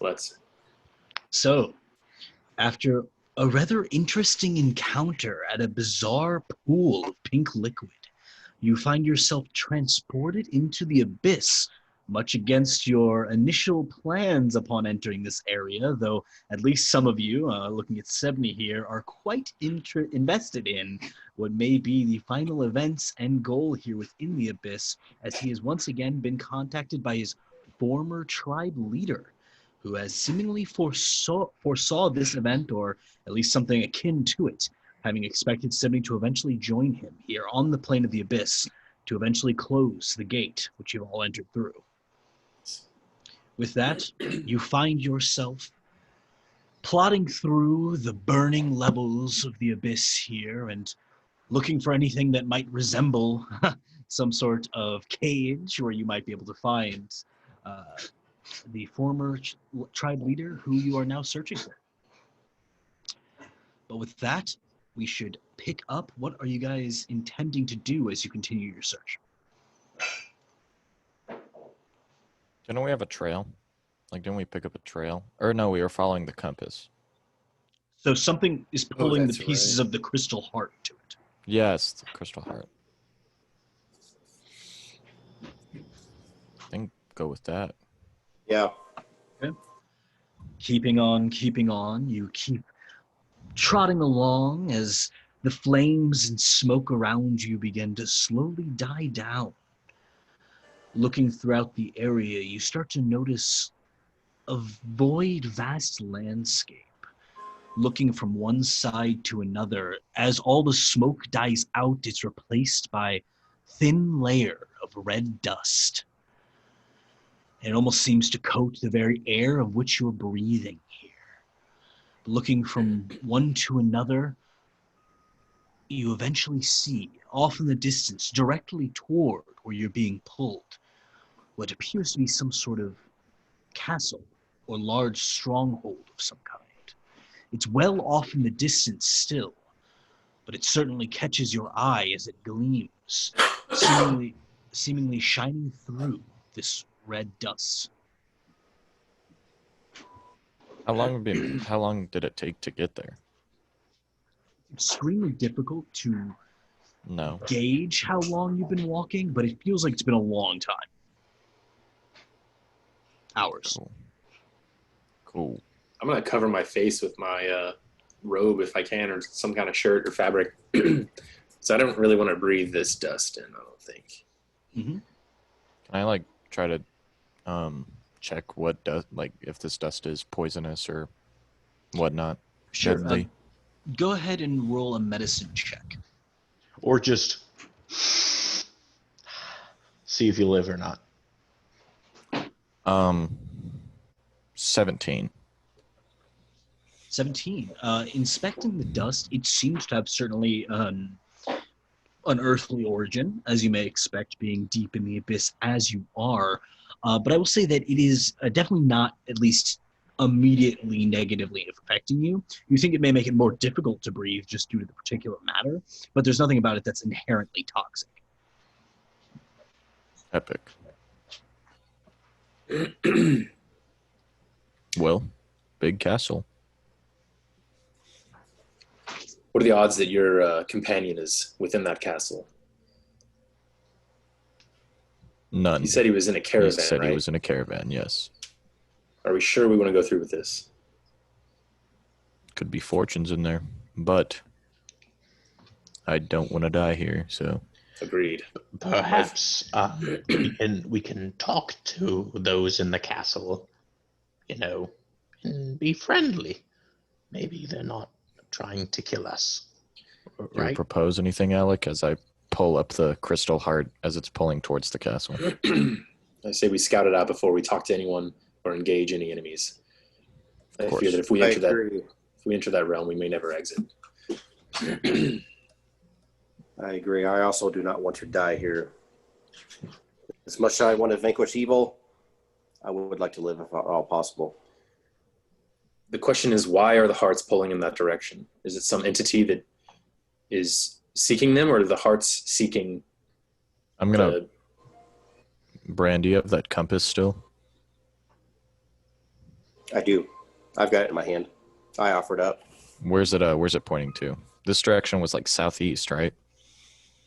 Let's. So, after a rather interesting encounter at a bizarre pool of pink liquid, you find yourself transported into the abyss, much against your initial plans upon entering this area, though at least some of you, looking at 70 here, are quite invested in what may be the final events and goal here within the abyss, as he has once again been contacted by his former tribe leader, who has seemingly foresaw this event, or at least something akin to it, having expected 70 to eventually join him here on the plane of the abyss to eventually close the gate which you've all entered through. With that, you find yourself plodding through the burning levels of the abyss here and looking for anything that might resemble some sort of cage where you might be able to find the former tribe leader who you are now searching for. But with that, we should pick up. What are you guys intending to do as you continue your search? Didn't we have a trail? Like, didn't we pick up a trail? Or no, we were following the compass. So something is pulling the that's pieces right. of the crystal heart to it. Yes, the crystal heart. I think go with that. Yeah. Okay. Keeping on, you keep trotting along as the flames and smoke around you begin to slowly die down. Looking throughout the area, you start to notice a void, vast landscape. Looking from one side to another, as all the smoke dies out, it's replaced by a thin layer of red dust. It almost seems to coat the very air of which you're breathing here. Looking from one to another, you eventually see, off in the distance, directly toward where you're being pulled, what appears to be some sort of castle or large stronghold of some kind. It's well off in the distance still, but it certainly catches your eye as it gleams, seemingly shining through this red dust. How long did it take to get there? Extremely difficult to No. gauge how long you've been walking, but it feels like it's been a long time. Hours. Cool. I'm going to cover my face with my robe if I can, or some kind of shirt or fabric. So I don't really want to breathe this dust in, I don't think. Mm-hmm. Can I, like, try to check what dust, like, if this dust is poisonous or whatnot? Sure. Deadly? Go ahead and roll a medicine check. Or just see if you live or not. 17. 17. Inspecting the dust, it seems to have certainly unearthly origin, as you may expect, being deep in the abyss as you are. But I will say that it is definitely not, at least immediately, negatively affecting you. You think it may make it more difficult to breathe just due to the particulate matter, but there's nothing about it that's inherently toxic. Epic. Well, big castle. What are the odds that your companion is within that castle? None. He said he was in a caravan, He said right? he was in a caravan, yes. Are we sure we want to go through with this? Could be fortunes in there, but I don't want to die here, so. Agreed. Perhaps we can talk to those in the castle, and be friendly. Maybe they're not trying to kill us. Do Right? you propose anything, Alec, as I pull up the crystal heart as it's pulling towards the castle? I say we scout it out before we talk to anyone or engage any enemies. I course. fear that if we enter that realm, we may never exit. I agree. I also do not want to die here. As much as I want to vanquish evil, I would like to live if at all possible. The question is, why are the hearts pulling in that direction? Is it some entity that is seeking them, or are the hearts seeking? I'm going to... Brand, do you have that compass still? I do. I've got it in my hand. I offered up. Where's it pointing to? This direction was like southeast, right?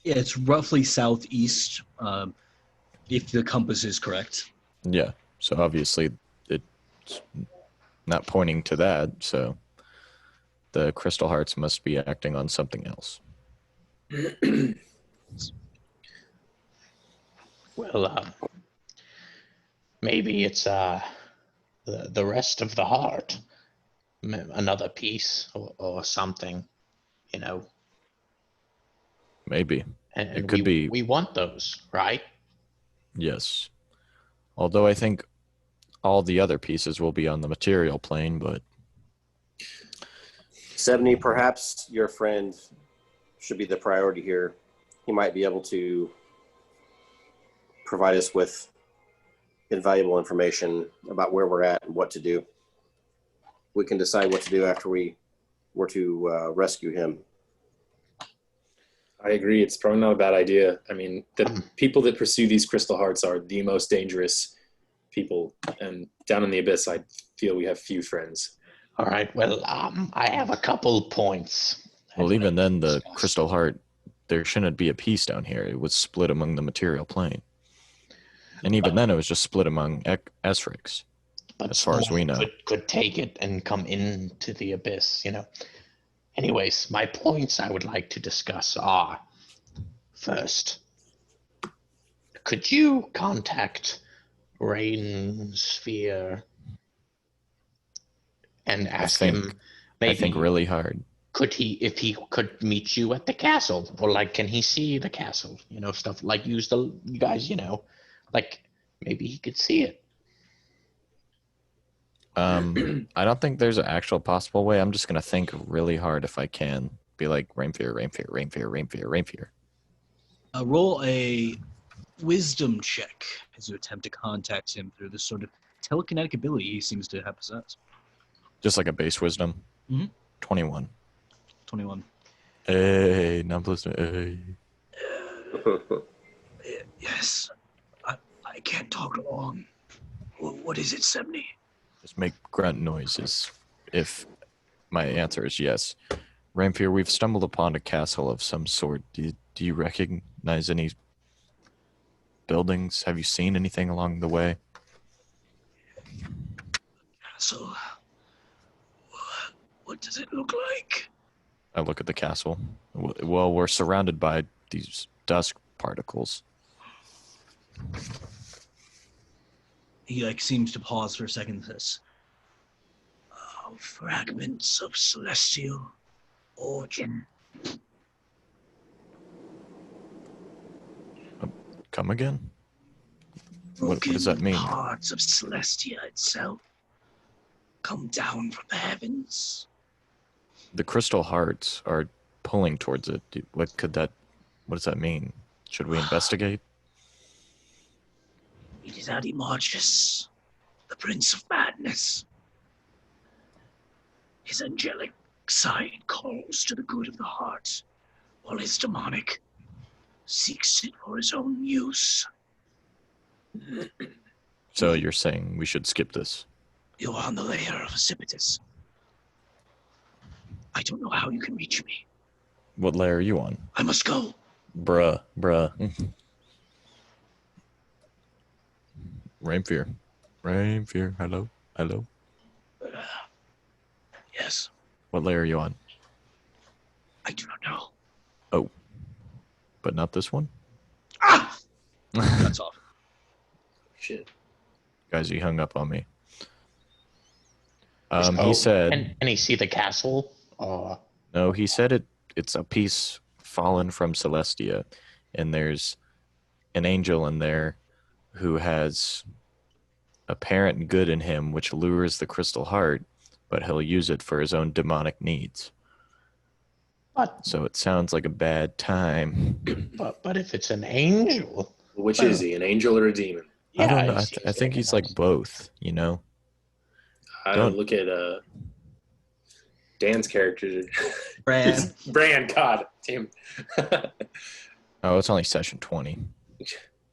Yeah, it's roughly southeast, if the compass is correct. Yeah. So obviously it's not pointing to that, so the crystal hearts must be acting on something else. Well, maybe it's the rest of the heart, another piece or something, you know. Maybe. And It could be. we want those, right? Yes. Although I think all the other pieces will be on the material plane, but 70, perhaps your friend should be the priority here. He might be able to provide us with invaluable information about where we're at and what to do. We can decide what to do after we were to rescue him. I agree. It's probably not a bad idea. I mean, the people that pursue these crystal hearts are the most dangerous people. And down in the abyss, I feel we have few friends. All right. Well, I have a couple points. well, I'd even like to then, the discuss. crystal heart, there shouldn't be a piece down here. It was split among the material plane. And even then, it was just split among Essrex. But as far as we know. could take it and come into the abyss, you know. Anyways, my points I would like to discuss are: first, could you contact Rain Sphere and ask him maybe I think really hard. if he could meet you at the castle, or like can he see the castle, you know, stuff like you guys, you know, like maybe he could see it. I don't think there's an actual possible way. I'm just gonna think really hard if I can. Be like Rainfear. Roll a wisdom check as you attempt to contact him through this sort of telekinetic ability he seems to have possessed. Just like a base wisdom. Mhm. 21. 21. Hey, non plus. Hey. Yes. I can't talk long. What is it, 70? Just make grunt noises. If my answer is yes. Rainfear, we've stumbled upon a castle of some sort. Do you recognize any buildings? Have you seen anything along the way? So, what does it look like? I look at the castle. Well, we're surrounded by these dust particles. He seems to pause for a second and says, fragments of celestial origin. Come again? What does that mean? Parts of Celestia itself come down from the heavens. The crystal hearts are pulling towards it. What does that mean? Should we investigate? It is Adimarchus, the Prince of Madness. His angelic side calls to the good of the heart, while his demonic seeks it for his own use. So you're saying we should skip this? You're on the layer of Precipitous. I don't know how you can reach me. What layer are you on? I must go. Bruh. Rainfear, hello? Yes, What layer are you on? I do not know. Oh, but not this one? Ah! That's off. Shit. Guys, he hung up on me. Oh, He said... Can he see the castle? No, he said it's a piece fallen from Celestia, and there's an angel in there who has apparent good in him, which lures the crystal heart, but he'll use it for his own demonic needs. But So it sounds like a bad time. but if it's an angel, Which is he, an angel or a demon? I don't know. he I think he's like both, you know? I don't look at Dan's character. Brad. Bran, God damn. Oh, it's only session 20.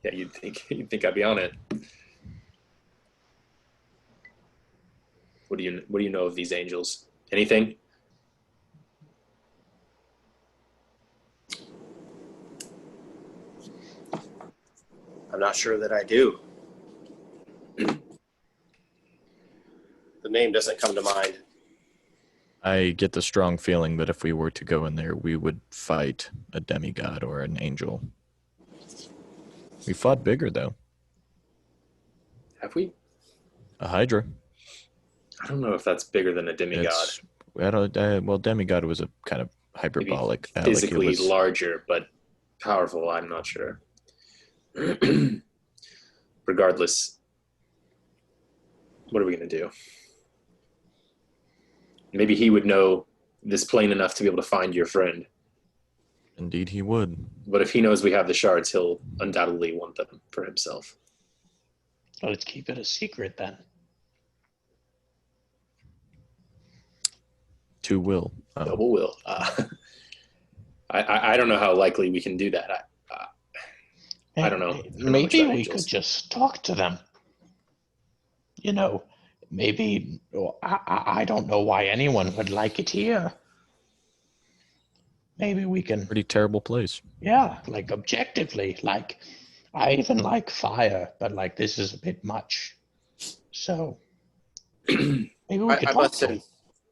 Yeah, you'd think I'd be on it. What do you know of these angels? Anything? I'm not sure that I do. The name doesn't come to mind. I get the strong feeling that if we were to go in there, we would fight a demigod or an angel. We fought bigger, though. Have we? A Hydra. I don't know if that's bigger than a demigod. Well, demigod was a kind of hyperbolic. Maybe physically larger, but powerful, I'm not sure. Regardless, what are we going to do? Maybe he would know this plane enough to be able to find your friend. Indeed he would. But if he knows we have the shards, he'll undoubtedly want them for himself. Let's keep it a secret then. Two will. Double will. I don't know how likely we can do that. I don't know. Maybe we could just talk to them. You know, maybe I don't know why anyone would like it here. Maybe we can. Pretty terrible place. Yeah, like objectively, like I even like fire, but like this is a bit much. So maybe we could talk to them.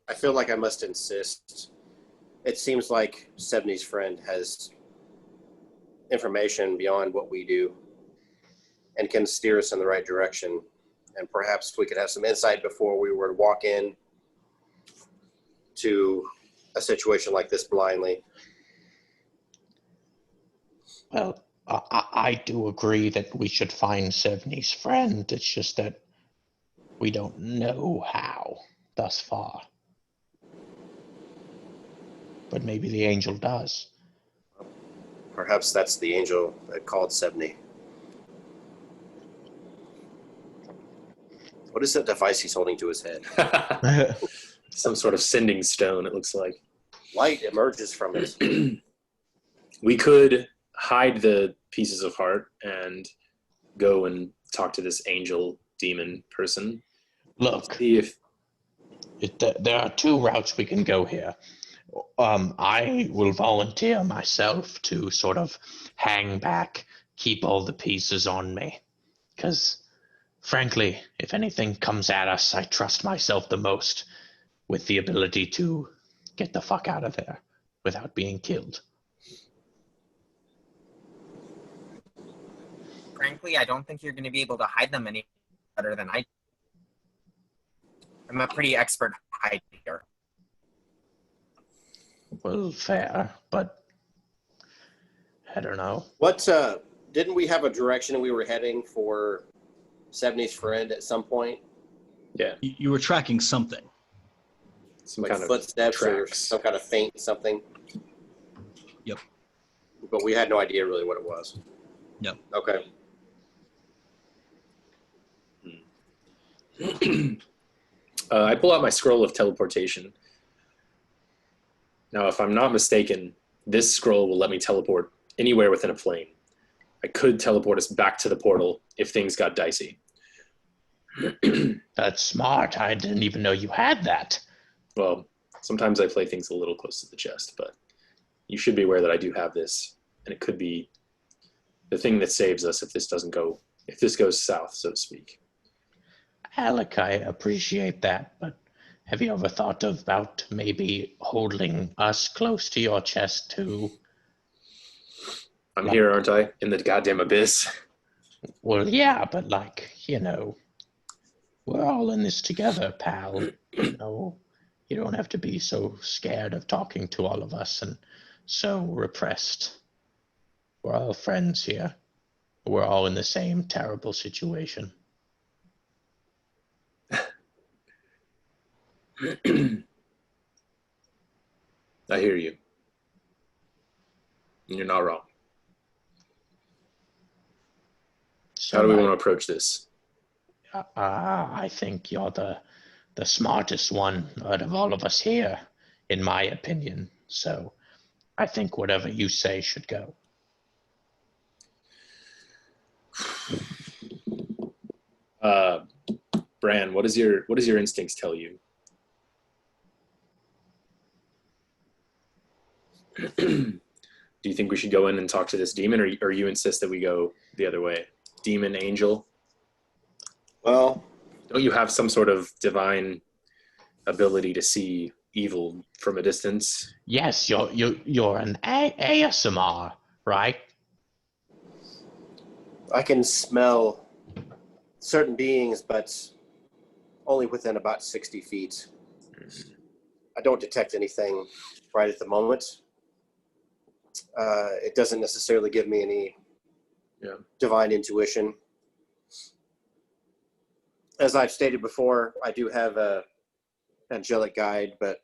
I feel like I must insist. It seems like Sebney's friend has information beyond what we do and can steer us in the right direction. And perhaps we could have some insight before we were to walk in to a situation like this blindly. Well, I do agree that we should find Sevney's friend. It's just that we don't know how thus far. But maybe the angel does. Perhaps that's the angel that called Sebney. What is that device he's holding to his head? Some sort of sending stone, it looks like. Light emerges from it. We could hide the pieces of heart and go and talk to this angel demon person. Look, See if there are two routes we can go here. I will volunteer myself to sort of hang back, keep all the pieces on me. Because, frankly, if anything comes at us, I trust myself the most with the ability to get the fuck out of there without being killed. Frankly, I don't think you're going to be able to hide them any better than I do. I'm a pretty expert hider. Well, fair, but I don't know. What, didn't we have a direction we were heading for Sebney's friend at some point? yeah, You were tracking something. some Like kind of footsteps or tracks. some kind of faint something? Yep. But we had no idea really what it was. Yep. Okay. I pull out my scroll of teleportation. Now, if I'm not mistaken, this scroll will let me teleport anywhere within a plane. I could teleport us back to the portal if things got dicey. That's smart. I didn't even know you had that. Well, sometimes I play things a little close to the chest, but you should be aware that I do have this, and it could be the thing that saves us if this goes south, so to speak. Alec, I appreciate that, but have you ever thought about maybe holding us close to your chest too? I'm here, aren't I? In the goddamn abyss. Well, yeah, but like, we're all in this together, pal. You don't have to be so scared of talking to all of us and so repressed. We're all friends here. We're all in the same terrible situation. I hear you. And you're not wrong. So How do we want to approach this? I think you're the smartest one out of all of us here, in my opinion. So I think whatever you say should go. Bran, what does your instincts tell you? Do you think we should go in and talk to this demon, or you insist that we go the other way? Demon, angel? Well, Don't you have some sort of divine ability to see evil from a distance? Yes, you're an ASMR, right? I can smell certain beings, but only within about 60 feet. I don't detect anything right at the moment. It doesn't necessarily give me any divine intuition. As I've stated before, I do have a angelic guide, but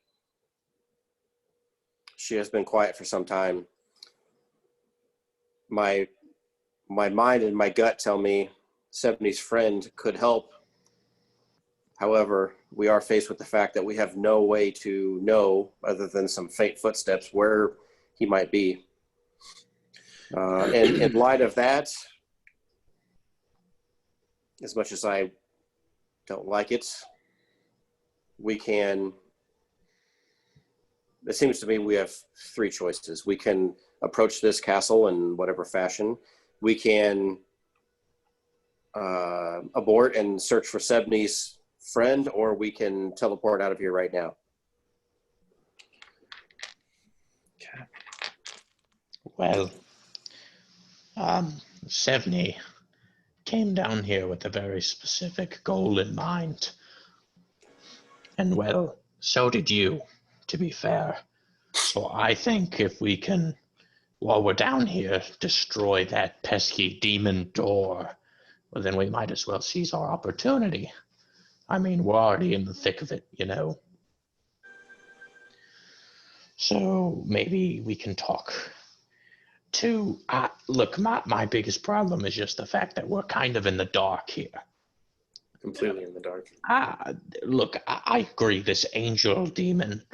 she has been quiet for some time. My mind and my gut tell me 70's friend could help. However, we are faced with the fact that we have no way to know, other than some faint footsteps, where he might be. And in light of that, as much as I don't like it, it seems to me we have three choices. We can approach this castle in whatever fashion. We can abort and search for Sebni's friend, or we can teleport out of here right now. Well, Sevni came down here with a very specific goal in mind. And well, so did you, to be fair. So I think if we can, while we're down here, destroy that pesky demon door, well, then we might as well seize our opportunity. I mean, we're already in the thick of it, you know? So maybe we can talk to... look, my biggest problem is just the fact that we're kind of in the dark here. Completely in the dark. Look, I agree, this angel demon,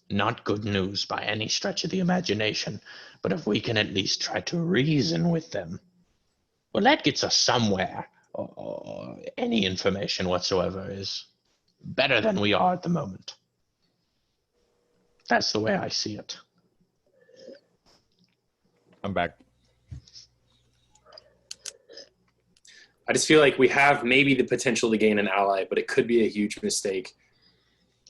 not good news by any stretch of the imagination, but if we can at least try to reason with them, well, that gets us somewhere. Or any information whatsoever is better than we are at the moment. That's the way I see it. I'm back. I just feel like we have maybe the potential to gain an ally, but it could be a huge mistake.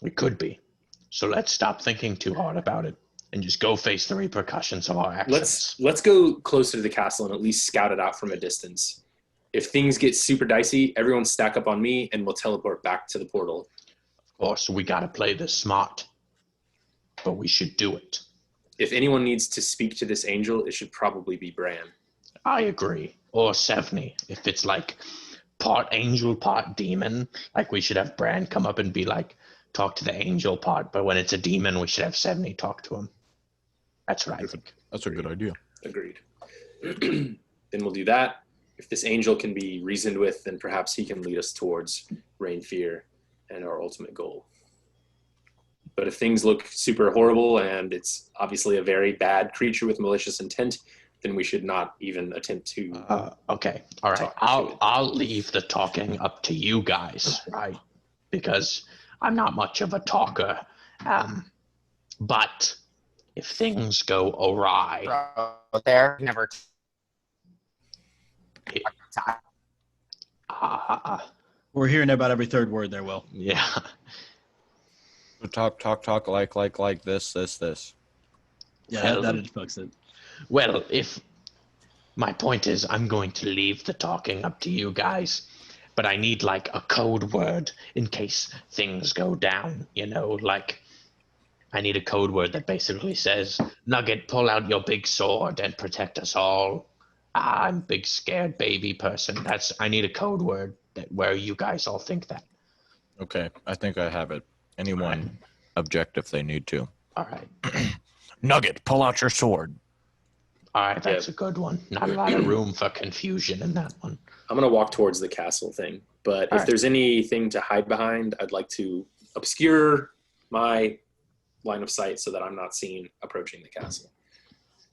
It could be. So let's stop thinking too hard about it and just go face the repercussions of our actions. Let's go closer to the castle and at least scout it out from a distance. If things get super dicey, everyone stack up on me and we'll teleport back to the portal. Of course, we got to play this smart, but we should do it. If anyone needs to speak to this angel, it should probably be Bran. I agree. Or Sevni. If it's like part angel, part demon, like we should have Bran come up and be like, talk to the angel part, but when it's a demon, we should have Sevni talk to him. That's what I think. That's a good idea. Agreed. Then we'll do that. If this angel can be reasoned with, then perhaps he can lead us towards Rain Fear and our ultimate goal. But if things look super horrible and it's obviously a very bad creature with malicious intent, then we should not even attempt to. Okay, all right. I'll leave the talking up to you guys, right? Because I'm not much of a talker. But if things go awry, Bro, there never. We're hearing about every third word there, Will. yeah. Talk like this. Yeah, Well, that fucks it. Well, if my point is, I'm going to leave the talking up to you guys, but I need like a code word in case things go down, you know, like I need a code word that basically says, Nugget, pull out your big sword and protect us all. I'm a big scared baby person. I need a code word where you guys all think that. Okay, I think I have it. Anyone object if they need to. All right. Nugget, pull out your sword. All right, that's a good one. Not a lot of room for confusion in that one. I'm going to walk towards the castle thing, but if there's anything to hide behind, I'd like to obscure my line of sight so that I'm not seen approaching the castle.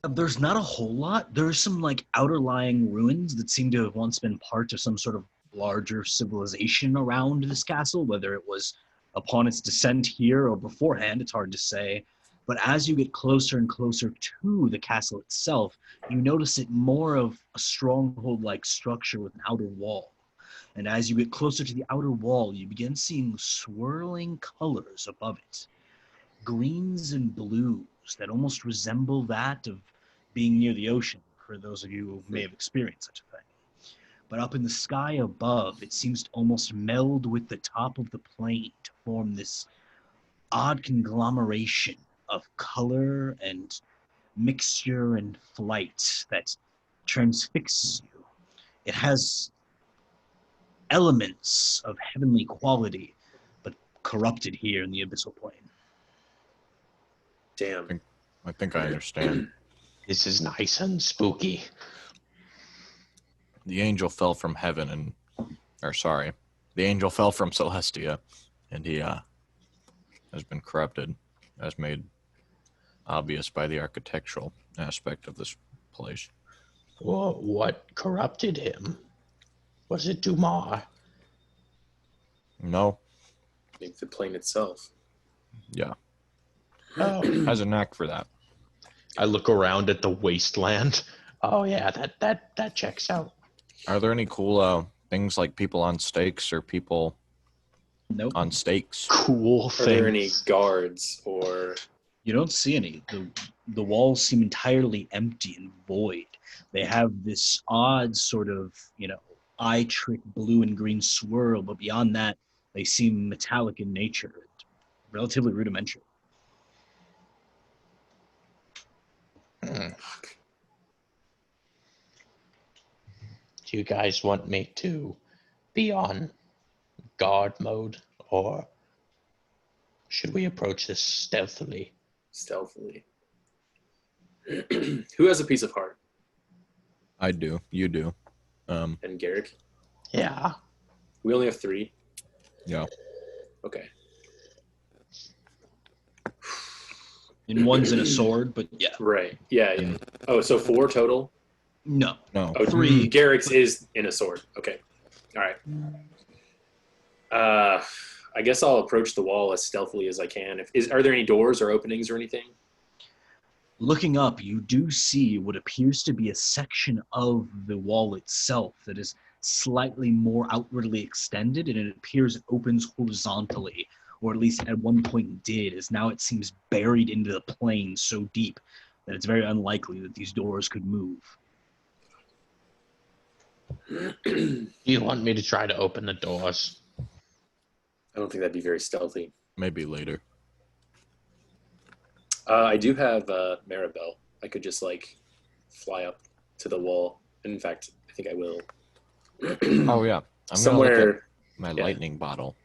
There's not a whole lot. There's some like outer lying ruins that seem to have once been part of some sort of larger civilization around this castle, whether it was upon its descent here or beforehand, it's hard to say. But as you get closer and closer to the castle itself, you notice it more of a stronghold-like structure with an outer wall. And as you get closer to the outer wall, you begin seeing swirling colors above it. Greens and blues that almost resemble that of being near the ocean, for those of you who may have experienced such a thing. But up in the sky above, it seems to almost meld with the top of the plane to form this odd conglomeration of color and mixture and flight that transfixes you. It has elements of heavenly quality, but corrupted here in the abyssal plane. Damn. I think I understand. This is nice and spooky. The angel fell from heaven the angel fell from Celestia, and he has been corrupted, as made obvious by the architectural aspect of this place. Whoa, what corrupted him? Was it Dumar? No, I think the plane itself. yeah, Oh, has a knack for that. I look around at the wasteland. Oh yeah, that checks out. Are there any cool things like people on stakes or people Nope. on stakes? Cool Are things. there any guards or? You don't see any. The walls seem entirely empty and void. They have this odd sort of, eye trick blue and green swirl, but beyond that, they seem metallic in nature, relatively rudimentary. Hmm. Do you guys want me to be on guard mode, or should we approach this stealthily? Stealthily. Who has a piece of heart? I do. You do. And Garrick? Yeah. We only have 3. Yeah. Okay. And one's in a sword, but yeah. Right. Yeah. Oh, so 4 total? No. No. Oh, 3. Garrick's is in a sword. Okay. All right. I guess I'll approach the wall as stealthily as I can. Are there any doors or openings or anything? Looking up, you do see what appears to be a section of the wall itself that is slightly more outwardly extended, and it appears it opens horizontally, or at least at one point did, as now it seems buried into the plane so deep that it's very unlikely that these doors could move. Do you want me to try to open the doors? I don't think that'd be very stealthy. Maybe later. I do have Maribel. I could just fly up to the wall. In fact, I think I will. Oh yeah. I'm Somewhere. gonna look at my lightning bottle.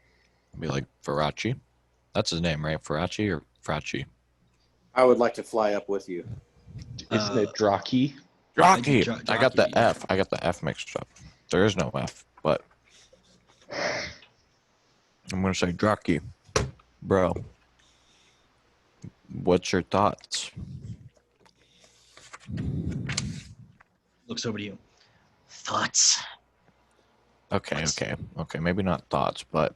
Be like Farachi. That's his name, right? Farachi or Frachi? I would like to fly up with you. Isn't it Draki? Draki. Draki, I got the yeah. F. I got the F mixed up. There is no F, but I'm gonna say Draki. Bro. What's your thoughts? Looks over to you. Thoughts? Okay. Maybe not thoughts, but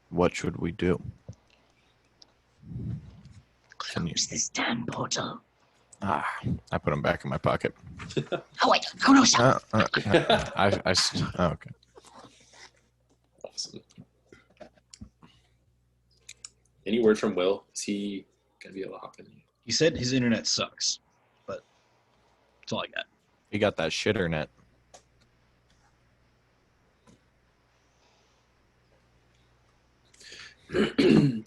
what should we do? Close this damn portal. I put them back in my pocket. Oh, wait. Oh, no, stop. Okay. Awesome. Any word from Will? Is he gonna be able to hop in? He said his internet sucks, but that's all I got. He got that shitter net.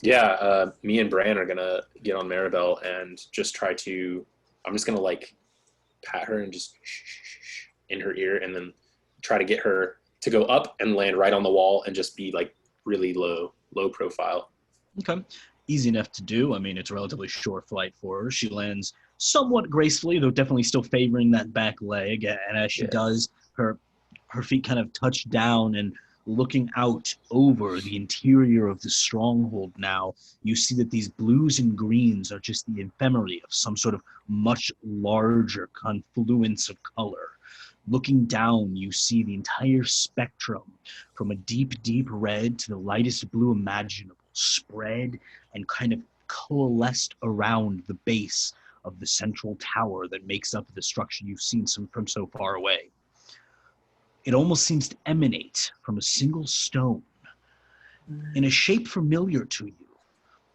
Yeah, me and Bran are gonna get on Maribel and just try to. I'm just gonna pat her and just shh in her ear, and then try to get her to go up and land right on the wall and just be really low profile. Okay. Easy enough to do. I mean, it's a relatively short flight for her. She lands somewhat gracefully, though definitely still favoring that back leg. And as she does, her feet kind of touch down, and looking out over the interior of the stronghold now, you see that these blues and greens are just the ephemery of some sort of much larger confluence of color. Looking down, you see the entire spectrum from a deep, deep red to the lightest blue imaginable, spread and kind of coalesced around the base of the central tower that makes up the structure you've seen from so far away. It almost seems to emanate from a single stone. In a shape familiar to you,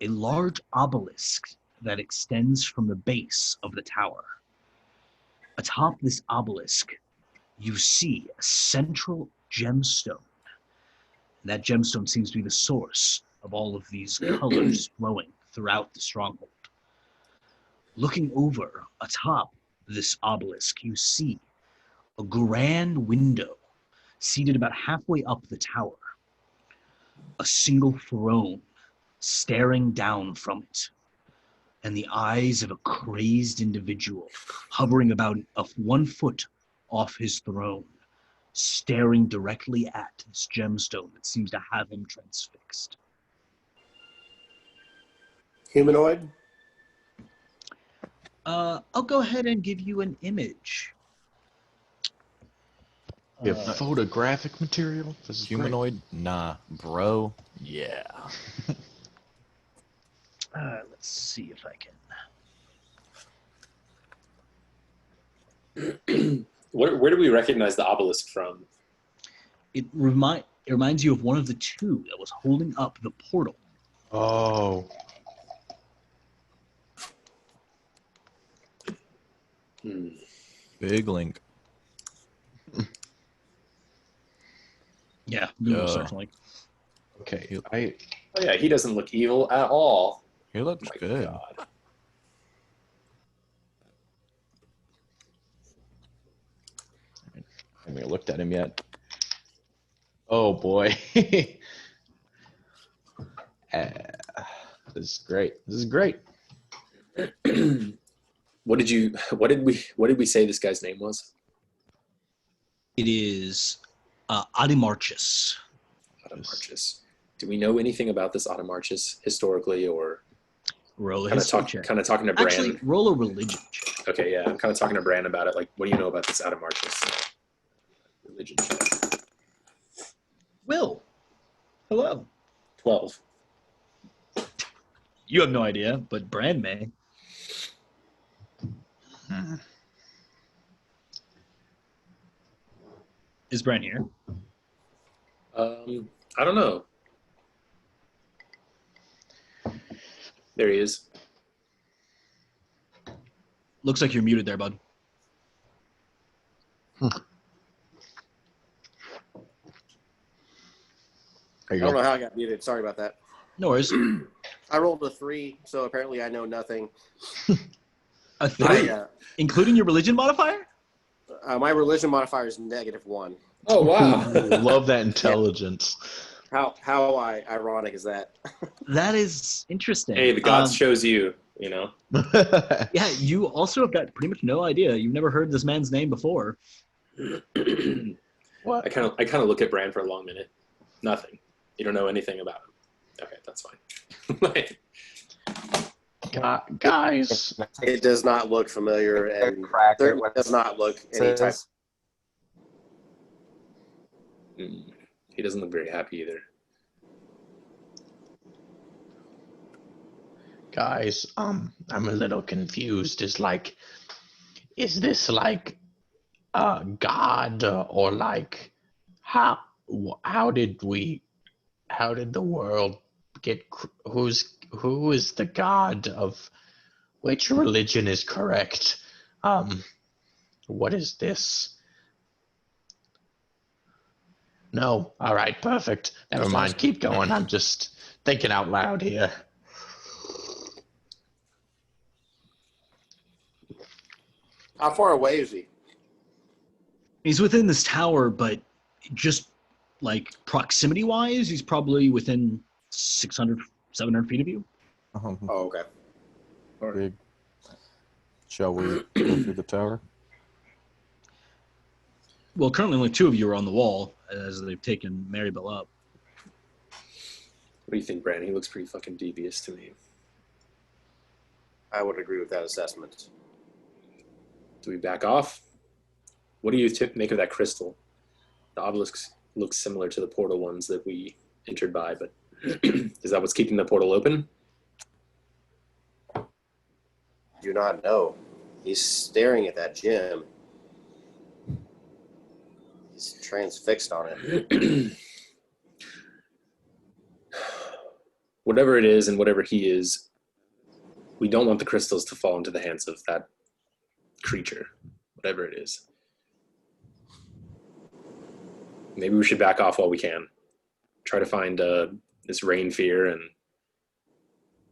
a large obelisk that extends from the base of the tower. Atop this obelisk, you see a central gemstone. And that gemstone seems to be the source of all of these colors flowing throughout the stronghold. Looking over atop this obelisk, you see a grand window seated about halfway up the tower. A single throne staring down from it, and the eyes of a crazed individual hovering about 1 foot off his throne, staring directly at this gemstone that seems to have him transfixed. Humanoid? I'll go ahead and give you an image. We have photographic material. This is Humanoid? Nah. Bro? Yeah. Let's see if I can. Where do we recognize the obelisk from? It reminds you of one of the two that was holding up the portal. Oh. Big link. Yeah, Yeah. certainly. Okay. Oh yeah, he doesn't look evil at all. He looks Oh my good. God. I haven't even looked at him yet. Oh boy. This is great. This is great. What did we say this guy's name was? It is Adimarchus. Automarchus. Do we know anything about this Automarchus historically, or Roll a kind history of check. talking to Bran? Actually, roll a religion check. Okay, yeah, I'm kind of talking to Bran about it. Like, what do you know about this Automarchus? Religion check. Will, hello. 12. You have no idea, but Bran may. Is Bran here? I don't know. There he is. Looks like you're muted there, bud. I don't know how I got muted. Sorry about that. No worries. I rolled a 3, so apparently I know nothing. A 3, including your religion modifier? My religion modifier is -1. Oh wow! Love that intelligence. How ironic is that? That is interesting. Hey, the gods chose you. You know. Yeah, you also have got pretty much no idea. You've never heard this man's name before. What? I kind of look at Bran for a long minute. Nothing. You don't know anything about him. Okay, that's fine. Guys. It does not look familiar, and there does not look any type. He doesn't look very happy either. Guys, I'm a little confused. Is this like God, or like how did the world get? Who is the God of which religion is correct? What is this? No. All right, perfect. Never mind. Keep going. I'm just thinking out loud here. How far away is he? He's within this tower, but just like proximity-wise, he's probably within 600, 700 feet of you. Oh, okay. Big. Shall we go through the tower? Well, currently only 2 of you are on the wall as they've taken Maribel up. What do you think, Bran? He looks pretty fucking devious to me. I would agree with that assessment. Do we back off? What do you make of that crystal? The obelisk looks similar to the portal ones that we entered by, but is that what's keeping the portal open? Do not know. He's staring at that gem. He's transfixed on it. Whatever it is and whatever he is, we don't want the crystals to fall into the hands of that creature, whatever it is. Maybe we should back off while we can. Try to find this rain fear. And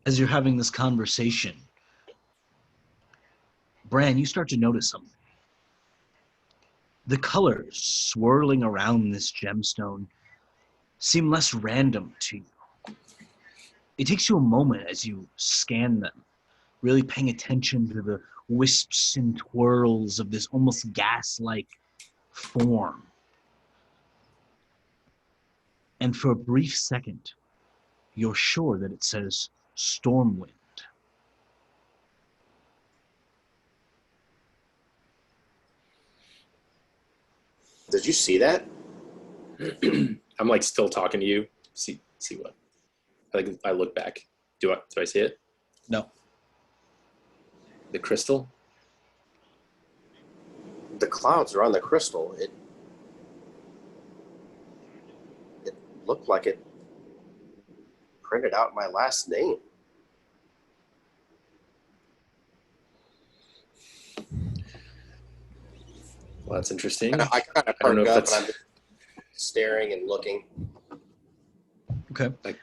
as you're having this conversation, Bran, you start to notice something. The colors swirling around this gemstone seem less random to you. It takes you a moment as you scan them, really paying attention to the wisps and twirls of this almost gas-like form. And for a brief second, you're sure that it says Stormwind. Did you see that? I'm like still talking to you. See what? I look back. Do I see it? No. The crystal? The clouds are on the crystal. It looked like it printed out my last name. Well, that's interesting. I kind of don't know perk if up that's- and I'm just staring and looking. Okay.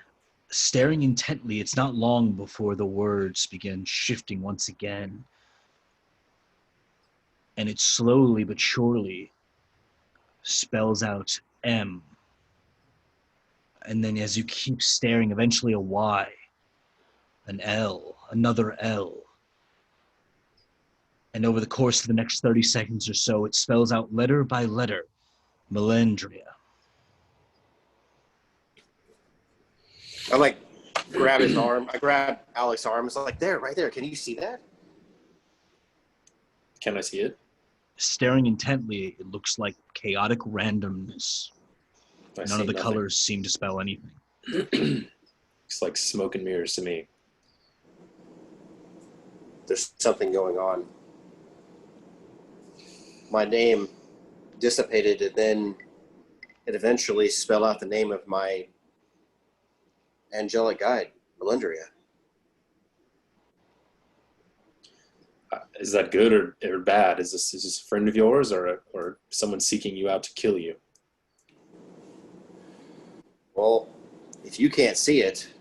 Staring intently, it's not long before the words begin shifting once again. And it slowly but surely spells out M. And then as you keep staring, eventually a Y, an L, another L. And over the course of the next 30 seconds or so, it spells out letter by letter, Melandria. I like grab his arm. I grab Alex's arm. It's like, there, right there. Can you see that? Can I see it? Staring intently, it looks like chaotic randomness. I None see of the nothing. colors seem to spell anything. It's like smoke and mirrors to me. There's something going on. My name dissipated, and then it eventually spelled out the name of my angelic guide, Melandria. Is that good or bad? Is this a friend of yours or someone seeking you out to kill you? Well, if you can't see it,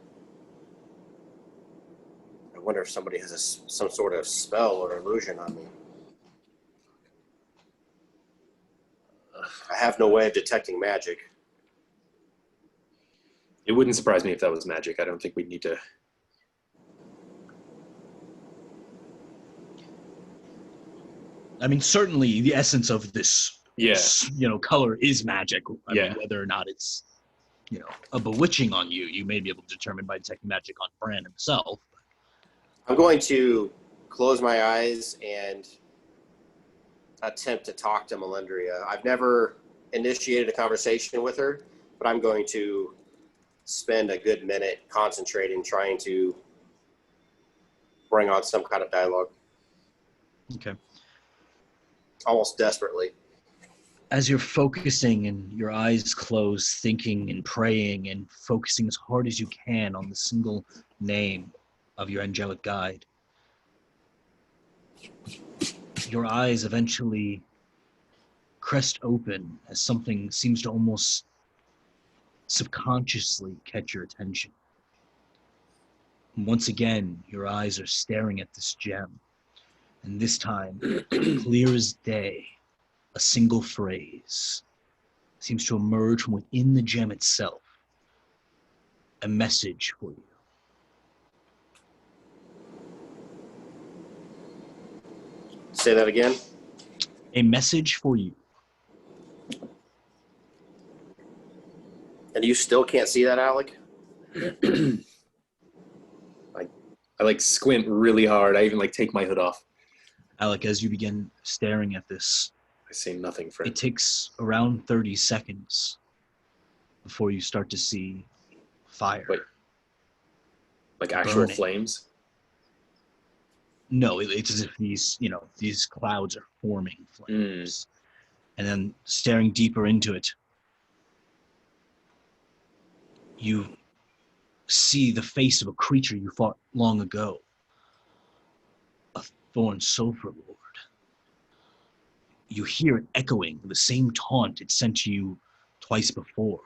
I wonder if somebody has some sort of spell or illusion on me. I have no way of detecting magic. It wouldn't surprise me if that was magic. I don't think we'd need to. I mean, certainly the essence of this, Yeah. Color is magic. I Yeah. mean, whether or not it's, a bewitching on you, you may be able to determine by detecting magic on Bran himself. I'm going to close my eyes and attempt to talk to Melandria. I've never initiated a conversation with her, but I'm going to spend a good minute concentrating, trying to bring on some kind of dialogue, Okay. almost desperately. As you're focusing and your eyes closed, thinking and praying and focusing as hard as you can on the single name of your angelic guide, your eyes eventually crest open as something seems to almost subconsciously catch your attention. And once again, your eyes are staring at this gem. And this time, clear as day, a single phrase seems to emerge from within the gem itself. A message for you. Say that again. A message for you. And you still can't see that, Alec? I like squint really hard. I even like take my hood off. Alec, as you begin staring at this I see nothing, friend. It takes around 30 seconds before you start to see fire. Wait. Like actual Burning. flames? No, it's as if these clouds are forming flames. And then staring deeper into it, you see the face of a creature you fought long ago. A thorn sulfur lord. You hear it echoing the same taunt it sent to you twice before.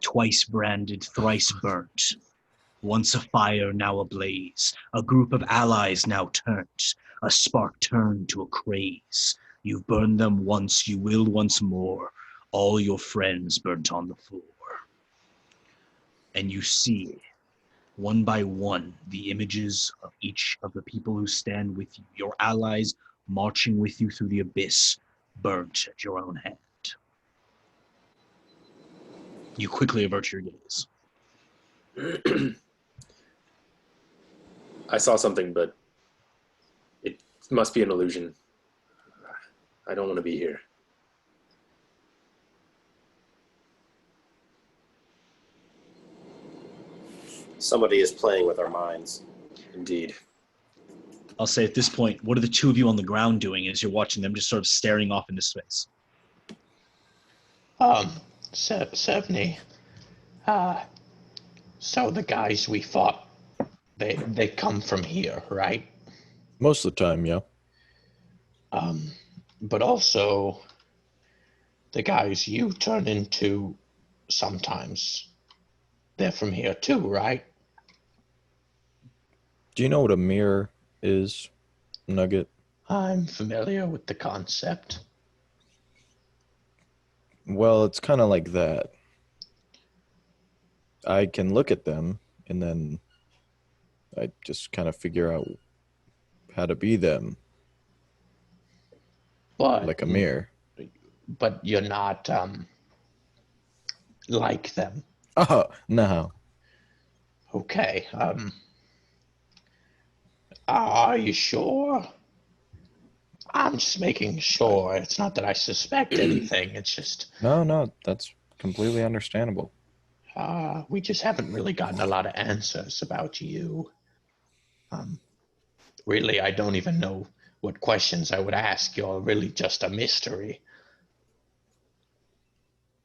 Twice branded, thrice burnt. Once a fire, now ablaze. A group of allies now turned. A spark turned to a craze. You've burned them once, you will once more. All your friends burnt on the floor. And you see, one by one, the images of each of the people who stand with you, your allies marching with you through the abyss, burnt at your own hand. You quickly avert your gaze. I saw something, but it must be an illusion. I don't want to be here. Somebody is playing with our minds. Indeed. I'll say at this point, what are the two of you on the ground doing as you're watching them just sort of staring off into space? Sevny, so the guys we fought, they come from here, right? Most of the time, yeah. But also, the guys you turn into sometimes, they're from here too, right? Do you know what a mirror is, Nugget? I'm familiar with the concept. Well, it's kind of like that. I can look at them, and then I just kind of figure out how to be them, But like a mirror. But you're not like them. Oh, no. Okay. Are you sure? I'm just making sure. It's not that I suspect anything. It's just No, that's completely understandable. we just haven't really gotten a lot of answers about you. Really, I don't even know what questions I would ask. You're really just a mystery.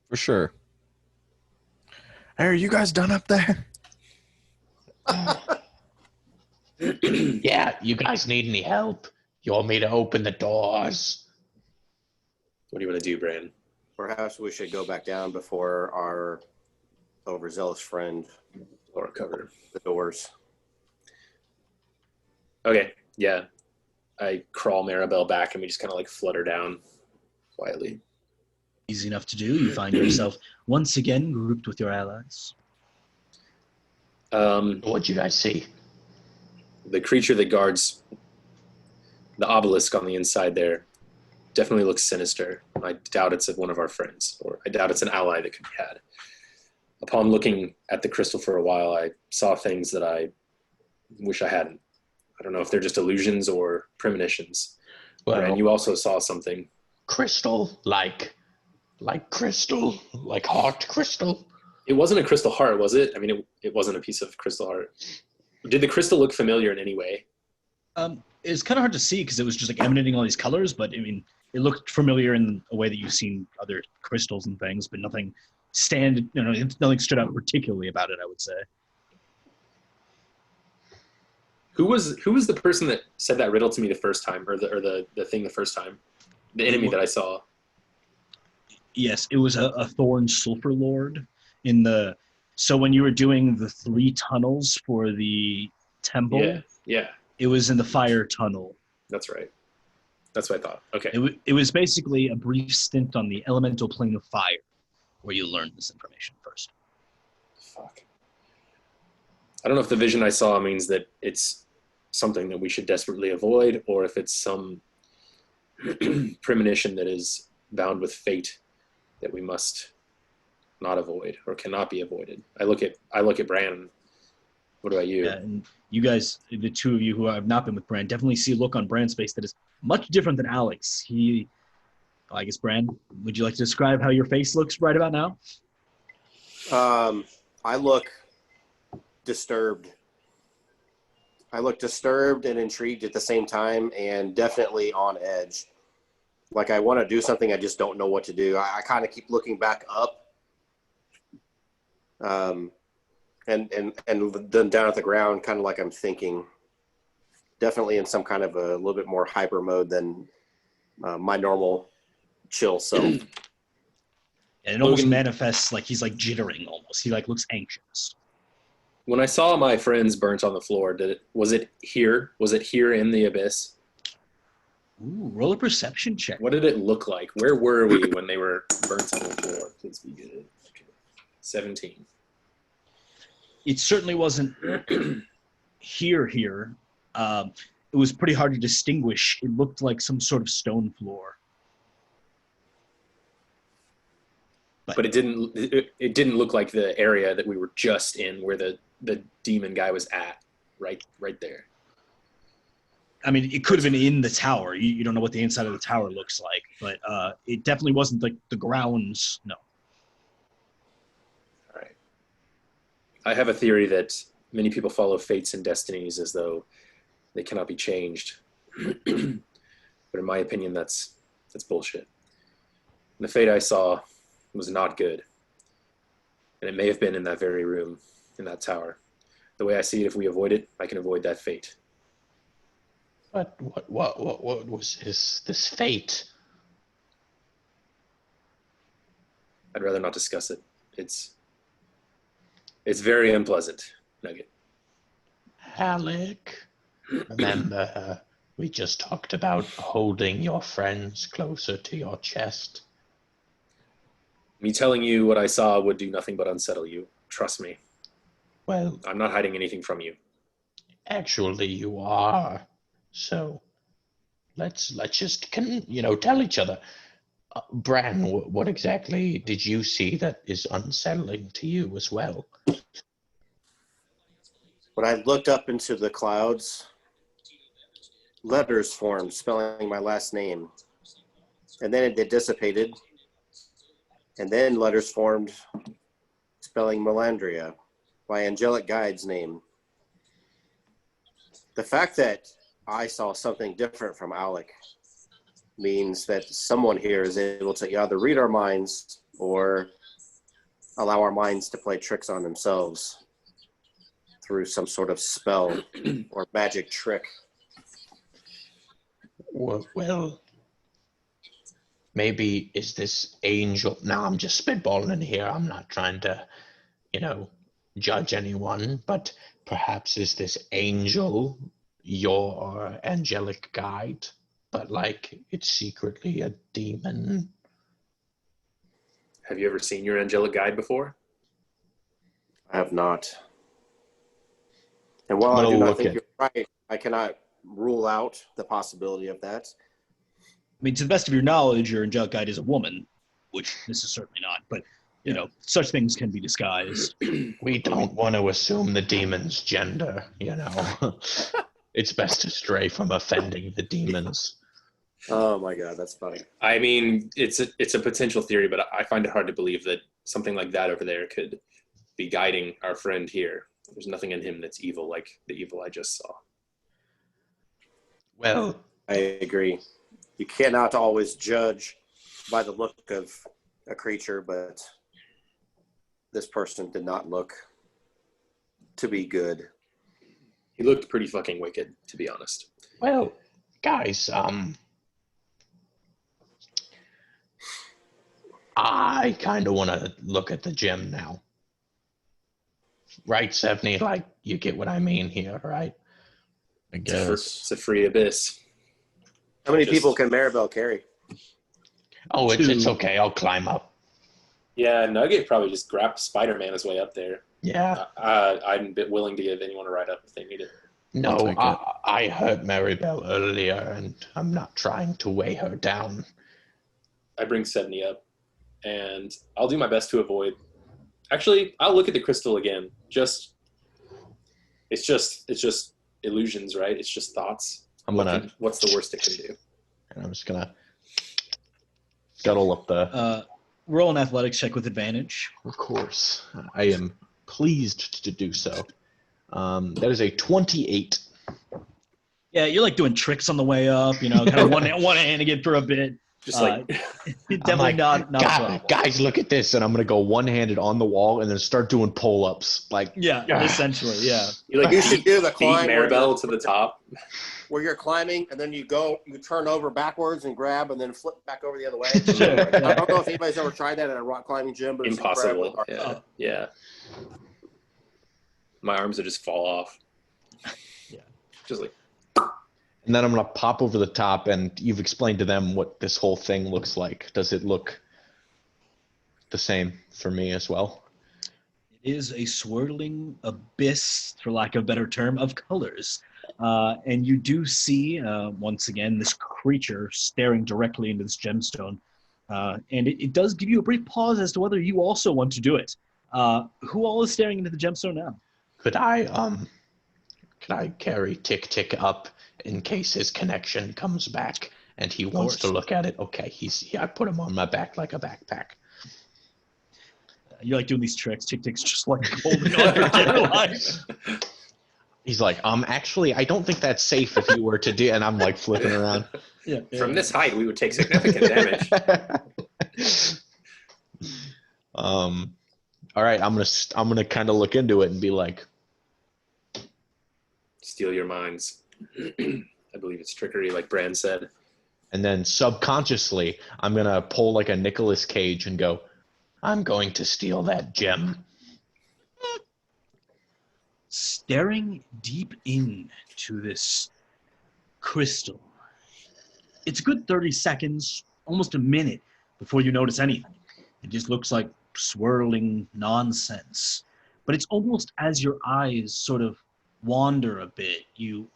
For sure. Hey, are you guys done up there? Yeah, you guys need any help? You want me to open the doors? What do you want to do, Bran? Perhaps we should go back down before our overzealous friend Or cover? the doors. Okay, yeah. I crawl Maribel back and we just kind of like flutter down quietly. Easy enough to do. You find yourself once again grouped with your allies. What'd you guys see? The creature that guards the obelisk on the inside there definitely looks sinister. I doubt it's one of our friends, or I doubt it's an ally that could be had. Upon looking at the crystal for a while, I saw things that I wish I hadn't. I don't know if they're just illusions or premonitions. Well, And you also saw something. crystal, like crystal, like heart crystal. It wasn't a crystal heart, was it? I mean, it wasn't a piece of crystal heart. Did the crystal look familiar in any way? It's kind of hard to see because it was just like emanating all these colors, but I mean, it looked familiar in a way that you've seen other crystals and things, but nothing nothing stood out particularly about it, I would say. Who was the person that said that riddle to me the first time, or the thing the first time? The enemy that I saw. Yes, it was a Thorn Sulfur Lord so when you were doing the 3 tunnels for the temple, Yeah, it was in the fire tunnel. that's right. That's what I thought. Okay. It was basically a brief stint on the elemental plane of fire where you learned this information first. Fuck. I don't know if the vision I saw means that it's something that we should desperately avoid, or if it's some premonition that is bound with fate that we must not avoid or cannot be avoided. I look at Bran. What about you? Yeah, and you guys, the two of you who have not been with Brand, definitely see a look on Brand's face that is much different than Alex. I guess, Brand, would you like to describe how your face looks right about now? I look disturbed. I look disturbed and intrigued at the same time, and definitely on edge. Like I want to do something, I just don't know what to do. I kind of keep looking back up, and then down at the ground, kind of like I'm thinking. Definitely in some kind of a little bit more hyper mode than my normal chill self. And it almost Logan- manifests like he's like jittering almost. He like looks anxious. When I saw my friends burnt on the floor, was it here? Was it here in the abyss? Ooh, roll a perception check. What did it look like? Where were we when they were burnt on the floor? Please be good. 17. It certainly wasn't here. It was pretty hard to distinguish. It looked like some sort of stone floor. But it didn't look like the area that we were just in, where the demon guy was at, right there. I mean, it could have been in the tower. You don't know what the inside of the tower looks like, but it definitely wasn't like the grounds. No. All right. I have a theory that many people follow fates and destinies as though they cannot be changed. But in my opinion, that's bullshit. And the fate I saw was not good. And it may have been in that very room, in that tower. The way I see it, if we avoid it, I can avoid that fate. But what was this fate? I'd rather not discuss it. It's very unpleasant, Nugget. Alec, remember we just talked about holding your friends closer to your chest. Me telling you what I saw would do nothing but unsettle you. Trust me. Well, I'm not hiding anything from you. actually, you are. So let's just tell each other. Bran, what exactly did you see that is unsettling to you as well? When I looked up into the clouds, letters formed spelling my last name. And then it dissipated. And then letters formed spelling Melandria, my angelic guide's name. The fact that I saw something different from Alec means that someone here is able to either read our minds or allow our minds to play tricks on themselves through some sort of spell or magic trick. Well, maybe is this angel... Now, I'm just spitballing in here. I'm not trying to, judge anyone, but perhaps is this angel your angelic guide, but it's secretly a demon? Have you ever seen your angelic guide before? I have not. And while I do not think you're right, I cannot rule out the possibility of that. I mean, to the best of your knowledge, your angelic guide is a woman, which this is certainly not. But, such things can be disguised. We don't want to assume the demon's gender, It's best to stray from offending the demons. Oh my God, that's funny. I mean, it's a potential theory, but I find it hard to believe that something like that over there could be guiding our friend here. There's nothing in him that's evil like the evil I just saw. Well, I agree. You cannot always judge by the look of a creature, but this person did not look to be good. He looked pretty fucking wicked, to be honest. Well, guys, I kind of want to look at the gym now. Right, Sevny? You get what I mean here, right? I guess. It's a free abyss. How many people can Maribel carry? Oh, it's okay. I'll climb up. Yeah, Nugget probably just grabbed Spider-Man his way up there. Yeah. I'm a bit willing to give anyone a ride up if they need it. No, I hurt Maribel earlier, and I'm not trying to weigh her down. I bring Sebney up, and I'll do my best to avoid. Actually, I'll look at the crystal again, just It's just illusions, right? It's just thoughts. What's the worst it can do? And I'm just gonna scuttle up the. Roll an athletics check with advantage. Of course, I am pleased to do so. That is a 28. Yeah, you're like doing tricks on the way up, kind of one-handing it for a bit. Just like Definitely not a problem. Guys, look at this, and I'm gonna go one-handed on the wall and then start doing pull-ups. Essentially, yeah. You should do the beat climb Maribel to the top. where you're climbing, and then you turn over backwards and grab, and then flip back over the other way. Sure, yeah. I don't know if anybody's ever tried that at a rock climbing gym, but it's Impossible. incredible. Yeah. My arms would just fall off. Yeah. Just like. And then I'm gonna pop over the top, and you've explained to them what this whole thing looks like. Does it look the same for me as well? It is a swirling abyss, for lack of a better term, of colors. And you do see, once again, this creature staring directly into this gemstone. And it does give you a brief pause as to whether you also want to do it. Who all is staring into the gemstone now? Could I carry Tick up in case his connection comes back and he wants to look at it? Okay, I put him on my back like a backpack. You like doing these tricks. Tick's just like holding on for dear life. He's like, actually, I don't think that's safe if you were to do, and I'm like flipping around. Yeah. From this height, we would take significant damage. All right, I'm gonna kind of look into it and be like, Steal your minds. I believe it's trickery, like Bran said. and then subconsciously, I'm gonna pull like a Nicolas Cage and go, I'm going to steal that gem. Staring deep into this crystal, it's a good 30 seconds, almost a minute, before you notice anything. It just looks like swirling nonsense. But it's almost as your eyes sort of wander a bit, you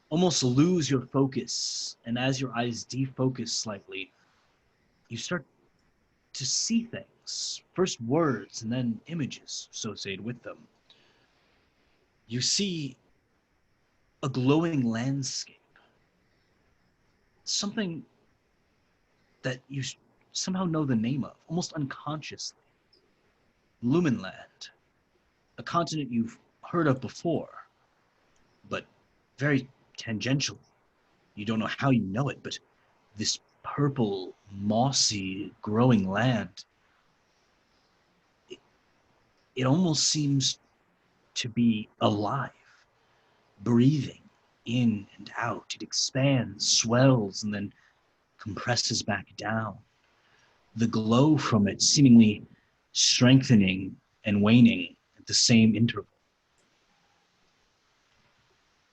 almost lose your focus. And as your eyes defocus slightly, you start to see things. First words and then images associated with them. You see a glowing landscape. Something that you somehow know the name of, almost unconsciously. Lumenland. A continent you've heard of before, but very tangentially. You don't know how you know it, but this purple, mossy, growing land, it almost seems to be alive, breathing in and out. It expands, swells, and then compresses back down. The glow from it seemingly strengthening and waning at the same interval.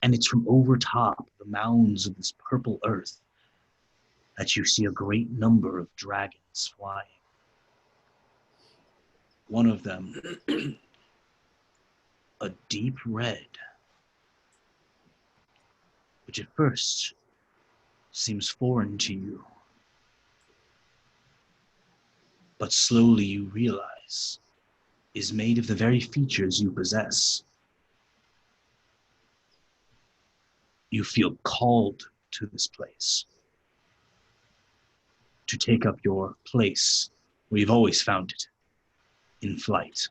And it's from over top the mounds of this purple earth that you see a great number of dragons flying. One of them, a deep red, which at first seems foreign to you. But slowly you realize is made of the very features you possess. You feel called to this place, to take up your place where you've always found it, in flight.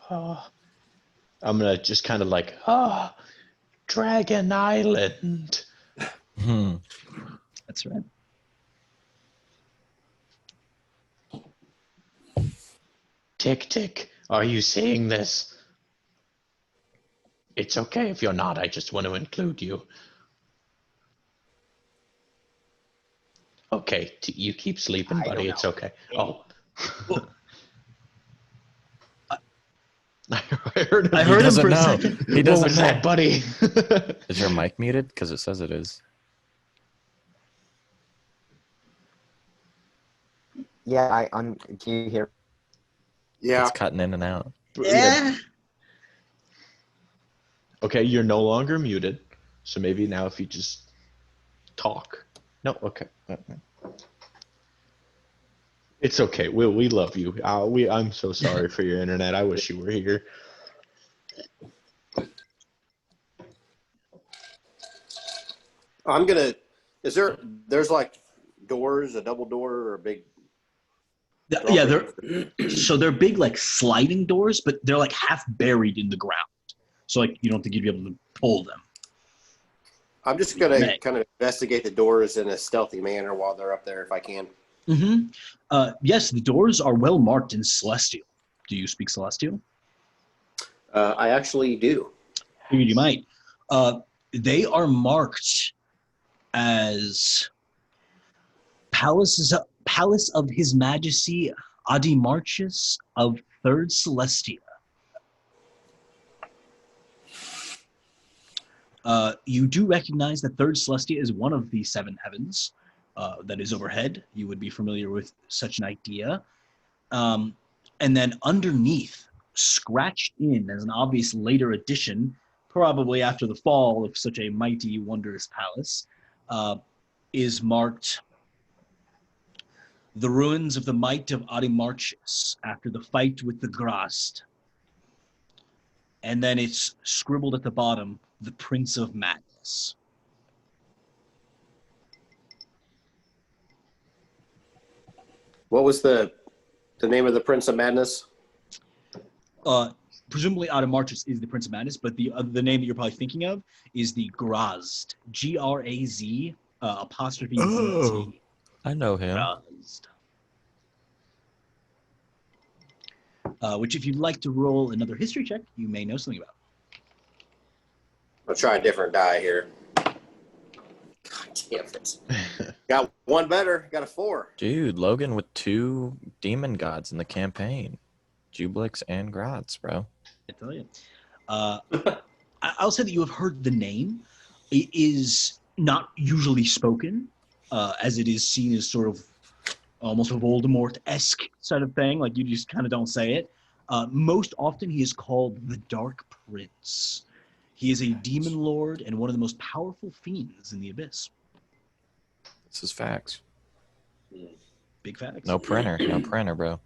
I'm gonna just kind of like, Dragon Island. That's right. Tick, are you seeing this? It's okay if you're not, I just want to include you. Okay, you keep sleeping, buddy, it's okay. Oh. I heard I heard him doesn't for a know. second. He doesn't What was know. that, buddy? Is your mic muted? Because it says it is. Yeah, can you hear? Yeah. It's cutting in and out. Yeah. Okay, you're no longer muted. So maybe now if you just talk. No, okay. It's okay. We love you. I'm so sorry for your internet. I wish you were here. I'm gonna. There's like doors, a double door or a big. Yeah, they're big like sliding doors, but they're like half buried in the ground. So like you don't think you'd be able to pull them. I'm just gonna kind of investigate the doors in a stealthy manner while they're up there, if I can. Yes, the doors are well marked in Celestial. Do you speak Celestial? I actually do. Figured you might. They are marked as Palace of His Majesty Adimarchus of Third Celestia. You do recognize that Third Celestia is one of the seven heavens that is overhead. You would be familiar with such an idea. And then underneath, scratched in as an obvious later addition, probably after the fall of such a mighty, wondrous palace, is marked the ruins of the might of Adimarchus after the fight with the Grast. And then it's scribbled at the bottom, the Prince of Madness. What was the name of the Prince of Madness? Presumably Adimarchus is the Prince of Madness, but the name that you're probably thinking of is the Grazd. Graz apostrophe ZT. I know him. Grazd. Which, if you'd like to roll another history check, you may know something about. I'll try a different die here. God damn it. Got one better. Got a 4. Dude, Logan with 2 demon gods in the campaign. Jublix and Graz, bro. I tell you. I'll say that you have heard the name. It is not usually spoken, as it is seen as sort of almost a Voldemort-esque sort of thing. Like, you just kind of don't say it. Most often, he is called the Dark Prince. He is a demon lord and one of the most powerful fiends in the Abyss. This is facts. Big facts. No printer, bro.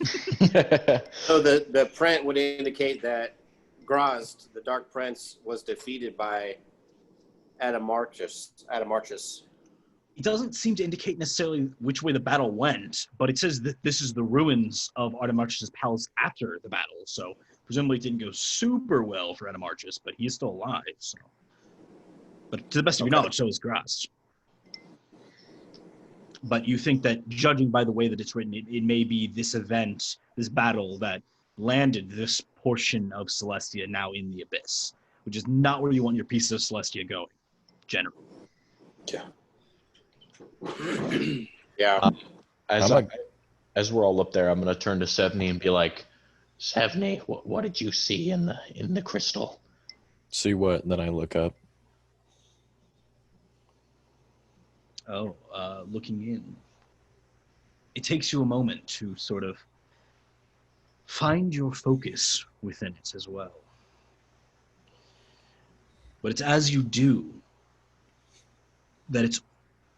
So the print would indicate that Grazd, the Dark Prince, was defeated by Adimarchus. It doesn't seem to indicate necessarily which way the battle went, but it says that this is the ruins of Adimarchus' palace after the battle. So presumably it didn't go super well for Adimarchus, but he is still alive. So, but to the best of your knowledge, so is Graz. But you think that, judging by the way that it's written, it may be this event, this battle, that landed this portion of Celestia now in the Abyss, which is not where you want your pieces of Celestia going, generally. Yeah. Yeah. As we're all up there, I'm gonna turn to Sevni and be like, Sevni, what did you see in the crystal? See what? Then I look up. Looking in. It takes you a moment to sort of find your focus within it as well. But it's as you do that it's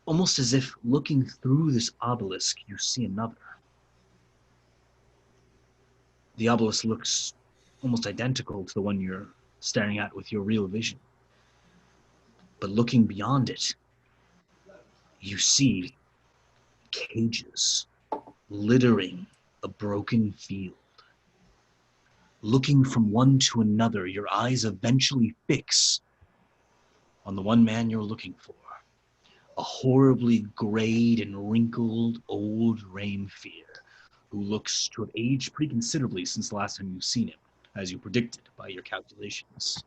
almost as if looking through this obelisk, you see another. The obelisk looks almost identical to the one you're staring at with your real vision. But looking beyond it, you see cages littering a broken field. Looking from one to another, your eyes eventually fix on the one man you're looking for. A horribly grayed and wrinkled old Rainfear, who looks to have aged pretty considerably since the last time you've seen him, as you predicted by your calculations.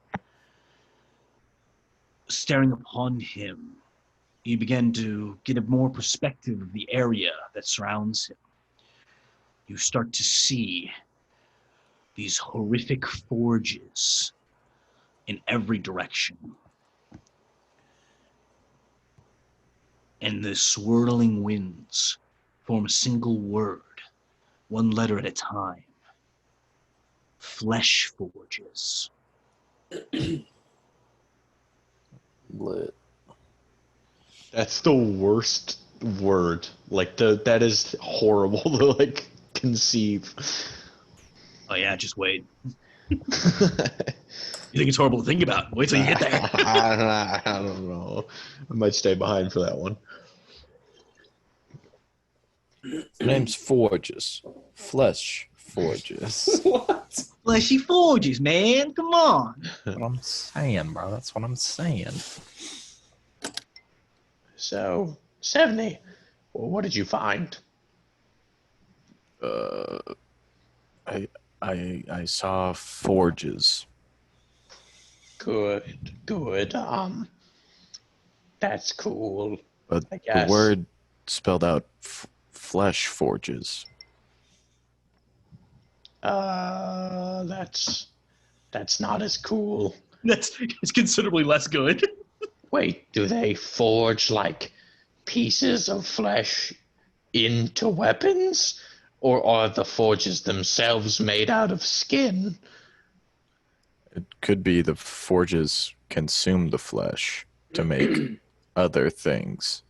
Staring upon him, you begin to get a more perspective of the area that surrounds him. You start to see these horrific forges in every direction. And the swirling winds form a single word, one letter at a time. Flesh forges. Lit. That's the worst word. Like that is horrible to like conceive. Oh yeah, just wait. You think it's horrible to think about? Wait till you get there. I don't know. I might stay behind for that one. Name's Forges. Flesh Forges. What? Fleshy forges, man. Come on. That's what I'm saying, bro. That's what I'm saying. So, 70. Well, what did you find? I saw forges. Good. That's cool. But I the guess. word spelled out flesh forges. That's not as cool. It's considerably less good. Wait, do they forge like pieces of flesh into weapons? Or are the forges themselves made out of skin? It could be the forges consume the flesh to make other things.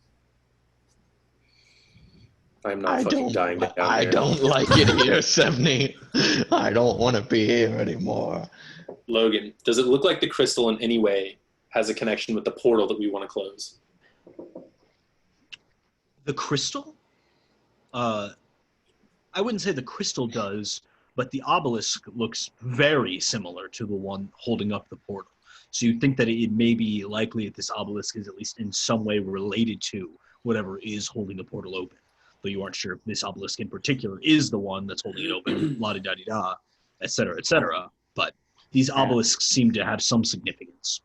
I'm not fucking dying down here. I don't like it here, 70. I don't want to be here anymore. Logan, does it look like the crystal in any way has a connection with the portal that we want to close? The crystal? I wouldn't say the crystal does, but the obelisk looks very similar to the one holding up the portal. So you'd think that it may be likely that this obelisk is at least in some way related to whatever is holding the portal open. Though you aren't sure if this obelisk in particular is the one that's holding it open, la-di-da-di-da, et cetera, et cetera. But these obelisks seem to have some significance.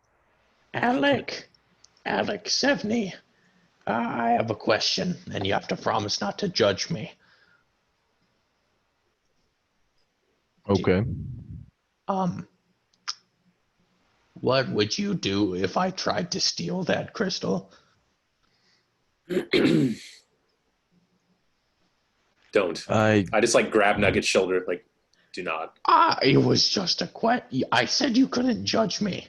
Alec, 70. I have a question, and you have to promise not to judge me. Okay. What would you do if I tried to steal that crystal? Don't. I I just like grab Nugget's shoulder, like, do not. It was just a question. I said you couldn't judge me.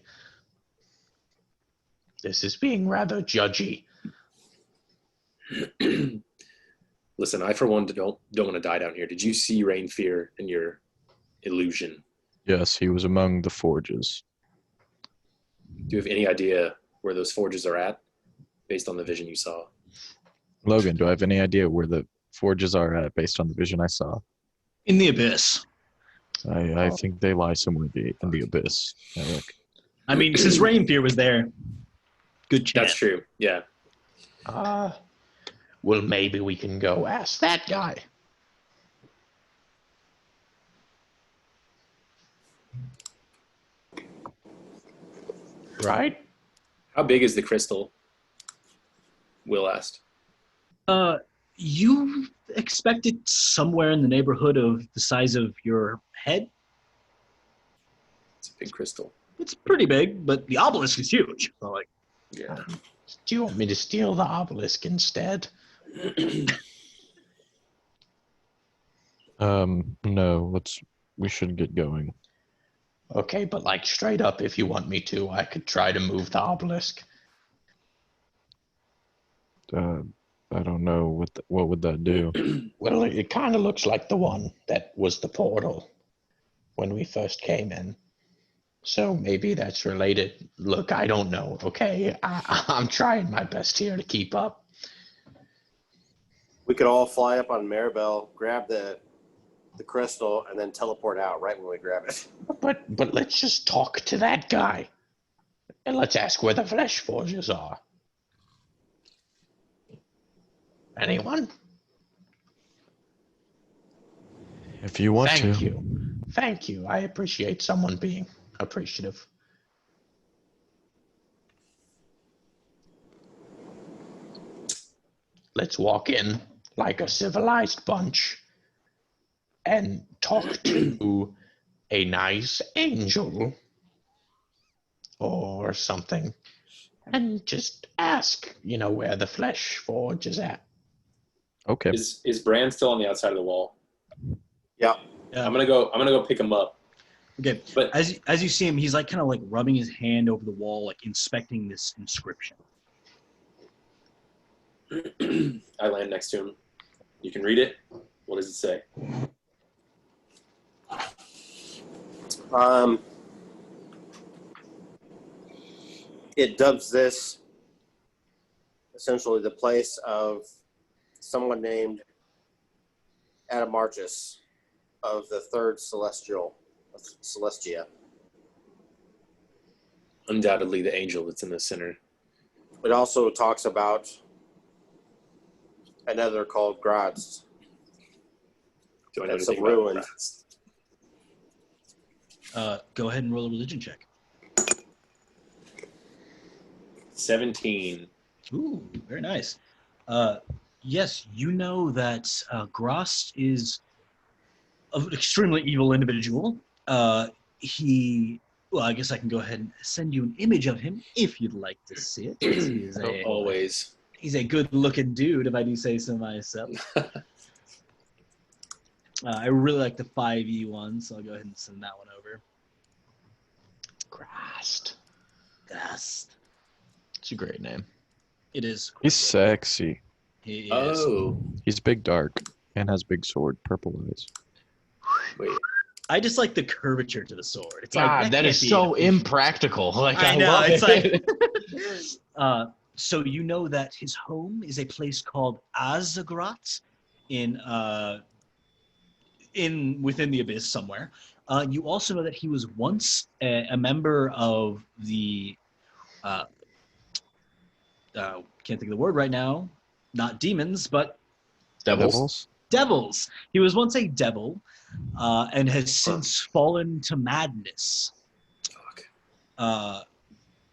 This is being rather judgy. Listen, I for one don't want to die down here. Did you see Rain Fear in your illusion? yes, he was among the forges. Do you have any idea where those forges are at, based on the vision you saw? Logan, do I have any idea where the forges are at based on the vision I saw? In the abyss. I think they lie somewhere in the abyss, Alec. I mean, since Rainfear was there, good chance. That's true. Yeah. Well, maybe we can go ask that guy. Right? How big is the crystal? Will asked. You expect it somewhere in the neighborhood of the size of your head? It's a big crystal. It's pretty big, but the obelisk is huge. So, like, Yeah. Do you want me to steal the obelisk instead? No, we should get going. Okay, but like straight up, if you want me to, I could try to move the obelisk. I don't know what would that do. Well, it kind of looks like the one that was the portal when we first came in. So maybe that's related. Look, I don't know, okay? I'm trying my best here to keep up. We could all fly up on Maribel, grab the crystal, and then teleport out right when we grab it. But let's just talk to that guy. And let's ask where the flesh forges are. Anyone? If you want to. Thank you. Thank you. I appreciate someone being appreciative. Let's walk in like a civilized bunch and talk to a nice angel or something and just ask, where the flesh forge is at. Okay. Is Bran still on the outside of the wall? Yeah. I'm gonna go pick him up. okay, But as you see him, he's like kind of like rubbing his hand over the wall, like inspecting this inscription. I land next to him. You can read it. What does it say? It dubs this essentially the place of someone named Adamarchus of the third Celestia. Undoubtedly the angel that's in the center. It also talks about another called Graz. Do I know That's anything a about ruin. rats? Go ahead and roll a religion check. 17. Ooh, very nice. Yes, you know that Grost is an extremely evil individual. Well, I guess I can go ahead and send you an image of him if you'd like to see it. Always. He's a good-looking dude, if I do say so myself. I really like the 5e one, so I'll go ahead and send that one over. Grast. Grast. It's a great name. It is. He's sexy. He is. Oh. He's big dark and has big sword, purple eyes. Wait. I just like the curvature to the sword. It's God, like that is so impractical. Like I know. love It's it. like. So you know that his home is a place called Azagrat within the abyss somewhere. You also know that he was once a member of the can't think of the word right now. Not demons, but Devils. devils. He was once a devil, and has since fallen to madness. Fuck.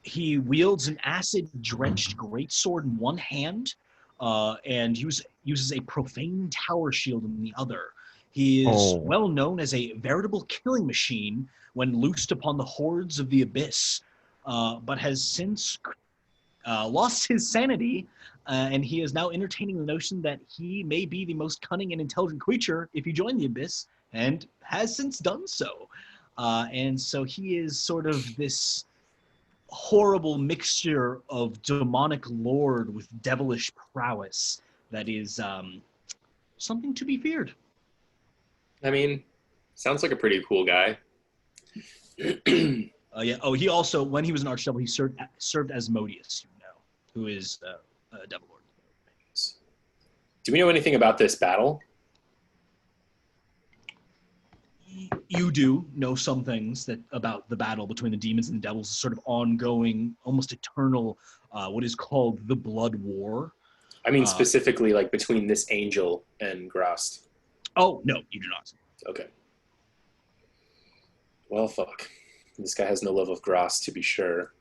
He wields an acid-drenched greatsword in one hand, and uses a profane tower shield in the other. He is well known as a veritable killing machine when loosed upon the hordes of the abyss, but has since lost his sanity, and he is now entertaining the notion that he may be the most cunning and intelligent creature if you join the abyss, and has since done so. And so he is sort of this horrible mixture of demonic lord with devilish prowess that is something to be feared. I mean, sounds like a pretty cool guy. Yeah. Oh, he also, when he was an archdevil, he served as Modius, who is a devil lord. Do we know anything about this battle? You do know some things about the battle between the demons and the devils, sort of ongoing, almost eternal, what is called the Blood War. I mean, specifically, like between this angel and Grast. Oh, no, you do not. Okay. Well, fuck. This guy has no love of Grast, to be sure.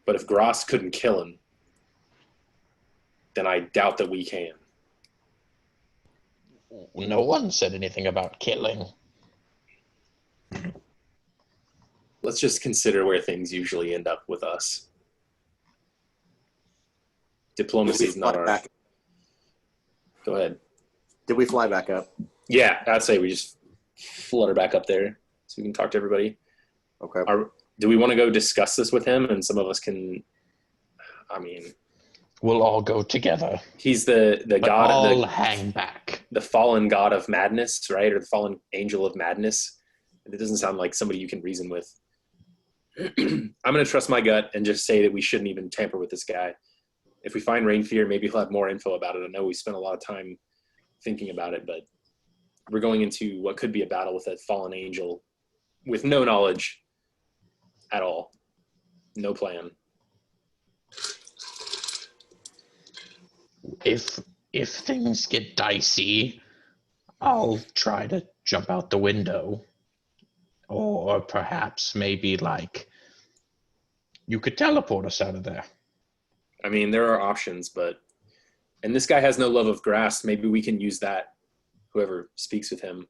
But if Grast couldn't kill him, then I doubt that we can. No one said anything about killing. Let's just consider where things usually end up with us. Diplomacy is not our... Back? Go ahead. Did we fly back up? Yeah, I'd say we just flutter back up there so we can talk to everybody. Okay. Do we want to go discuss this with him? And some of us can... I mean... We'll all go together. He's the god all of the... hang back. The fallen god of madness, right? Or the fallen angel of madness. It doesn't sound like somebody you can reason with. I'm going to trust my gut and just say that we shouldn't even tamper with this guy. If we find Rainfear, maybe he'll have more info about it. I know we spent a lot of time thinking about it, but we're going into what could be a battle with a fallen angel with no knowledge at all. No plan. If things get dicey, I'll try to jump out the window. Or perhaps maybe like you could teleport us out of there. I mean, there are options, but... And this guy has no love of grass. Maybe we can use that, whoever speaks with him.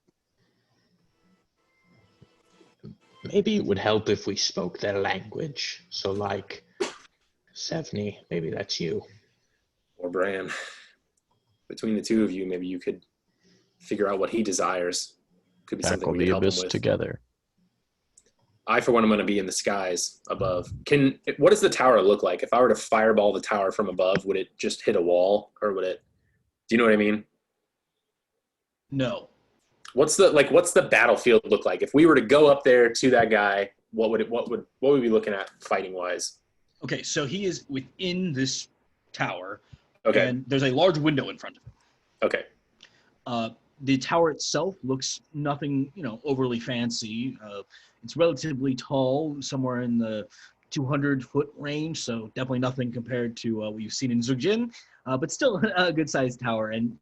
Maybe it would help if we spoke their language. So like, Sevni, maybe that's you. Or Bran. Between the two of you, maybe you could figure out what he desires. Could be something Tackle we could the help him abyss with. together. I, for one, am going to be in the skies above. What does the tower look like? If I were to fireball the tower from above, would it just hit a wall, or would it? Do you know what I mean? No. What's the battlefield look like? If we were to go up there to that guy, what would we be looking at fighting wise? Okay, so he is within this tower, Okay. and there's a large window in front of him. Okay. The tower itself looks nothing, overly fancy. It's relatively tall, somewhere in the 200-foot range, so definitely nothing compared to what you've seen in Zurjin, but still a good-sized tower, and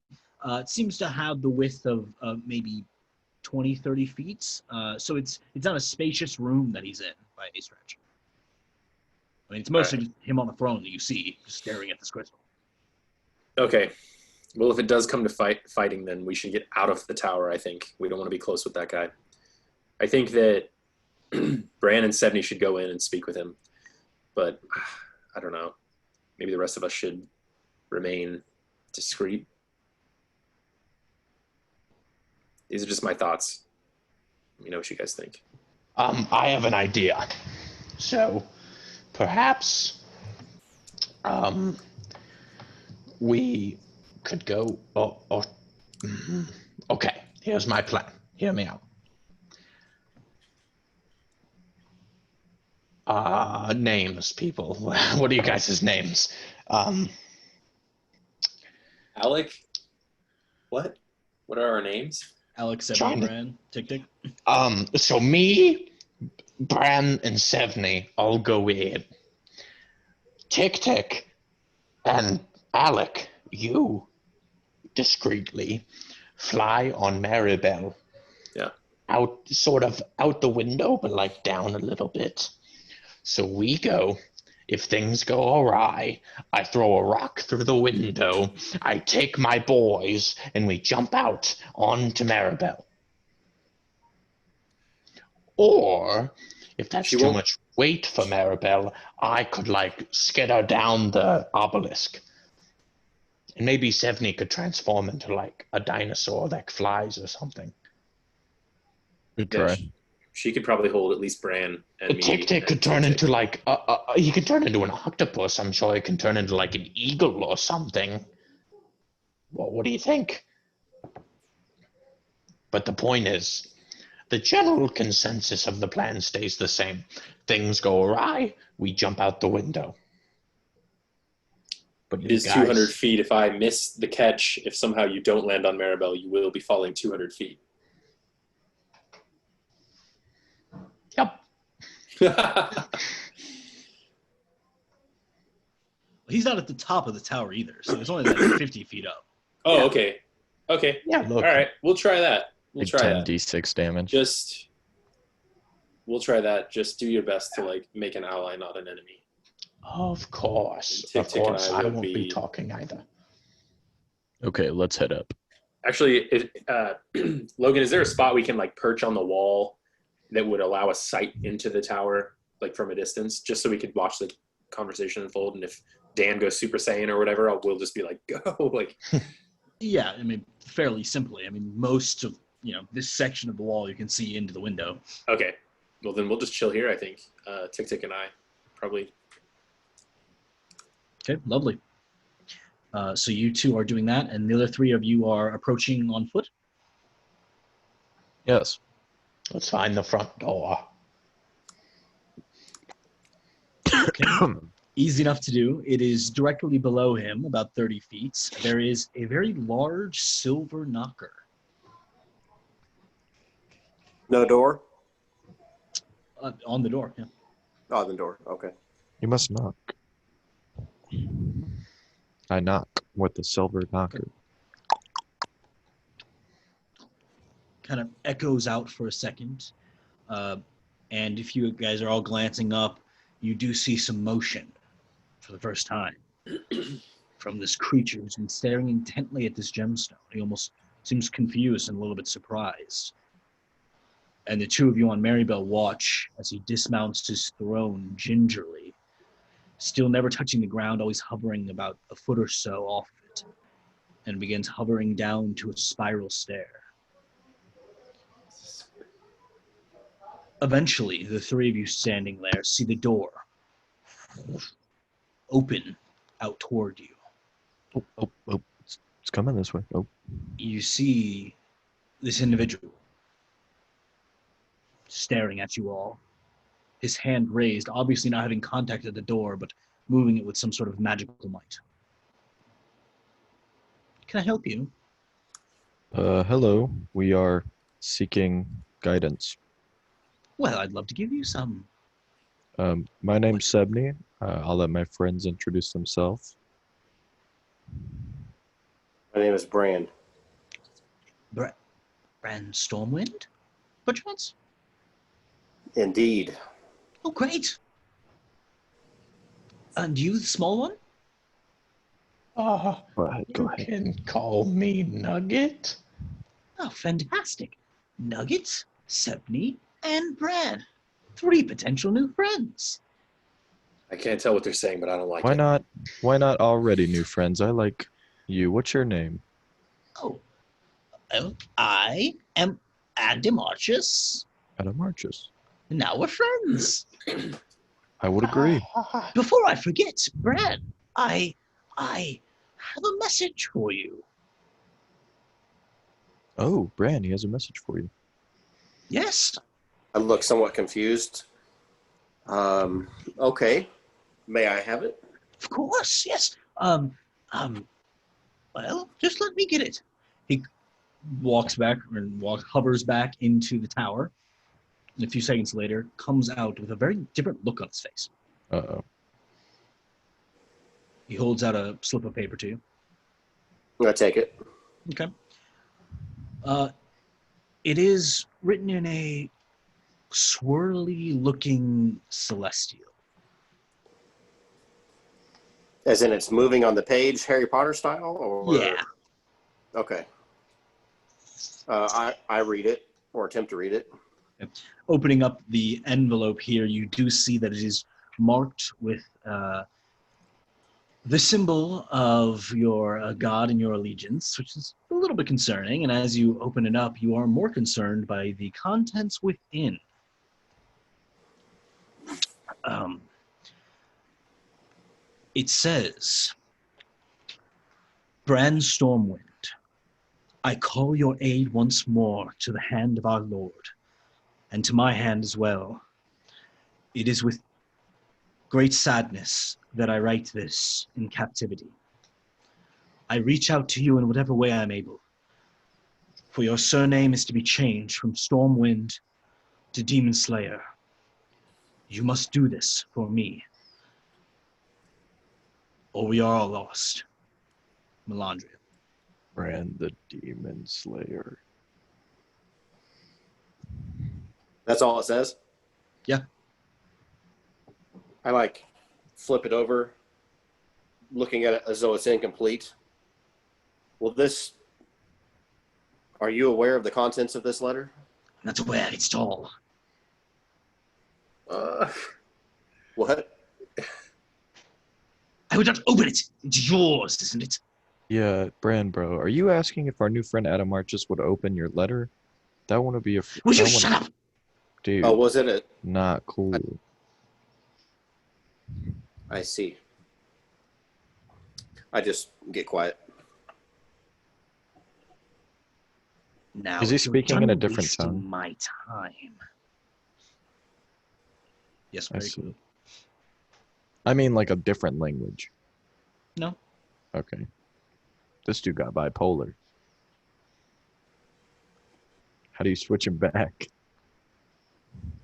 it seems to have the width of maybe 20, 30 feet. So it's not a spacious room that he's in by any stretch. I mean, it's mostly just him on a throne that you see, just staring at this crystal. Okay. Well, if it does come to fighting, then we should get out of the tower, I think. We don't want to be close with that guy. I think that Bran and Sevni should go in and speak with him. But I don't know. Maybe the rest of us should remain discreet. These are just my thoughts. Let me know what you guys think. I have an idea. So, perhaps, we could go. Okay. Here's my plan. Hear me out. Names, people. What are you guys' names? Alec? What? What are our names? Alex, Sevni, Trying to- Bran, Tick. So me, Bran, and Sevni all go in. Tick, and Alec, you discreetly fly on Maribel. Yeah. Out the window, but like down a little bit. So we go. If things go awry, I throw a rock through the window. I take my boys, and we jump out onto Maribel. Or, if that's too much weight for Maribel, I could skitter down the obelisk. And maybe Sevni could transform into a dinosaur that flies or something. Good Yeah, try. she could probably hold at least Bran and me. Tick could turn into he could turn into an octopus. I'm sure he can turn into an eagle or something. Well, what do you think? But the point is, the general consensus of the plan stays the same. Things go awry, we jump out the window. But It is 200 feet. If I miss the catch, if somehow you don't land on Maribel, you will be falling 200 feet. Yep. He's not at the top of the tower either, so it's only 50 feet up. Oh, Yeah. okay. Okay. Yeah, look. All right. We'll try that. We'll Big try that. 10d6 damage. We'll try that. Just do your best to make an ally, not an enemy. Of course. Tick Of and course. I I will won't be be- talking either. Okay, let's head up. Actually, Logan, is there a spot we can perch on the wall that would allow us sight into the tower, from a distance, just so we could watch the conversation unfold? And if Dan goes Super Saiyan or whatever, we'll just be go. Yeah, I mean, fairly simply. I mean, most of, this section of the wall you can see into the window. Okay. Well, then we'll just chill here, I think. Tick and I probably. Okay, lovely. So you two are doing that, and the other three of you are approaching on foot? Yes. Let's find the front door. Okay. Easy enough to do. It is directly below him, about 30 feet. There is a very large silver knocker. No door? On the door, yeah. Oh, the door. Okay. You must knock. I knock with the silver knocker. Kind of echoes out for a second. And if you guys are all glancing up, you do see some motion for the first time from this creature who's been staring intently at this gemstone. He almost seems confused and a little bit surprised. And the two of you on Maribel watch as he dismounts his throne gingerly, still never touching the ground, always hovering about a foot or so off of it, and begins hovering down to a spiral stair. Eventually, the three of you standing there see the door open out toward you. Oh, it's coming this way. Oh, You see this individual staring at you all, his hand raised, obviously not having contacted the door, but moving it with some sort of magical might. Can I help you? hello. We are seeking guidance. Well, I'd love to give you some. My name's Sebney. I'll let my friends introduce themselves. My name is Brand. Brand Stormwind? Perchance? Indeed. Oh, great. And you, the small one? Go ahead. You can call me Nugget. Oh, fantastic. Nuggets, Sebney, and Brad. 3 potential new friends. I can't tell what they're saying, but I don't like Why it. not? Why not already new friends? I like you. What's your name? Oh, well, I am Adamarchus. Adamarchus. Now we're friends. I would agree. Before I forget, Brad, I have a message for you. Oh, Bran, he has a message for you. Yes. I look somewhat confused. Okay. May I have it? Of course, yes. Well, just let me get it. He walks back and hovers back into the tower. And a few seconds later, comes out with a very different look on his face. Uh-oh. He holds out a slip of paper to you. I'm going to take it. Okay. It is written in a swirly-looking celestial. As in it's moving on the page, Harry Potter style? Or... Yeah. Okay. I read it, or attempt to read it. Opening up the envelope here, you do see that it is marked with the symbol of your god and your allegiance, which is a little bit concerning. And as you open it up, you are more concerned by the contents within. It says, Bran Stormwind, I call your aid once more to the hand of our Lord, and to my hand as well. It is with great sadness that I write this in captivity. I reach out to you in whatever way I am able, for your surname is to be changed from Stormwind to Demon Slayer. You must do this for me, or we are all lost. Melandria. Bran the Demon Slayer. That's all it says? Yeah. I flip it over, looking at it as though it's incomplete. Are you aware of the contents of this letter? I'm not aware it's tall. What? I would not open it. It's yours, isn't it? Yeah, Bran, bro. Are you asking if our new friend Adamarchus would open your letter? That wouldn't be a... Would you shut up? Dude, Oh, was it not cool. I see. I just get quiet. Now, Is he if you're speaking in a done different wasting tongue? my time. Yes, I very see. cool. I mean, like a different language. No. Okay. This dude got bipolar. How do you switch him back?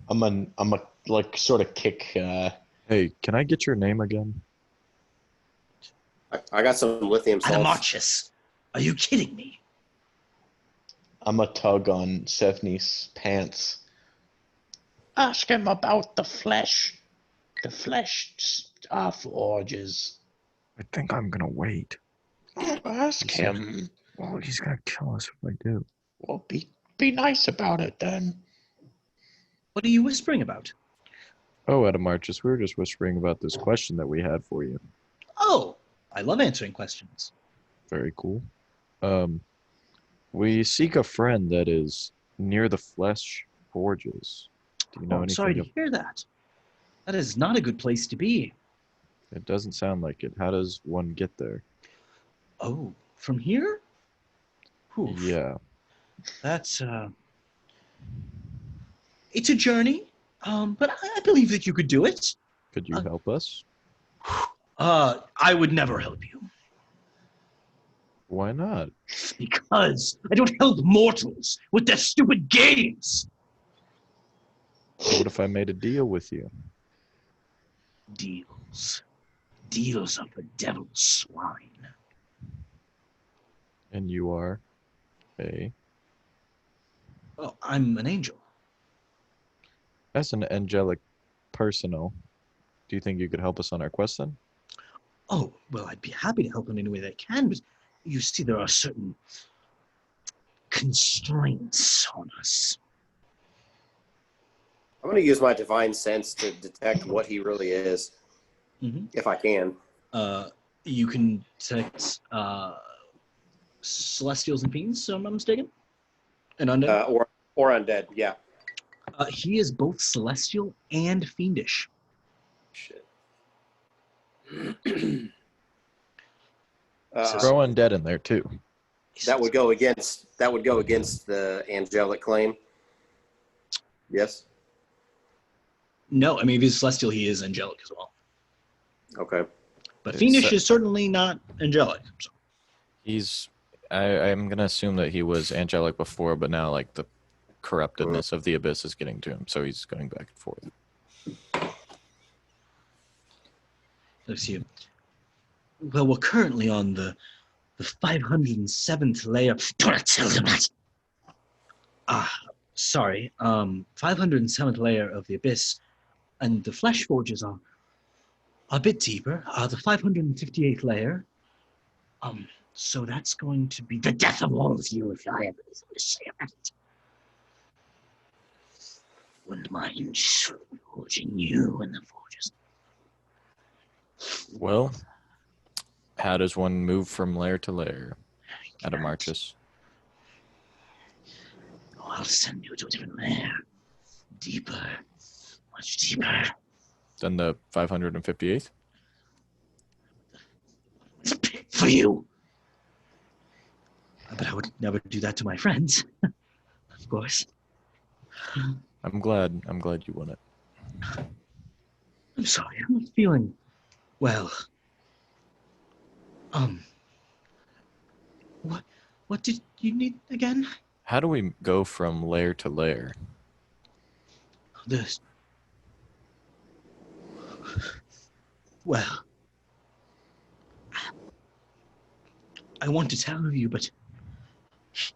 I'm a like sort of kick. Hey, can I get your name again? I got some lithium salts. Adamarchus, are you kidding me? I'm a tug on Sevni's pants. Ask him about the flesh. The flesh forges. I think I'm gonna wait. Ask him. Well, he's gonna kill us if I do. Well, be nice about it then. What are you whispering about? Oh, Adamarchus, we were just whispering about this question that we had for you. Oh, I love answering questions. Very cool. We seek a friend that is near the flesh forges. Do you know I'm anything? sorry to hear that. That is not a good place to be. It doesn't sound like it. How does one get there? Oh, from here? Oof. Yeah. That's it's a journey, but I believe that you could do it. Could you help us? I would never help you Why not? because I don't help mortals with their stupid games. What if I made a deal with you? Deals are for devil's swine. And you are a... Oh, I'm an angel. As an angelic personal, do you think you could help us on our quest then? Oh, well, I'd be happy to help in any way that I can, but you see, there are certain constraints on us. I'm going to use my divine sense to detect what he really is, if I can. You can detect celestials and fiends, so I'm not mistaken? And undead? Or undead, yeah. He is both celestial and fiendish. Shit. Throw undead in there too. That would go against the angelic claim. Yes. No, I mean, if he's celestial, he is angelic as well. Okay. But fiendish is certainly not angelic. So. He's... I'm going to assume that he was angelic before, but now like the corruptedness of the abyss is getting to him, so he's going back and forth. Let's see. Well, we're currently on the 507th layer. Don't tell them that. Sorry. 507th layer of the abyss, and the flesh forges are a bit deeper. The 558th layer. So that's going to be the death of all of you if I have anything to say about it. Wouldn't mind forging you in the forges. Well, how does one move from layer to layer? Adamarchus. Oh, I'll send you to a different layer. Deeper. Much deeper. Then the 558th? It's a pit for you. But I would never do that to my friends. Of course. I'm glad you won it. I'm sorry, I'm not feeling well. What did you need again? How do we go from layer to layer? This. Well, I want to tell you, but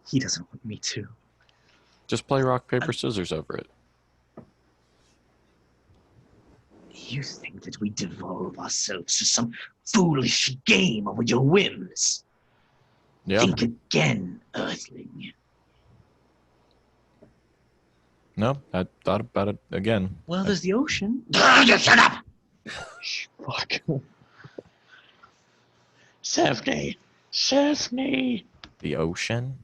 he doesn't want me to. Just play rock, paper, scissors over it. You think that we devolve ourselves to some foolish game over your whims? Yeah. Think again, Earthling. No, I thought about it again. Well, there's the ocean. Shut up! Fuck. Stephanie! The ocean?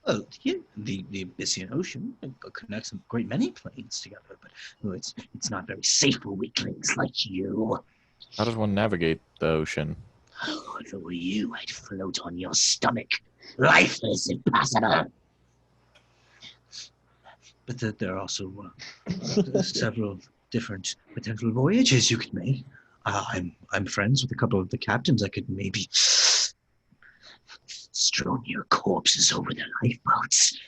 Well, yeah, the Abyssian Ocean connects a great many planes together, but it's not very safe for weaklings like you. How does one navigate the ocean? Oh, if it were you, I'd float on your stomach. Life is impossible. But there are also several different potential voyages you could make. I'm friends with a couple of the captains. I could maybe strewn your corpses over the lifeboats.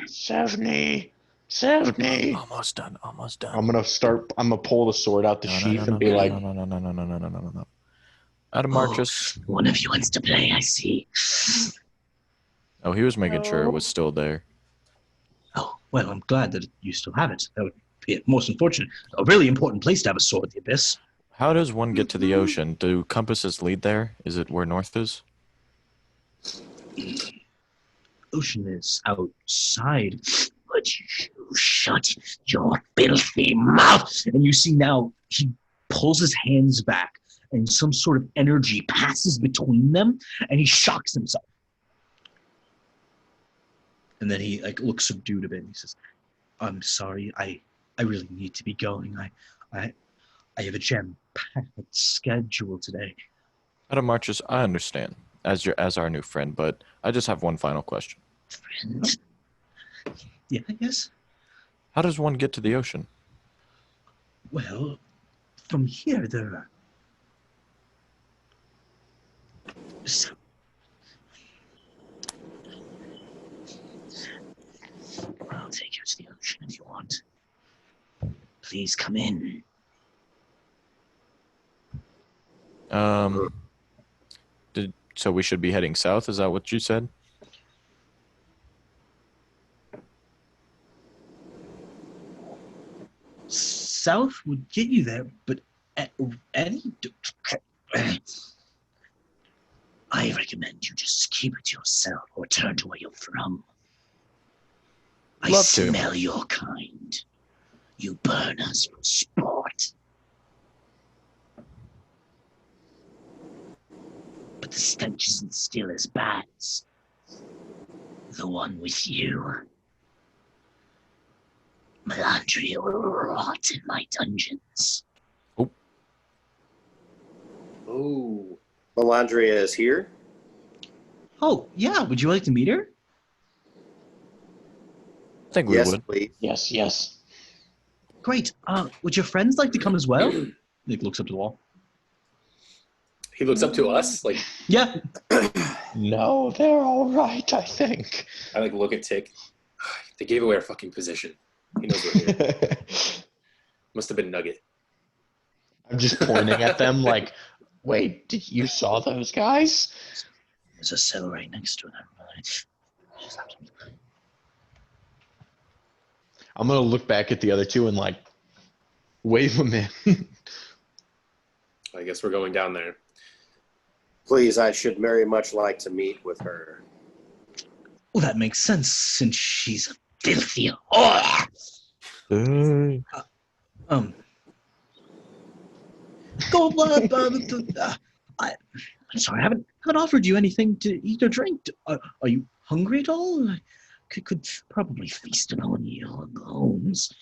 Stephanie! Almost done. I'm gonna pull the sword out the sheath and be like, No. Adamarchus. One of you wants to play, I see. Oh, he was making sure it was still there. Oh, well, I'm glad that you still have it. That would be most unfortunate. A really important place to have a sword, the Abyss. How does one get to the ocean? Do compasses lead there? Is it where north is? Ocean is outside, but you shut your filthy mouth. And you see now he pulls his hands back, and some sort of energy passes between them, and he shocks himself. And then he like looks subdued a bit and he says, I'm sorry, I really need to be going. I have a jam-packed schedule today. Madam Marches, I understand as our new friend, but I just have one final question. Friend? Yeah, yes. How does one get to the ocean? Well, from here there. So, I'll take you to the ocean if you want. Please come in. So we should be heading south? Is that what you said? South would get you there, but any. I recommend you just keep it to yourself or turn to where you're from. I Love to. smell your kind. You burn us for sport. But the stench isn't still as bad as the one with you. Melandria will rot in my dungeons. Oh. Melandria is here. Oh, yeah. Would you like to meet her? I think we Yes, would. please. Yes. Great. Would your friends like to come as well? Nick looks up to the wall. He looks up to us. Like, Yeah. No, they're all right, I think. I like look at Tick. They gave away our fucking position. He knows we're here. Must have been Nugget. I'm just pointing at them like, wait, did you saw those guys? There's a cell right next to it. I'm going to look back at the other two and like wave them in. I guess we're going down there. Please, I should very much like to meet with her. Well, that makes sense since she's a filthy whore. I'm sorry, I haven't offered you anything to eat or drink. Are you hungry at all? I could probably feast upon your bones.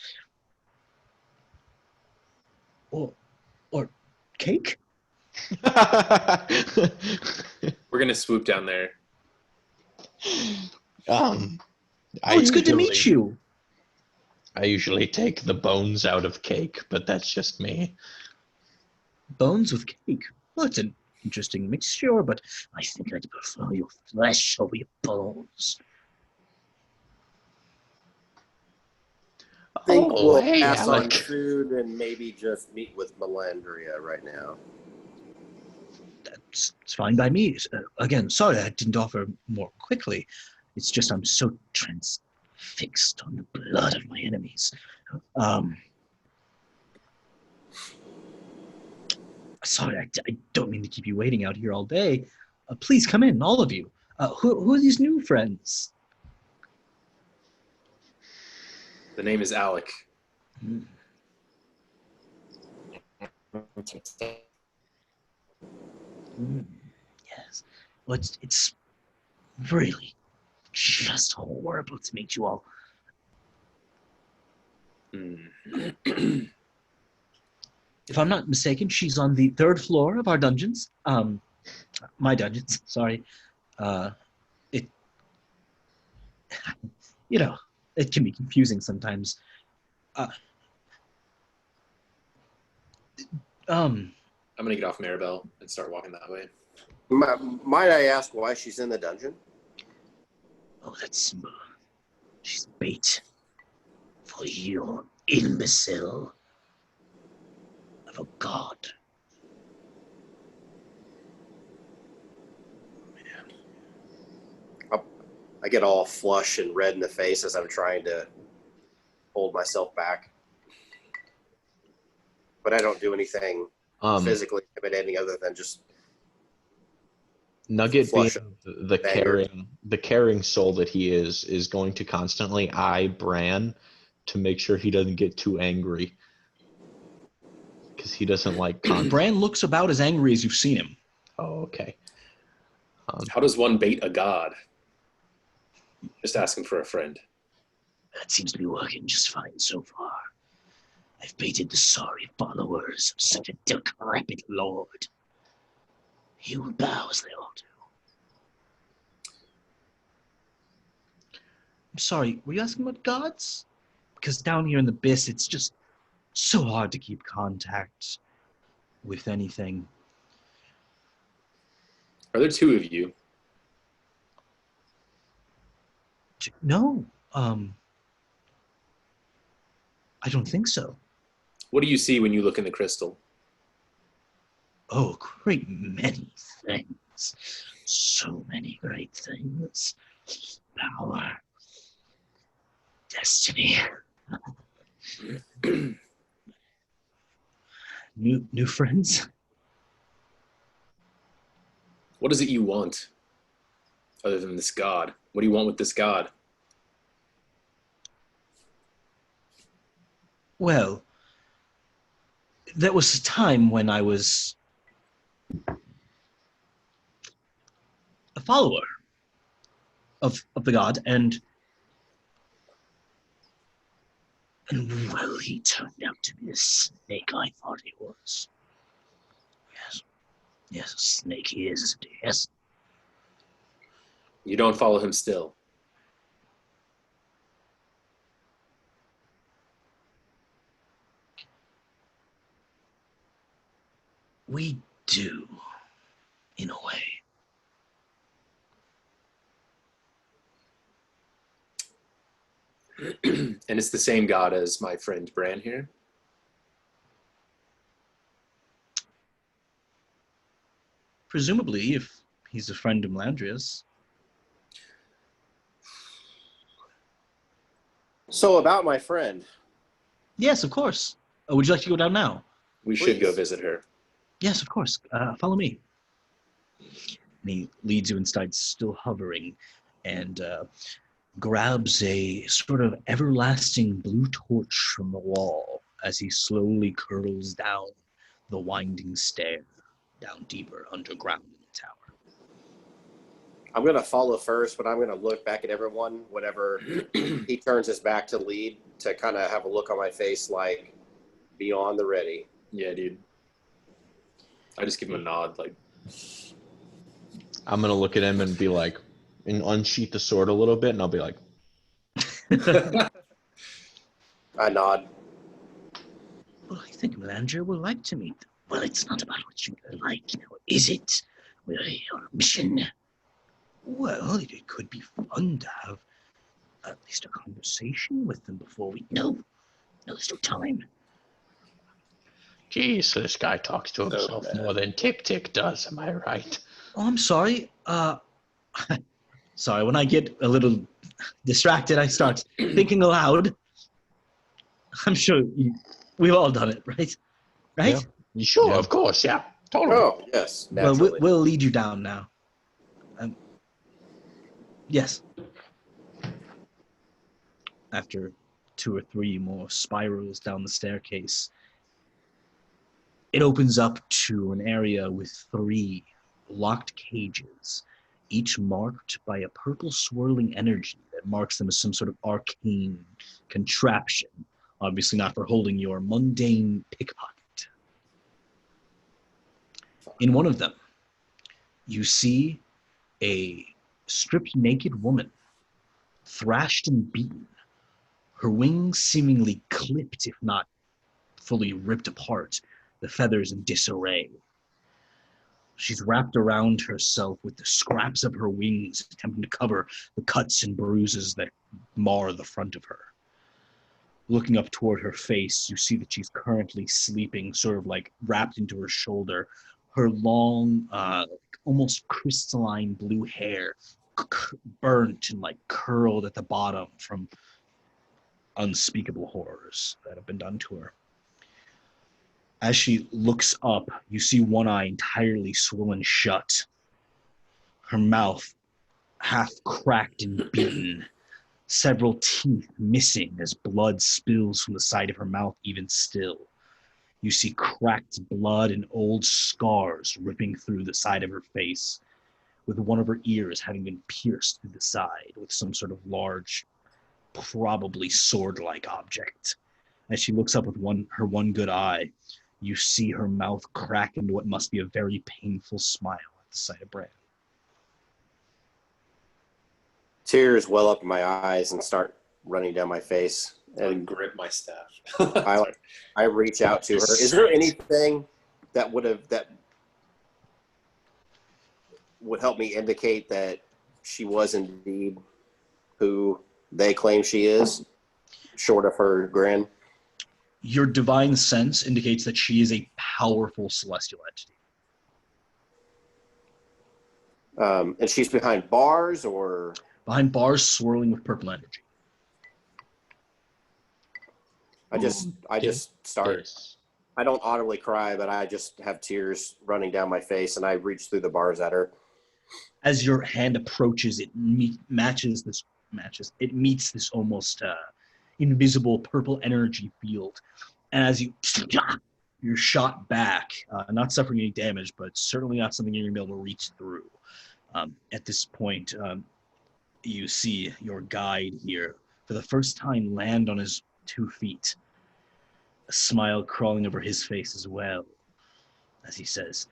Or cake? We're gonna swoop down there. It's good to meet you. I usually take the bones out of cake, but that's just me. Bones with cake? Well, it's an interesting mixture, but I think I'd prefer your flesh over your bones. I think we'll hey, pass on Alec. food and maybe just meet with Melandria right now. It's fine by me. Again, sorry I didn't offer more quickly. It's just I'm so transfixed on the blood of my enemies. Sorry, I don't mean to keep you waiting out here all day. Please come in, all of you. Who are these new friends? The name is Alec. Yes. Well, it's really just horrible to meet you all. If I'm not mistaken, she's on the 3rd floor of our dungeons. My dungeons, sorry. It can be confusing sometimes. I'm gonna get off Maribel and start walking that way. Might I ask why she's in the dungeon? Oh, she's bait for you, imbecile of a god. I get all flush and red in the face as I'm trying to hold myself back. But I don't do anything physically intimidating other than just Nugget being flush the caring soul that he is going to constantly eye Bran to make sure he doesn't get too angry. Because he doesn't like conflict. Bran looks about as angry as you've seen him. Oh, okay. How does one bait a god? Just asking for a friend. That seems to be working just fine so far. I've baited the sorry followers of such a decrepit lord. He will bow as they all do. I'm sorry, were you asking about gods? Because down here in the abyss, it's just so hard to keep contact with anything. Are there two of you? No, I don't think so. What do you see when you look in the crystal? Oh, great many things. So many great things. Power. Destiny. New friends. What is it you want? Other than this god? What do you want with this god? Well, there was a time when I was a follower of the god, and well, he turned out to be the snake I thought he was. Yes, a snake he is. Yes. You don't follow him still. We do, in a way. And it's the same god as my friend Bran here? Presumably, if he's a friend of Melandrius. So about my friend. Yes, of course. Would you like to go down now? We should go Please. visit her. Yes, of course. Follow me. And he leads you inside, still hovering, and grabs a sort of everlasting blue torch from the wall as he slowly curls down the winding stair, down deeper underground in the tower. I'm going to follow first, but I'm going to look back at everyone whenever he turns his back to lead, to kind of have a look on my face like, be on the ready. Yeah, dude. I just give him a nod, like, I'm gonna look at him and be like, and unsheath the sword a little bit, and I'll be like, I nod. Well, I think Melandria would like to meet them. Well, it's not about what you like, now, is it? Well, your mission. Well, it could be fun to have at least a conversation with them before we... No, there's no time. geez, this guy talks to himself more than Tick Tick does. Am I right? Oh, I'm sorry. Sorry, when I get a little distracted, I start thinking aloud. I'm sure we've all done it, right? Right? You sure? Yeah. Of course, yeah, totally. Oh, yes, Well, naturally. we'll lead you down now. Yes. After 2 or 3 more spirals down the staircase, it opens up to an area with 3 locked cages, each marked by a purple swirling energy that marks them as some sort of arcane contraption, obviously not for holding your mundane pickpocket. In one of them, you see a stripped naked woman, thrashed and beaten, her wings seemingly clipped, if not fully ripped apart, the feathers in disarray. She's wrapped around herself with the scraps of her wings, attempting to cover the cuts and bruises that mar the front of her. Looking up toward her face, you see that she's currently sleeping, sort of like wrapped into her shoulder. Her long, almost crystalline blue hair, burnt and like curled at the bottom from unspeakable horrors that have been done to her. As she looks up, you see one eye entirely swollen shut, her mouth half cracked and beaten, several teeth missing as blood spills from the side of her mouth even still. You see cracked blood and old scars ripping through the side of her face, with one of her ears having been pierced through the side with some sort of large, probably sword-like object. As she looks up with her one good eye, you see her mouth crack into what must be a very painful smile at the sight of Bran. Tears well up in my eyes and start running down my face. And grip my staff. I reach out to her. Is there anything that would help me indicate that she was indeed who they claim she is, short of her grin? Your divine sense indicates that she is a powerful celestial entity. And she's behind bars or? Behind bars swirling with purple energy. I just start. I don't audibly cry, but I just have tears running down my face, and I reach through the bars at her. As your hand approaches, it meets this almost invisible purple energy field. And as you're shot back, not suffering any damage, but certainly not something you're going to be able to reach through. At this point, you see your guide here, for the first time, land on his 2 feet. A smile crawling over his face as well, as he says,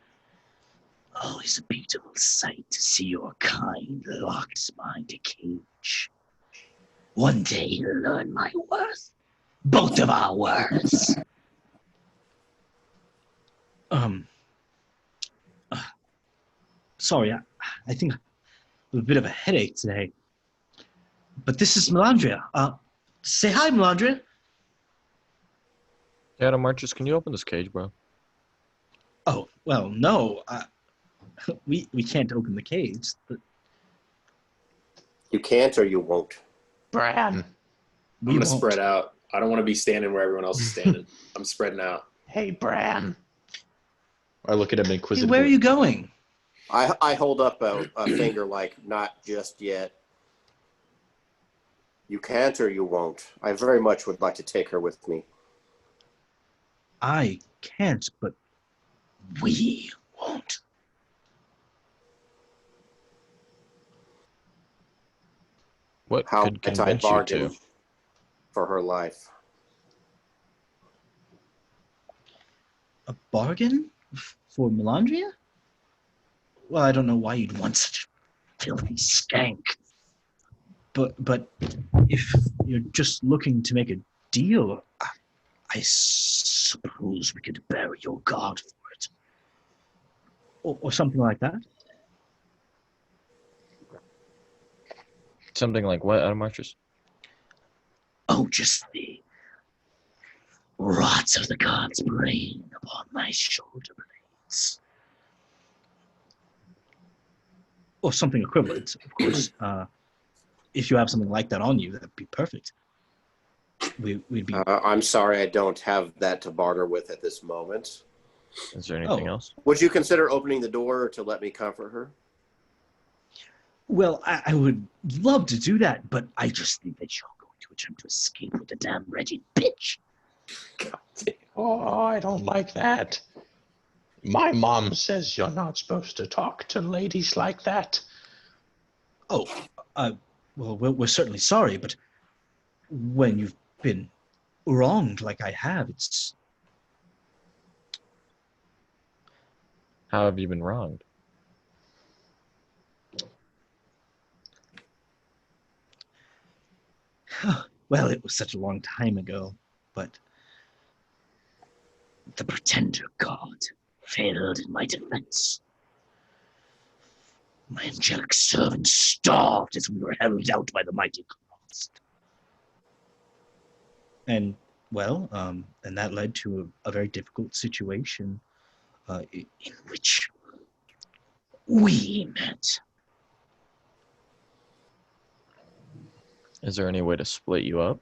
"Always a beautiful sight to see your kind locked behind a cage. One day you'll learn my worth. Both of our worths." Sorry, I think I have a bit of a headache today. But this is Melandria. Say hi, Melandria. Adam Marches, can you open this cage, bro? Oh, well, no. We can't open the cage. But You can't or you won't. Bran. I'm going to spread out. I don't want to be standing where everyone else is standing. I'm spreading out. Hey, Bran. I look at him Hey, inquisitively. where are you going? I hold up a finger like, not just yet. You can't or you won't. I very much would like to take her with me. I can't, but we won't. What How could might I convince you bargain to? for her life? A bargain for Melandria? Well, I don't know why you'd want such a filthy skank. But if you're just looking to make a deal, I suppose we could bury your god for it. Or something like that. Something like what, Adam Marches? Oh, just the rot of the god's brain upon my shoulder blades. Or something equivalent, of course. If you have something like that on you, that'd be perfect. We'd be. I'm sorry, I don't have that to barter with at this moment. Is there anything else? Would you consider opening the door to let me comfort her? Well, I would love to do that, but I just think that you're going to attempt to escape with the damn wretched bitch. God damn. Oh, I don't like that. My mom says you're not supposed to talk to ladies like that. Oh, well, we're certainly sorry, but when you've been wronged like I have, it's... How have you been wronged? Well, it was such a long time ago, but the pretender god failed in my defense. My angelic servant starved as we were held out by the mighty cross. And, well, and that led to a very difficult situation in which we met. Is there any way to split you up?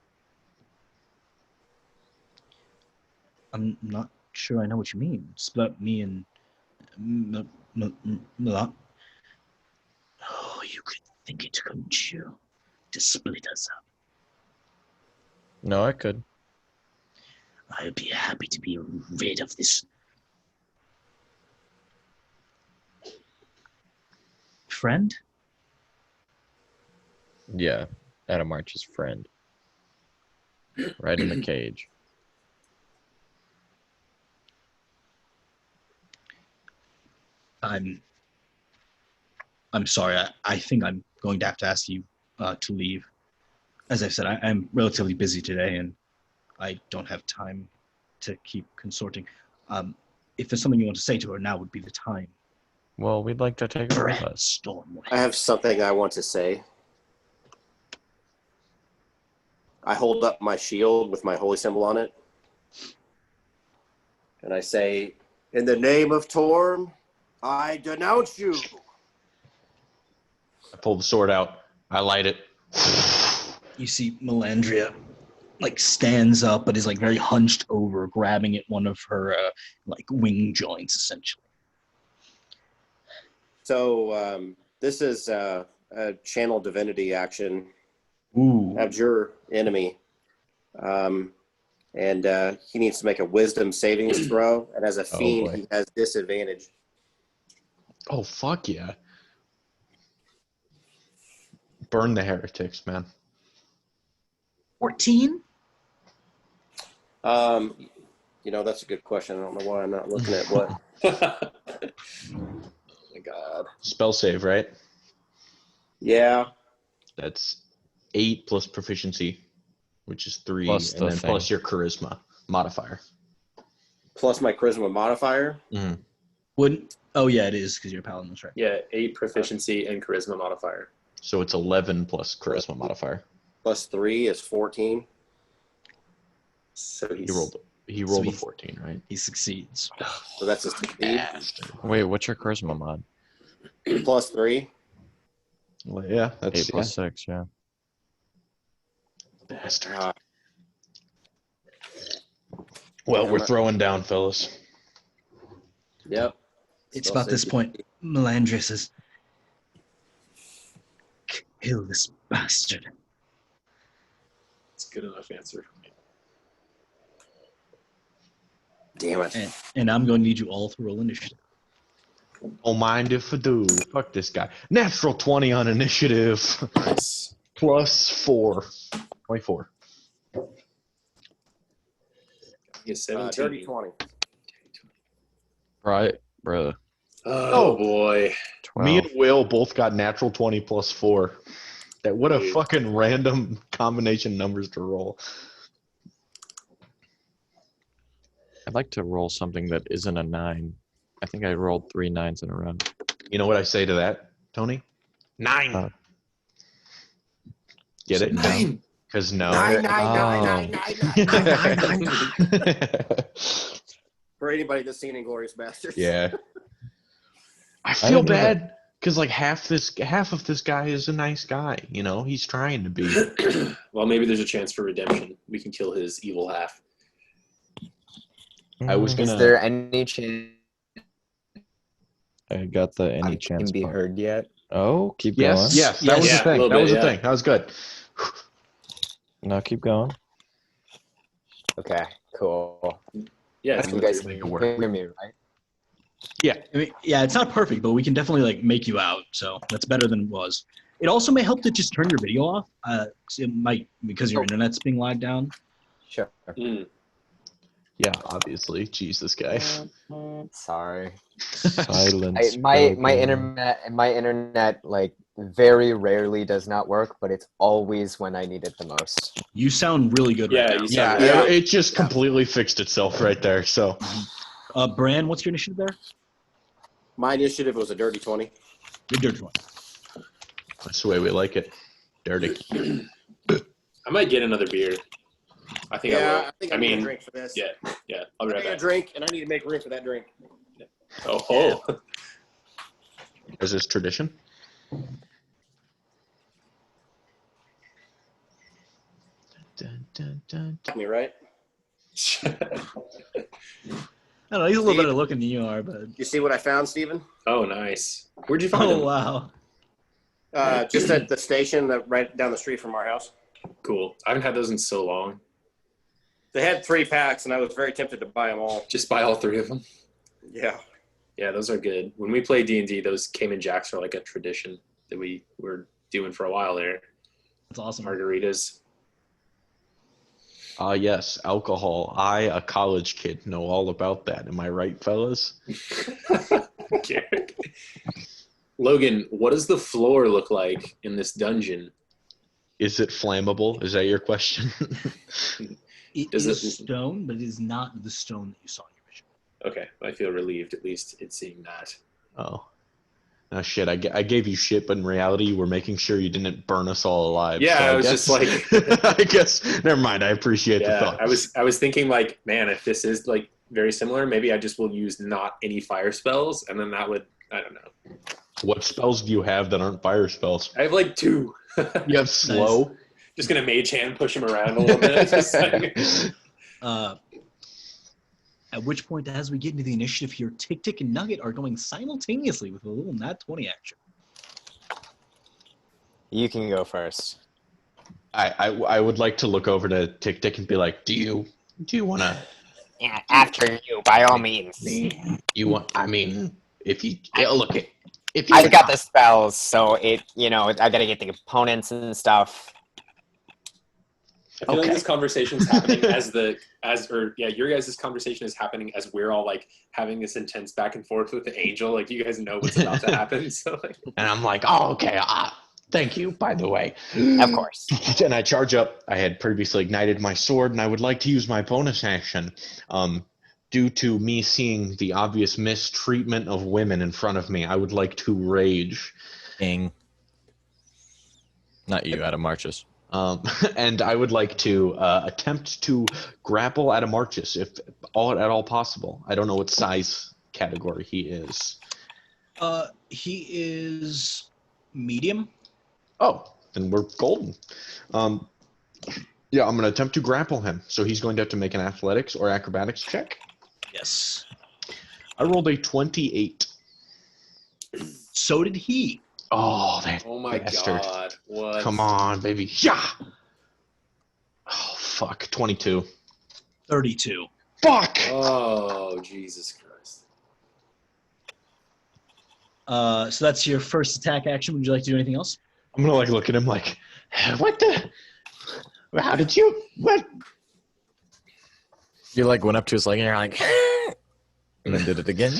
I'm not sure I know what you mean. Split me and Milan. Oh, you could think it, couldn't you? To split us up. No, I could. I'd be happy to be rid of this friend? Yeah, Adamarch's friend. Right in the cage. I'm sorry. I think I'm going to have to ask you to leave. As I've said, I'm relatively busy today, and I don't have time to keep consorting. If there's something you want to say to her, now would be the time. Well, we'd like to take her with Brett us. Stormwind. I have something I want to say. I hold up my shield with my holy symbol on it. And I say, in the name of Torm, I denounce you. I pull the sword out. I light it. You see Melandria like stands up, but is like very hunched over, grabbing at one of her like wing joints, essentially. So this is a channel divinity action. Ooh. Abjure enemy. And he needs to make a wisdom savings throw. And as a fiend, boy. he has disadvantage. Oh, fuck yeah. Burn the heretics, man. 14? That's a good question. I don't know why I'm not looking at what. Oh my god. Spell save, right? Yeah. That's 8 plus proficiency, which is 3, Plus and the then thing. plus your charisma modifier. Plus my charisma modifier. Mm. Wouldn't? Oh yeah, it is because you're a paladin. That's right. Yeah, 8 proficiency and charisma modifier. So it's 11 plus charisma modifier. Plus 3 is 14. So He rolled a he's- 14, right? He succeeds. So that's a succeed. Wait, what's your charisma mod? Plus 3. Well, yeah, 8 that's plus 6, yeah. bastard. Uh, Well, we're throwing down, fellas. yep. It's Spell about this save. point. Melandria says, "Kill this bastard." It's good enough answer. Damn it. And I'm going to need you all to roll initiative. Don't mind if I do. Fuck this guy. Natural 20 on initiative. Nice. Plus 4. 24. He's 17. Dirty 20. Right, bruh. Oh boy. 12. Me and Will both got natural 20 plus 4. What a Dude. fucking random combination numbers to roll. I'd like to roll something that isn't a 9. I think I rolled 3 9s in a row. You know what I say to that, Tony? 9. Huh. Get it? 9. Because no. 9, 9, Oh. 9, 9, 9, 9. For anybody that's seen Inglourious Bastards. Yeah. I didn't feel know that. bad because like half of this guy is a nice guy. You know, he's trying to be. Well, maybe there's a chance for redemption. We can kill his evil half. I was Mm, gonna. Is there any chance I got the I any chance can be part. heard yet? Oh, keep Yes, going. yes, that was Yeah, the thing. a little That was bit, the yeah. thing. That was good. No, keep going. Okay, cool. Yeah, it's You going guys through. make it can work. hear me, right? I mean, yeah, it's not perfect, but we can definitely like make you out. So that's better than it was. It also may help to just turn your video off. It might because your internet's being locked down. Sure. Mm. Yeah, obviously. Jesus, guy. Sorry. Silence. My broken. internet like very rarely does not work, but it's always when I need it the most. You sound really good Yeah, right now. you Yeah, sound really it just completely fixed itself right there. So Bran, what's your initiative there? My initiative was a dirty 20. Your dirty one. that's the way we like it. Dirty. I might get another beer. I think I will. I think I I need mean, a drink for this. yeah, I'll be I right need a back. drink, and I need to make room for that drink. Oh. Is this tradition? Dun, dun, dun, dun. Me, right? I don't know. He's a little better looking than you are, but You see what I found, Steven? Oh, nice. Where'd you find oh him? wow. Just at the station right down the street from our house. Cool. I haven't had those in so long. They had 3 packs, and I was very tempted to buy them all. Just buy all 3 of them. Yeah. Yeah, those are good. When we play D&D, those Cayman Jacks are like a tradition that we were doing for a while there. That's awesome. Margaritas. Yes, alcohol. I, a college kid, know all about that. Am I right, fellas? Garrick. Logan, what does the floor look like in this dungeon? Is it flammable? Is that your question? It Does is it- stone, but it is not the stone that you saw in your vision. Okay, I feel relieved at least in seeing that. Oh. Oh, shit. I gave you shit, but in reality, you were making sure you didn't burn us all alive. Yeah, so I was just like- I guess, never mind. I appreciate the Yeah, thought. I was thinking like, man, if this is like very similar, maybe I just will use not any fire spells, and then that would, I don't know. What spells do you have that aren't fire spells? I have like 2. You have slow? Just gonna mage hand push him around a little bit. Just like, At which point, as we get into the initiative here, Tick Tick and Nugget are going simultaneously with a little nat 20 action. You can go first. I would like to look over to Tick Tick and be like, do you want to? Yeah, after you, by all means. You want? I mean, if you look at if you I've got the spells, so I gotta get the components and stuff. I feel like Okay. this conversation's happening your guys' conversation is happening as we're all like having this intense back and forth with the angel. Like you guys know what's about to happen. So like, and I'm like, oh, okay. Thank you, by the way. Of course. And I charge up. I had previously ignited my sword, and I would like to use my bonus action. Due to me seeing the obvious mistreatment of women in front of me, I would like to rage. King. Not you, Adamarchus. And I would like to attempt to grapple Adamarchus, if at all possible. I don't know what size category he is. He is medium. Oh, then we're golden. Yeah, I'm going to attempt to grapple him. So he's going to have to make an athletics or acrobatics check. Yes. I rolled a 28. So did he. Oh, that oh my bastard. god, what? Come on, baby. Yeah. Oh, fuck. 22. 32. Fuck. Oh Jesus Christ! So that's your first attack action. Would you like to do anything else? I'm going to like look at him like, what the? How did you? What? You like went up to his leg and you're like, and then did it again.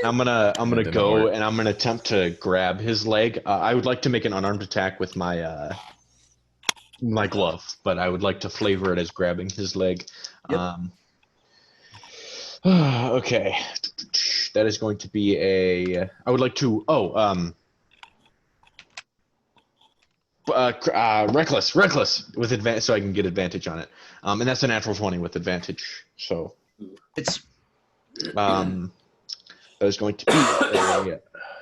I'm gonna didn't go work. and I'm gonna attempt to grab his leg. I would like to make an unarmed attack with my my glove, but I would like to flavor it as grabbing his leg. Yep. Okay, that is going to be a. I would like to. Reckless with advantage, so I can get advantage on it. And that's a natural 20 with advantage. So It's that is going to be a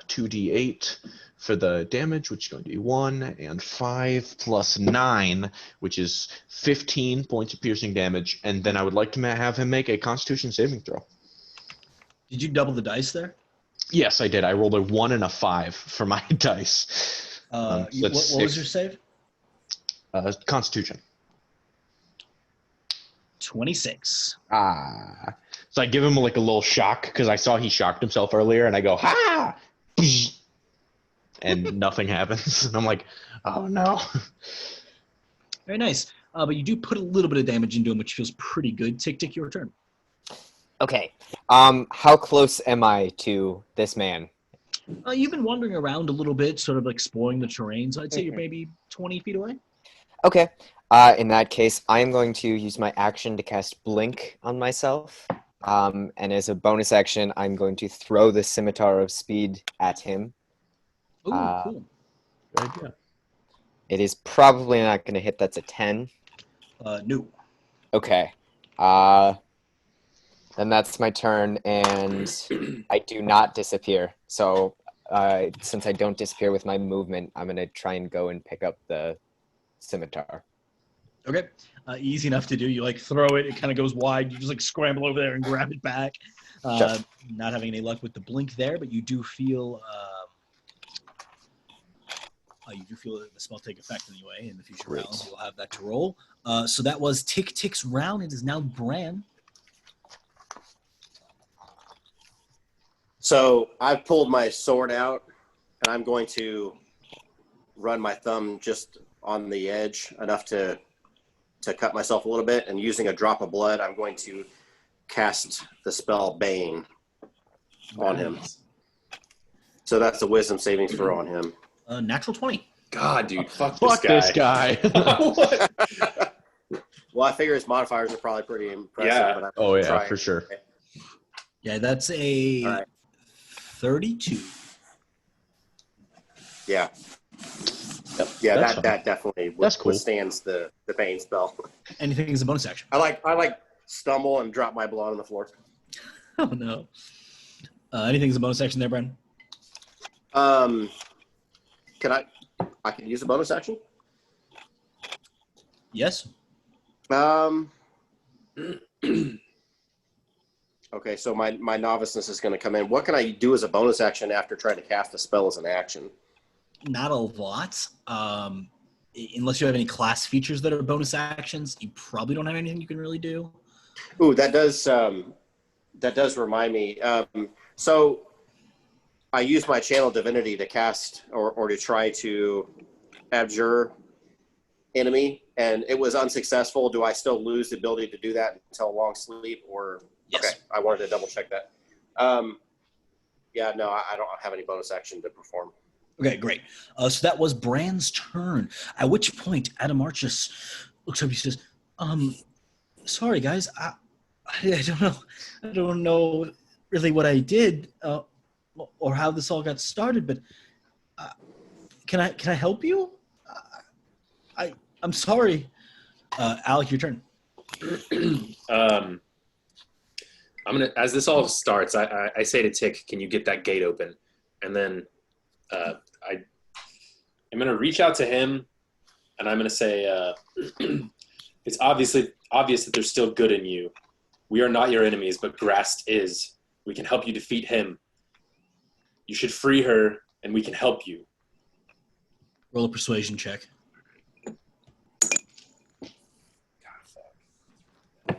2d8 for the damage, which is going to be 1 and 5 plus 9, which is 15 points of piercing damage. And then I would like to have him make a Constitution saving throw. Did you double the dice there? Yes, I did. I rolled a 1 and a 5 for my dice. So What that's was 6. your save? Constitution. 26. So I give him like a little shock because I saw he shocked himself earlier, and I go, ha! And nothing happens. And I'm like, oh no. Very nice. But you do put a little bit of damage into him, which feels pretty good. Tick Tick, your turn. Okay. How close am I to this man? You've been wandering around a little bit, sort of exploring the terrain. So I'd say you're maybe 20 feet away. Okay. In that case, I am going to use my action to cast Blink on myself. And as a bonus action, I'm going to throw the Scimitar of Speed at him. Ooh, cool. Good idea. It is probably not going to hit. That's a 10. No. Okay. Then that's my turn, and I do not disappear. So since I don't disappear with my movement, I'm going to try and go and pick up the Scimitar. Okay. Easy enough to do. You like throw it. It kind of goes wide. You just like scramble over there and grab it back. Sure. Not having any luck with the blink there, but you do feel the spell take effect anyway. In the future Great. rounds, you'll have that to roll. So that was Tick Tick's round. It is now Bran. So I've pulled my sword out, and I'm going to run my thumb just on the edge enough to cut myself a little bit, and using a drop of blood, I'm going to cast the spell Bane on him. So that's the wisdom saving throw on him. Natural 20. God, dude, fuck This guy. What? Well, I figure his modifiers are probably pretty impressive. Yeah. But I'm Oh, yeah, trying. for sure. Yeah, that's a All right. 32. Yeah. Yep, Yeah, that's that fine. definitely That's cool. withstands the Bane spell. Anything is a bonus action. I like stumble and drop my blood on the floor. Oh, no. Anything is a bonus action there, Bren? Can I can use a bonus action? Yes. Okay, so my noviceness is going to come in. What can I do as a bonus action after trying to cast a spell as an action? Not a lot. Unless you have any class features that are bonus actions, you probably don't have anything you can really do. Ooh, that does remind me. So I use my channel divinity to cast or to try to abjure enemy, and it was unsuccessful. Do I still lose the ability to do that until long sleep? Or Yes. okay, I wanted to double check that. Yeah, no, I don't have any bonus action to perform. Okay, great. So that was Bran's turn. At which point, Adamarchus looks up. He says, "Sorry, guys. I don't know. I don't know really what I did or how this all got started. But can I help you? I'm sorry. Alec, your turn. I'm gonna, as this all starts, I say to Tick, "Can you get that gate open?" And then I'm gonna reach out to him, and I'm gonna say, "It's obvious that there's still good in you. We are not your enemies, but Grast is. We can help you defeat him. You should free her, and we can help you." Roll a persuasion check. God, fuck.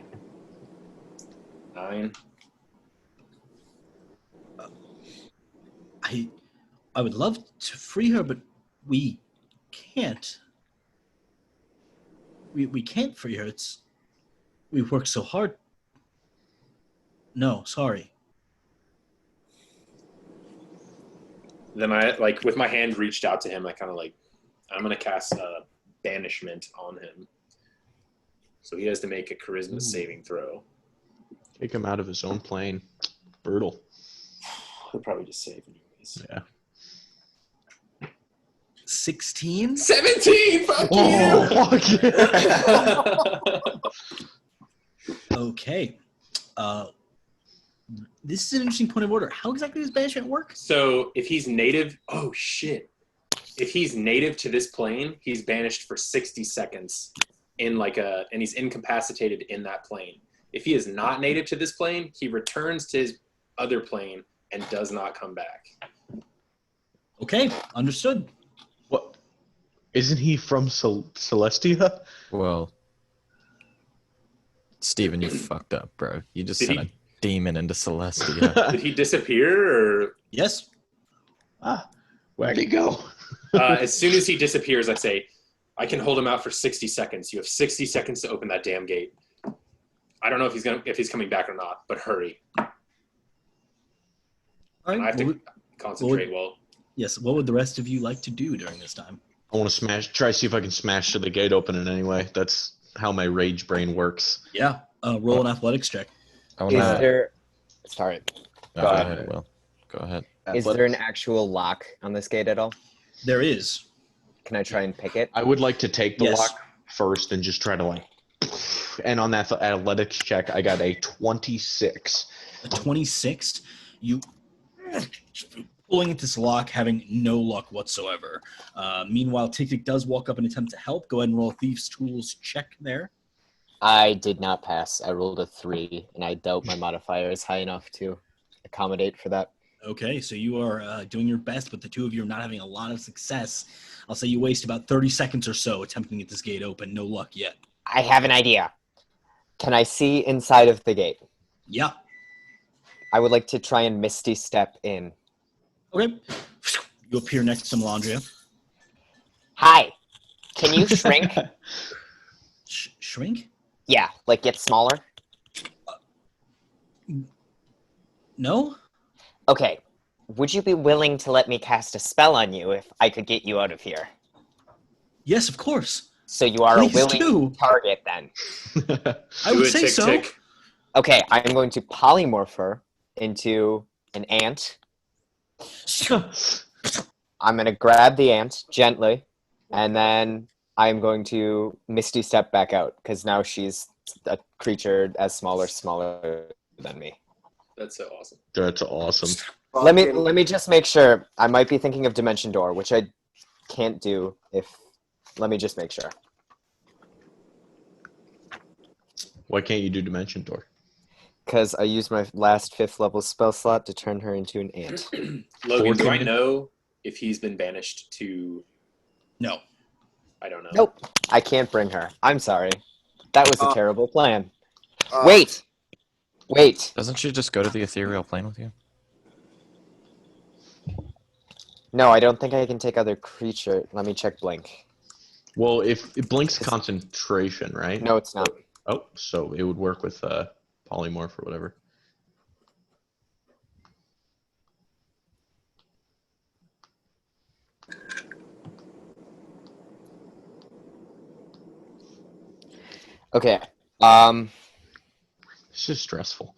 9. I would love to free her, but we can't. We can't free her. We've worked so hard. No, sorry. Then I, like, with my hand reached out to him, I kind of like, I'm going to cast banishment on him. So he has to make a charisma saving throw. Take him out of his own plane. Brutal. He'll probably just save anyways. Yeah. 16? 17! Fuck you! Okay. This is an interesting point of order. How exactly does banishment work? So if he's native, oh shit. If he's native to this plane, he's banished for 60 seconds and he's incapacitated in that plane. If he is not native to this plane, he returns to his other plane and does not come back. Okay, understood. What? Isn't he from Celestia? Well, Steven, you fucked up, bro. You just Did sent he- a demon into Celestia. Did he disappear or Yes. Where'd he go? as soon as he disappears, I say, I can hold him out for 60 seconds. You have 60 seconds to open that damn gate. I don't know if he's coming back or not, but hurry. All right. I have to concentrate well. Yes. What would the rest of you like to do during this time? I want to try to see if I can smash the gate open in any way. That's how my rage brain works. Yeah. Roll an athletics check. I Is wanna, there? Sorry. go Go ahead, ahead. Will. Go ahead. Is there an actual lock on this gate at all? There is. Can I try and pick it? I would like to take the Yes. lock first and just try to and on that athletics check, I got a 26. A 26. You pulling at this lock, having no luck whatsoever. Meanwhile, Tick does walk up and attempt to help. Go ahead and roll a Thieves' Tools check there. I did not pass. I rolled a 3, and I doubt my modifier is high enough to accommodate for that. Okay, so you are doing your best, but the two of you are not having a lot of success. I'll say you waste about 30 seconds or so attempting to get this gate open. No luck yet. I have an idea. Can I see inside of the gate? Yeah. I would like to try and Misty Step in. Okay. You appear next to Melandria. Hi. Can you shrink? Shrink? Yeah, like get smaller. No? Okay. Would you be willing to let me cast a spell on you if I could get you out of here? Yes, of course. So you are Please a willing do. target then. I would Do it, say tick, so. tick. Okay, I'm going to polymorph her into an ant. I'm going to grab the ant gently, and then I'm going to Misty Step back out, because now she's a creature as smaller than me. That's so awesome. That's awesome. Let me just make sure. I might be thinking of Dimension Door, which I can't do if... Let me just make sure. Why can't you do Dimension Door? Because I used my last 5th level spell slot to turn her into an ant. Logan, do I 14? know if he's been banished to... No. I don't know. Nope. I can't bring her. I'm sorry. That was a terrible plan. Uh, Wait! Doesn't she just go to the ethereal plane with you? No, I don't think I can take other creature. Let me check Blink. Well, if it blinks concentration, right? No, it's not. Oh, so it would work with polymorph or whatever. Okay. It's just stressful.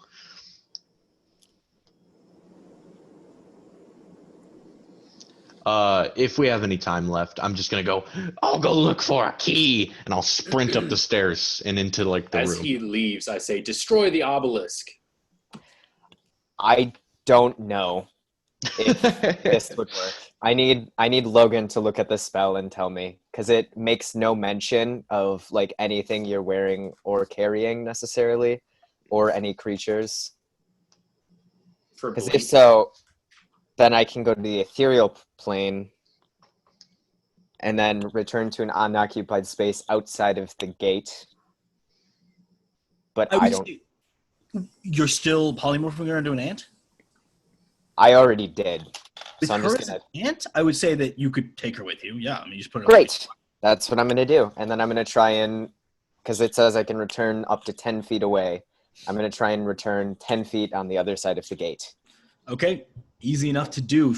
If we have any time left, I'm just gonna go. I'll go look for a key, and I'll sprint up the stairs and into like the As room. he leaves, I say, destroy the obelisk. I don't know if this would work. I need Logan to look at the spell and tell me, because it makes no mention of like anything you're wearing or carrying necessarily, or any creatures. For Because Blink. if so, then I can go to the ethereal plane and then return to an unoccupied space outside of the gate. But I don't. You're still polymorphing her into an ant? I already did. With So I'm her just as gonna. an ant, I would say that you could take her with you. Yeah, I mean, you just put her. Great. That's what I'm gonna do, and then I'm gonna try and, because it says I can return up to 10 feet away. I'm gonna try and return 10 feet on the other side of the gate. Okay, easy enough to do.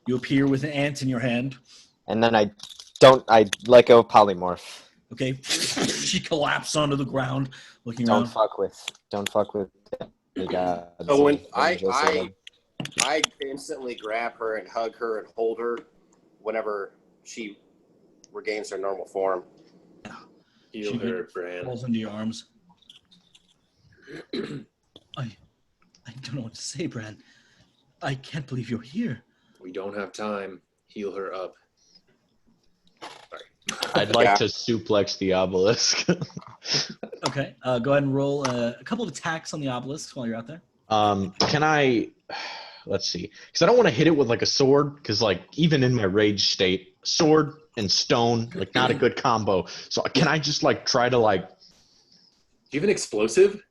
You appear with an ant in your hand. And then I let go of polymorph. Okay, she collapsed onto the ground, looking Don't around. fuck with the gods. So when and angels and I instantly grab her and hug her and hold her whenever she regains her normal form. Heal her, Bran. Falls into your arms. I don't know what to say, Bran. I can't believe you're here. We don't have time. Heal her up. Sorry. I'd like to suplex the obelisk. Okay, go ahead and roll a couple of attacks on the obelisk while you're out there. Can I? Let's see, because I don't want to hit it with like a sword, because like even in my rage state, sword and stone like not a good combo. So can I just like try to like? Do you have an explosive?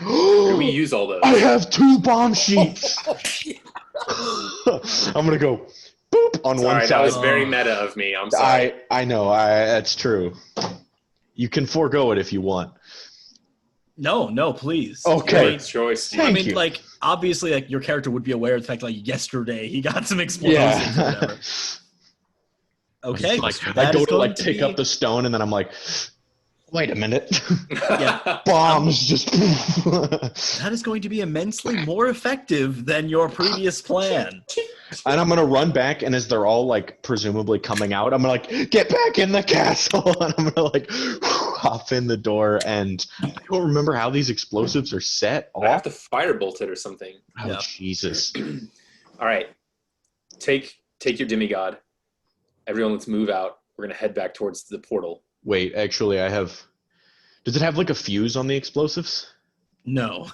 Or do we use all those? I have 2 bomb sheets. I'm gonna go boop on Sorry, one that side. was very meta of me. I'm sorry. I know. That's true. You can forego it if you want. No, please. Okay. Good choice, Steve. I Thank mean, you. like, obviously, like, your character would be aware of the fact, like, yesterday he got some explosives or Yeah. whatever. Okay. Like I that go is to going like pick be- up the stone, and then I'm like, wait a minute. Yeah. Bombs just. That is going to be immensely more effective than your previous plan. And I'm gonna run back, and as they're all like presumably coming out, I'm gonna like get back in the castle, and I'm gonna like hop in the door. And I don't remember how these explosives are set I have off. to firebolt it or something. Oh Yeah. Jesus! All right. Take your demigod. Everyone, let's move out. We're going to head back towards the portal. Wait, actually, I have. Does it have like a fuse on the explosives? No.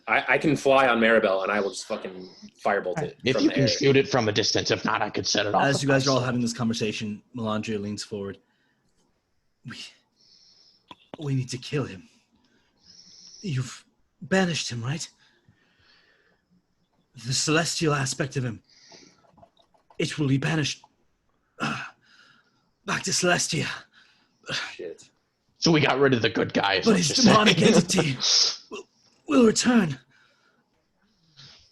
I can fly on Maribel, and I will just fucking firebolt it If from you the can air. shoot it from a distance, if not, I could set it off. As you guys are all having this conversation, Melandria leans forward. We need to kill him. You've banished him, right? the celestial aspect of him, it will be banished back to Celestia. Shit. So we got rid of the good guys. But his demonic entity will return.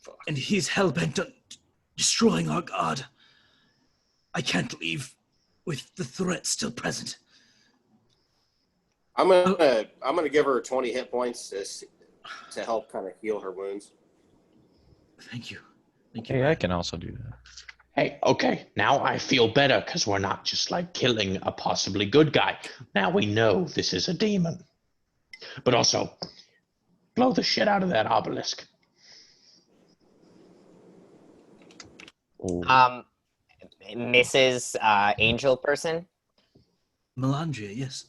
Fuck. And he's hell-bent on destroying our god. I can't leave with the threat still present. I'm gonna give her 20 hit points to help kind of heal her wounds. Thank you. Thank you. Hey, I can also do that. Hey, okay, now I feel better because we're not just like killing a possibly good guy. Now we know this is a demon. But also, blow the shit out of that obelisk. Mrs. Angel person. Melandria, yes.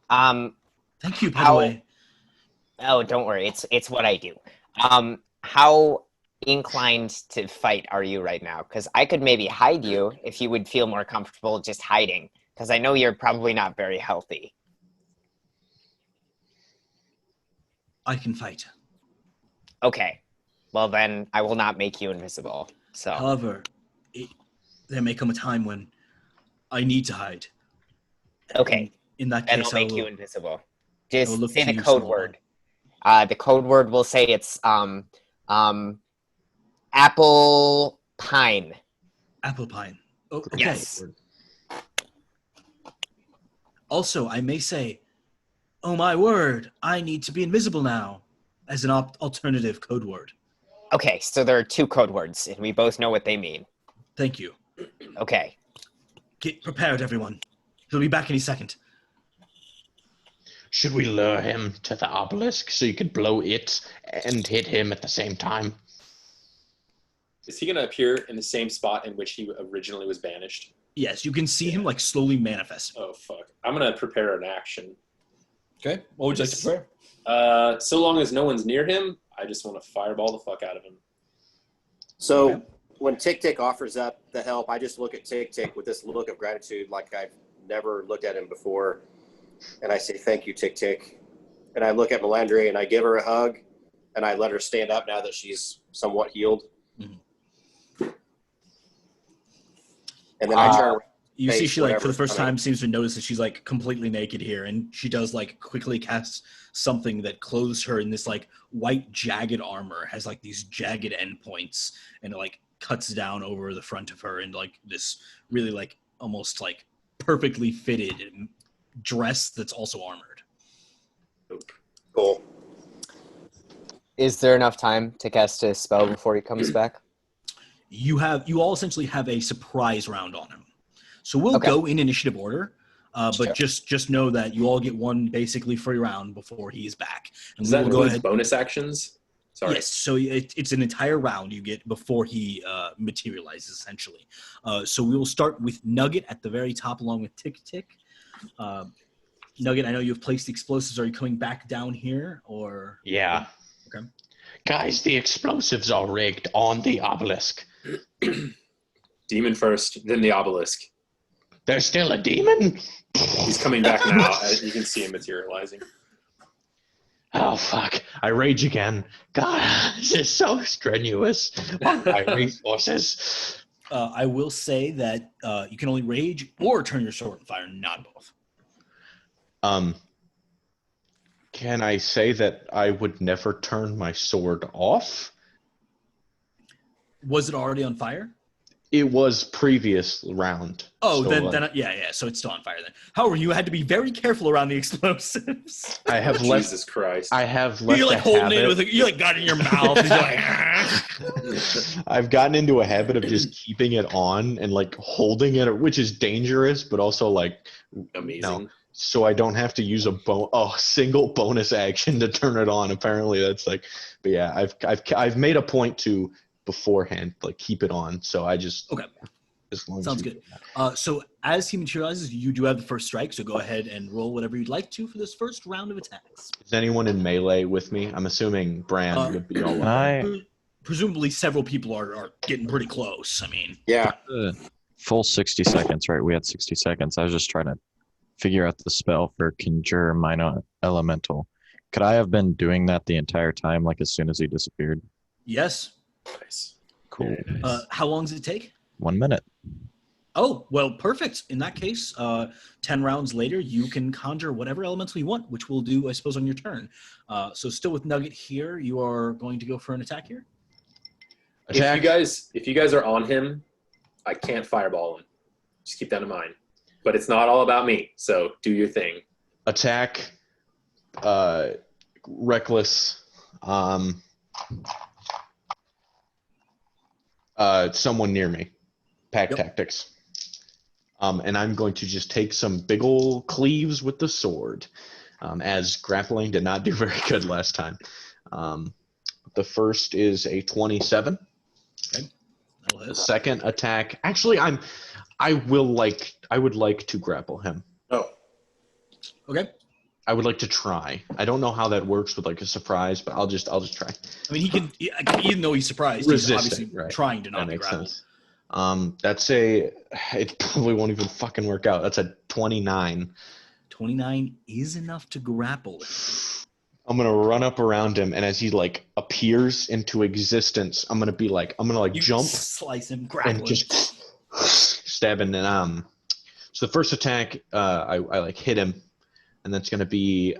Um, Thank you, by the How- way. oh, don't worry, it's what I do. How inclined to fight are you right now? Because I could maybe hide you if you would feel more comfortable just hiding. Because I know you're probably not very healthy. I can fight. Okay, well then I will not make you invisible. So However, there may come a time when I need to hide. okay, In that then case, I'll make I you will, invisible. I will Just look say to the you, code Smallbone. word. The code word will say it's apple pine. Apple pine. Oh, okay. Yes. Also, I may say, oh my word, I need to be invisible now, as an alternative code word. Okay, so there are two code words, and we both know what they mean. Thank you. Okay. Get prepared, everyone. He'll be back any second. Should we lure him to the obelisk so you could blow it and hit him at the same time? Is he going to appear in the same spot in which he originally was banished? Yes, you can see him like slowly manifest. Oh, fuck. I'm going to prepare an action. Okay. What would you like to prepare? So long as no one's near him, I just want to fireball the fuck out of him. So when Tick Tick offers up the help, I just look at Tick Tick with this look of gratitude like I've never looked at him before. And I say, thank you, Tick Tick. And I look at Melandria and I give her a hug and I let her stand up now that she's somewhat healed. Mhm. And then I turn around. You see Face she, like, for the whatever's first coming. time seems to notice that she's, like, completely naked here. And she does, like, quickly cast something that clothes her in this, like, white jagged armor. Has, like, these jagged endpoints. And it, like, cuts down over the front of her. And, like, this really, like, almost, like, perfectly fitted dress that's also armored. Cool. Is there enough time to cast a spell before he comes back? You all essentially have a surprise round on him. So we'll Okay. go in initiative order, Sure. but just know that you all get one basically free round before he is back. And Does we that will go include ahead. bonus actions? Sorry. Yes, so it's an entire round you get before he materializes, essentially. So we will start with Nugget at the very top, along with Tick Tick. Nugget, I know you've placed explosives. Are you coming back down here, or? Yeah. Okay. Guys, the explosives are rigged on the obelisk. Demon first, then the obelisk. There's still a demon? He's coming back now. You can see him materializing. Oh, fuck. I rage again. God, this is so strenuous on my resources. I will say that you can only rage or turn your sword and fire, not both. Can I say that I would never turn my sword off? Was it already on fire? It was previous round. Oh, so, then yeah. So it's still on fire then. However, you had to be very careful around the explosives. I have left. Jesus Christ. I have left. You're like a holding it habit. with, you like got it in your mouth. And you're like, I've gotten into a habit of just keeping it on and like holding it, which is dangerous, but also like Amazing. no. So I don't have to use a single bonus action to turn it on. Apparently, that's like. But yeah, I've made a point to beforehand like keep it on. So I just Okay. As long Sounds as good. So as he materializes, you do have the first strike. So go ahead and roll whatever you'd like to for this first round of attacks. Is anyone in melee with me? I'm assuming Bran would be all Can up. I Presumably, several people are getting pretty close. I mean, Yeah. full 60 seconds, right? We had 60 seconds. I was just trying to figure out the spell for Conjure Minor Elemental. Could I have been doing that the entire time, like as soon as he disappeared? yes. Nice. Cool. How long does it take? 1 minute. Oh, well, perfect. In that case, 10 rounds later, you can conjure whatever elemental you want, which we'll do, I suppose, on your turn. So still with Nugget here, you are going to go for an attack here? If you guys are on him, I can't fireball him. Just keep that in mind. But it's not all about me, so do your thing. Attack, reckless, someone near me. Pack tactics. And I'm going to just take some big ol' cleaves with the sword, as grappling did not do very good last time. The first is a 27. Okay. The second attack, actually, I would like to grapple him. Oh. Okay. I would like to try. I don't know how that works with like a surprise, but I'll just try. I mean, he can, even though he's surprised, Resisting, he's obviously right. trying to That not makes grapple. sense. It probably won't even fucking work out. That's a 29. 29 is enough to grapple. I'm gonna run up around him, and as he like appears into existence, I'm gonna You jump slice him, grapple and him. just stab him. And so the first attack, I like hit him, and that's gonna be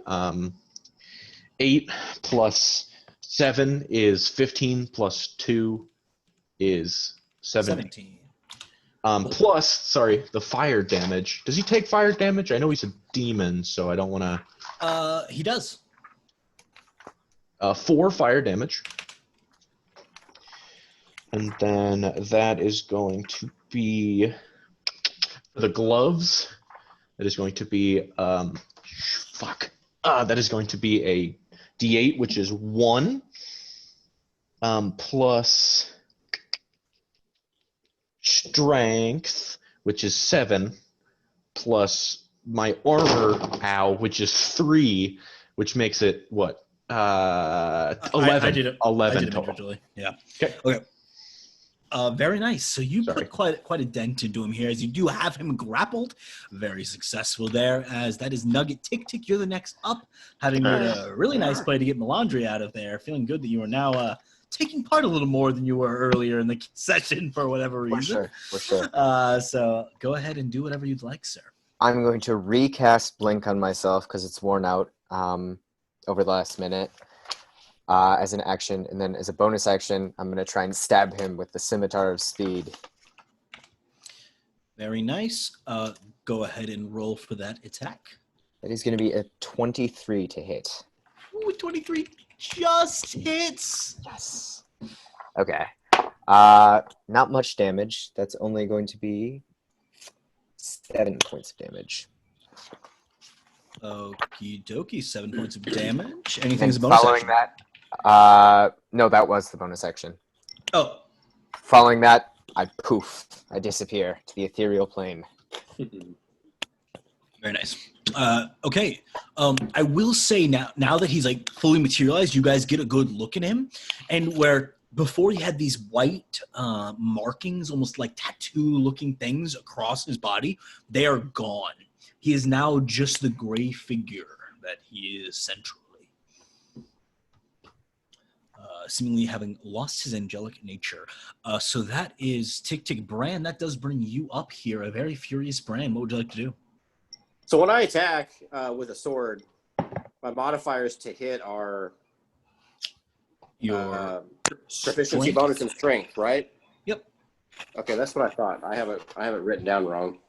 8 plus 7 is 15 plus 2 is 17. Plus, the fire damage. Does he take fire damage? I know he's a demon, so I don't want to. He does. 4 fire damage. And then that is going to be the gloves. That is going to be that is going to be a D8, which is 1 plus strength, which is 7, plus my armor, which is 3, which makes it what? 11. I did it 11 total. individually. Yeah. Okay. Very nice. So you put quite a dent into him here, as you do have him grappled. Very successful there, as that is Nugget. Tick, you're the next up, having made a really nice play to get Melandri out of there. Feeling good that you are now taking part a little more than you were earlier in the session for whatever reason. For sure. So go ahead and do whatever you'd like, sir. I'm going to recast Blink on myself because it's worn out over the last minute as an action. And then as a bonus action, I'm going to try and stab him with the Scimitar of Speed. Very nice. Go ahead and roll for that attack. That is going to be a 23 to hit. Ooh, 23 just hits. Yes. Okay. Not much damage. That's only going to be 7 points of damage. Okie dokie, 7 points of damage. Anything as a bonus following action? that, no, that was the bonus action. Oh. Following that, I disappear to the ethereal plane. Very nice. Okay. I will say now that he's like fully materialized, you guys get a good look at him, and where before he had these white markings, almost like tattoo-looking things across his body, they are gone. He is now just the gray figure that he is centrally. Seemingly having lost his angelic nature. So that is Tick. Bran, that does bring you up here, a very furious Bran. What would you like to do? So when I attack with a sword, my modifiers to hit are Your proficiency strength? bonus and strength, right? Yep. Okay, that's what I thought. I have it written down wrong.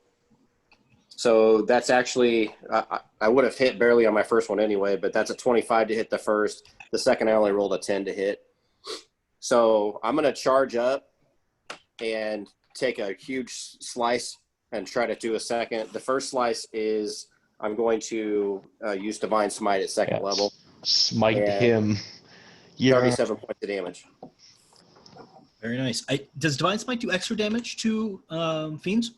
So that's actually I would have hit barely on my first one anyway, but that's a 25 to hit the first. The second I only rolled a 10 to hit. So I'm gonna charge up and take a huge slice and try to do a second. The first slice is I'm going to use Divine Smite at second level. Smite And him. Yeah. 37 points of damage. Very nice. Does Divine Smite do extra damage to fiends?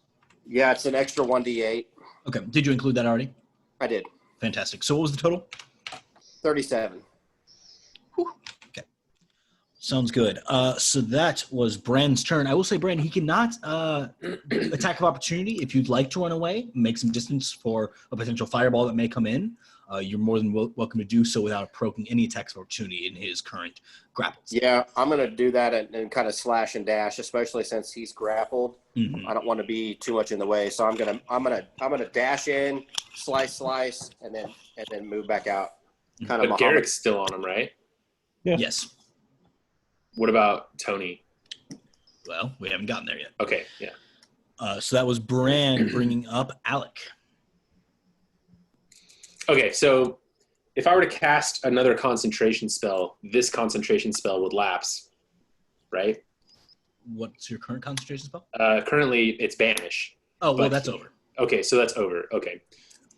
Yeah, it's an extra 1d8. Okay. Did you include that already? I did. Fantastic. So what was the total? 37. Whew. Okay. Sounds good. So that was Bran's turn. I will say, Bran, he cannot attack of opportunity. If you'd like to run away, make some distance for a potential fireball that may come in. you're more than welcome to do so without provoking any attacks of opportunity in his current grapple. Yeah, I'm gonna do that and kind of slash and dash, especially since he's grappled. I don't want to be too much in the way, so I'm gonna dash in, slice, and then move back out. Kind of. But Garrick's still on him, right? Yeah. Yes. What about Tony? Well, we haven't gotten there yet. Okay, yeah. So that was Bran bringing up Alec. Okay, so if I were to cast another concentration spell, this concentration spell would lapse, right? What's your current concentration spell? Currently, it's Banish. Oh, well, that's over. Okay, so that's over. Okay.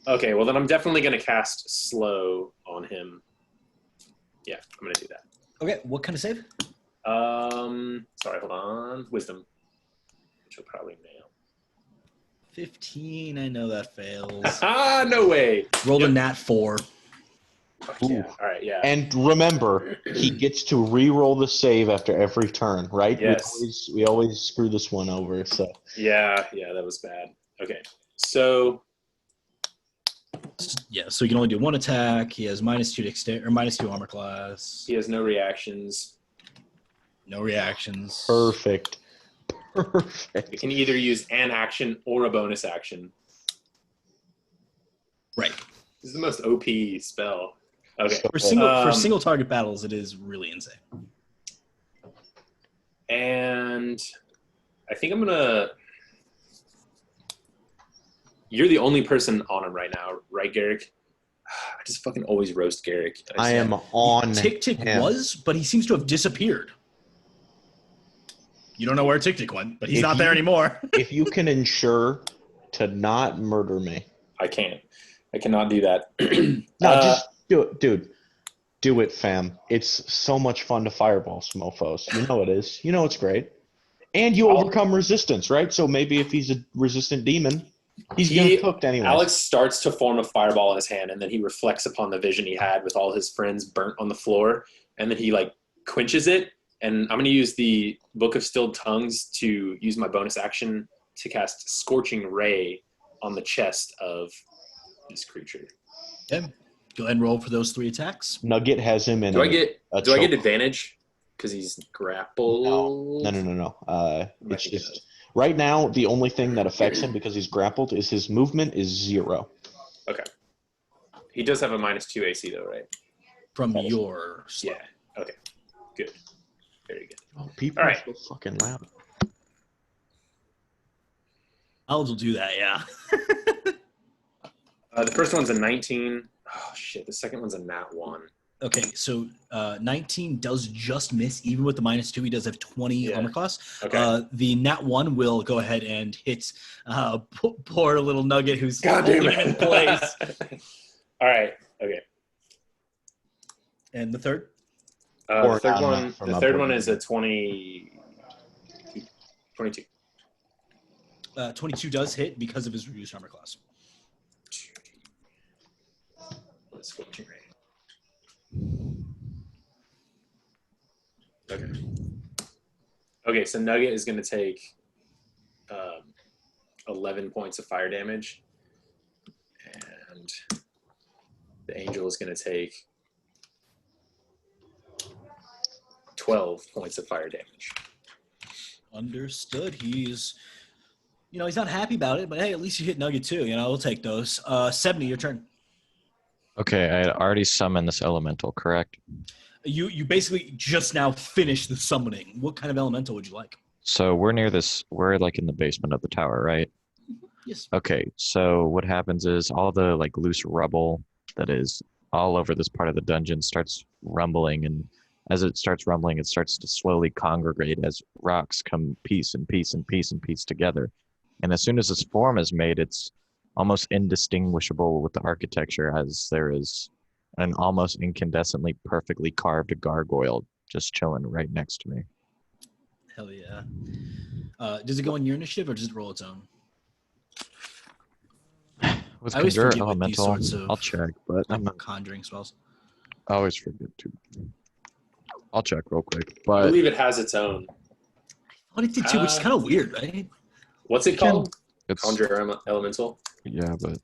Okay, well, then I'm definitely going to cast Slow on him. Yeah, I'm going to do that. Okay, what kind of save? Sorry, hold on. Wisdom, which will probably nail. 15, I know that fails. Ah, no way. Rolled a nat 4. Yeah. All right, yeah. And remember, he gets to re-roll the save after every turn, right? Yes. We always screw this one over. So Yeah, that was bad. Okay, so Yeah, so he can only do one attack. He has -2 dexterity or -2 armor class. he has no reactions. No reactions. perfect. You can either use an action or a bonus action. Right. This is the most OP spell. Okay. For single target battles, it is really insane. And I think I'm gonna. You're the only person on him right now, right, Garrick? I just fucking always roast Garrick. I am on Tick him. was, but he seems to have disappeared. You don't know where Tick went, but he's If not there anymore. If you can ensure to not murder me. I can't. I cannot do that. No, just do it, dude. Do it, fam. It's so much fun to fireball some mofos. You know it is. You know it's great. And you overcome resistance, right? So maybe if he's a resistant demon, he's going to get cooked anyway. Alex starts to form a fireball in his hand, and then he reflects upon the vision he had with all his friends burnt on the floor, and then he like quenches it. And I'm going to use the Book of Stilled Tongues to use my bonus action to cast Scorching Ray on the chest of this creature. Okay. Go ahead and roll for those 3 attacks. Nugget has him in Do I get choke. advantage because he's grappled? No. It's just right now the only thing that affects him because he's grappled is his movement is 0. Okay. He does have a -2 AC though, right? From your slow. Yeah. Okay. Good. Very good. Oh, people All are right. so fucking loud. Alex will do that, yeah. The first one's a 19. Oh shit! The second one's a nat 1. Okay, so 19 does just miss. Even with the -2, he does have 20 armor class. Okay. The nat 1 will go ahead and hit poor little Nugget who's God damn holding him in place. All right. Okay. And the third? The third one is a 22. 22 does hit because of his reduced armor class. Scorching Ray. Okay, so Nugget is going to take 11 points of fire damage, and the Angel is going to take 12 points of fire damage. Understood. He's not happy about it, but hey, at least you hit Nugget too. We'll take those. 70, your turn. Okay, I had already summoned this elemental, correct? You basically just now finished the summoning. What kind of elemental would you like? So we're like in the basement of the tower, right? Yes. Okay, so what happens is all the like loose rubble that is all over this part of the dungeon starts rumbling, and as it starts rumbling, it starts to slowly congregate as rocks come piece and piece and piece and piece together. And as soon as this form is made, it's almost indistinguishable with the architecture, as there is an almost incandescently perfectly carved gargoyle just chilling right next to me. Hell yeah. Does it go in your initiative or does it roll its own? With I always Conjure forget with these Elemental, sorts of I'll check, but I'm not, conjuring spells. I always forget to. I'll check real quick. I But believe it has its own. What it did too, which is kind of weird, right? What's it called? it's Conjure Elemental? yeah, but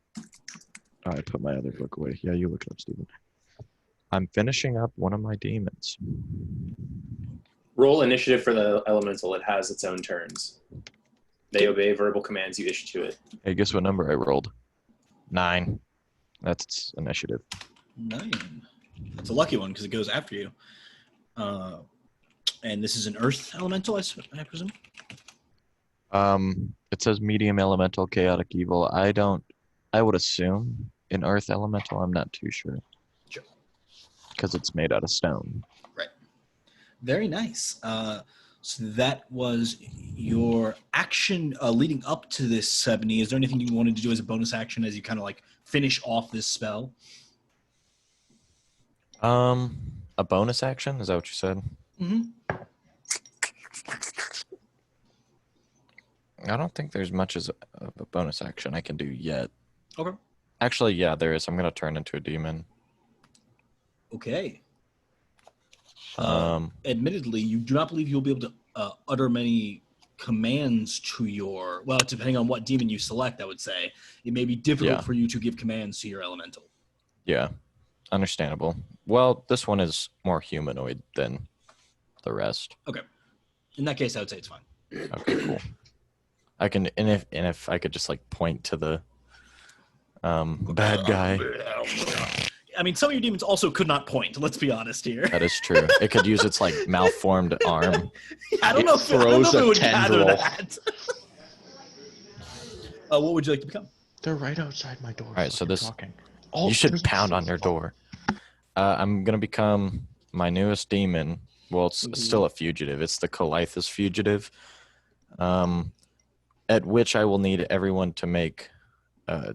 Oh, I put my other book away. Yeah, you look it up, Steven. I'm finishing up one of my demons. Roll initiative for the elemental. It has its own turns. They obey verbal commands you issue to it. Hey, guess what number I rolled? 9. That's initiative. 9. It's a lucky one because it goes after you. And this is an earth elemental, I presume? It says medium elemental, chaotic evil. I would assume an earth elemental. I'm not too sure. Sure. Because it's made out of stone. Right. Very nice. So that was your action leading up to this 70. Is there anything you wanted to do as a bonus action as you kind of like finish off this spell? A bonus action? Is that what you said? Mm-hmm. I don't think there's much as a bonus action I can do yet. Okay. Actually, yeah, there is. I'm going to turn into a demon. Okay. Admittedly, you do not believe you'll be able to utter many commands to your, well, depending on what demon you select, I would say. It may be difficult for you to give commands to your elemental. Yeah, understandable. Well, this one is more humanoid than the rest. Okay. In that case, I would say it's fine. Okay, cool. I can, and if I could just like point to the bad guy. I mean, some of your demons also could not point. Let's be honest here. That is true. It could use its like malformed arm. I don't know if it would gather tendril. that. What would you like to become? They're right outside my door. All right, so this talking. you should pound on your door. I'm gonna become my newest demon. Well, it's still a fugitive. It's the Colaithus fugitive. At which I will need everyone to make a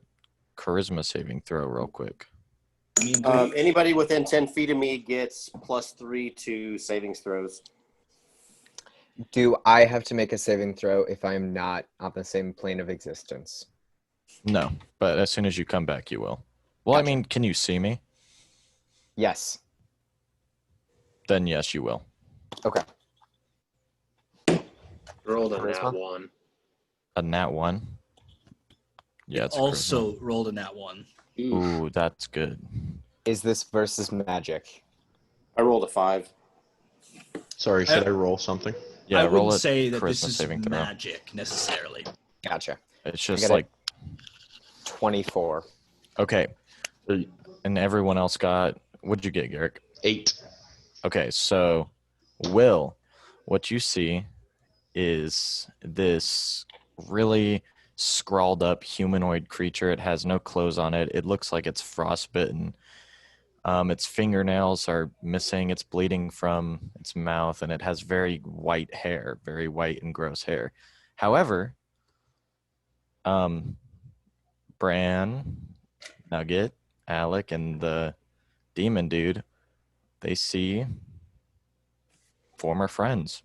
charisma saving throw real quick. Anybody within 10 feet of me gets +3 to savings throws. Do I have to make a saving throw if I am not on the same plane of existence? No, but as soon as you come back, you will. Well, I mean, can you see me? Yes. Then yes, you will. Okay. Rolled a nat Charisma? 1. A nat 1? Yeah, it's Also rolled a nat 1. Ooh, that's good. Is this versus magic? I rolled a 5. Sorry, should I roll something? Yeah, I roll wouldn't a say that this charisma is saving throw. magic necessarily. Gotcha. It's just gotta- like 24. okay. And everyone else got, what'd you get, Garrick? 8. Okay, so Will, what you see is this really scrawled up humanoid creature. It has no clothes on it. It looks like it's frostbitten. Its fingernails are missing. It's bleeding from its mouth, and it has very white hair, very white and gross hair. However, Bran, Nugget, Alec, and the demon dude, they see former friends.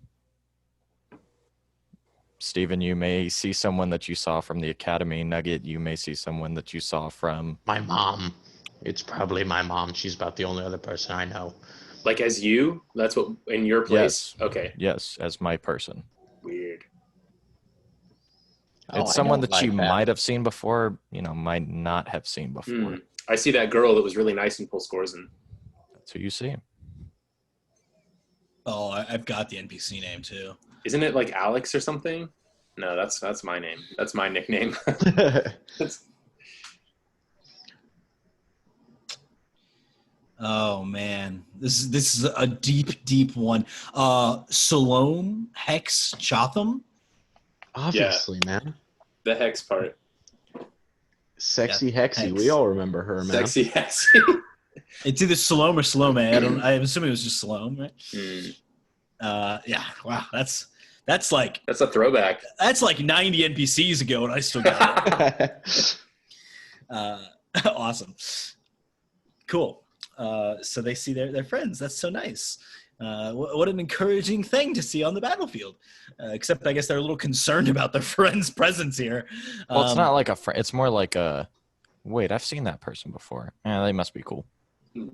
Steven, you may see someone that you saw from the academy. Nugget, you may see someone that you saw from... My mom. It's probably my mom. She's about the only other person I know. Like as you? That's what, in your place? Yes. Okay. Yes, as my person. Weird. It's I someone don't that you like that. might have seen before, might not have seen before. I see that girl that was really nice in Pulskorzen. That's who you see. Oh, I've got the NPC name too. Isn't it like Alex or something? No, that's my name. That's my nickname. Oh man, this is a deep one. Salome Hex Chotham. Obviously, man. The hex part. Sexy Yeah, Hexy. Hex. We all remember her, man. Sexy hex. It's either Salome or Salome. I'm assuming it was just Salome, right? Yeah. Wow. That's like That's a throwback. that's like 90 NPCs ago, and I still got it. Awesome. Cool. So they see their friends. That's so nice. What an encouraging thing to see on the battlefield. Except I guess they're a little concerned about their friend's presence here. Well, it's not like a friend. It's more like a, wait, I've seen that person before. Yeah, they must be cool. You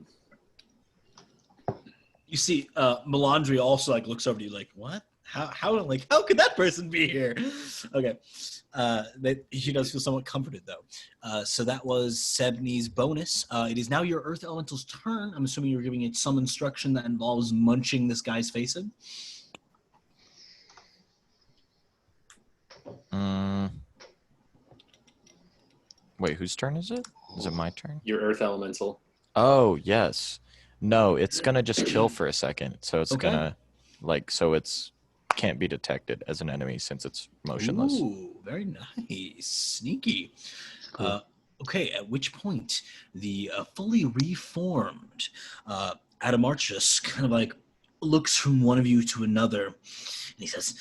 see, Melandri also like looks over to you like, what? How could that person be here? Okay. She does feel somewhat comforted, though. So that was Sebni's bonus. It is now your Earth Elemental's turn. I'm assuming you're giving it some instruction that involves munching this guy's face in. Wait, whose turn is it? Is it my turn? Your Earth Elemental. Oh, yes. No, it's going to just chill for a second. So it's Okay. going to, so it's can't be detected as an enemy since it's motionless. Ooh, very nice. Sneaky. Cool. Okay, at which point the fully reformed Adamarchus kind of like looks from one of you to another, and he says,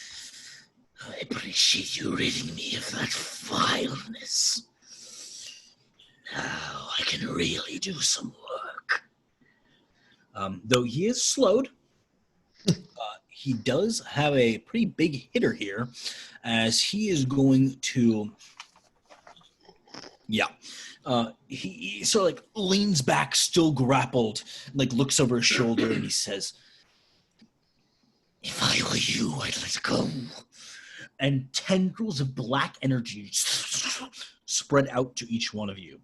I appreciate you ridding me of that vileness. Now I can really do some work. Though he is slowed, he does have a pretty big hitter here, as he is going to, he sort of like leans back, still grappled, like looks over his shoulder, and he says, if I were you, I'd let go. And tendrils of black energy spread out to each one of you.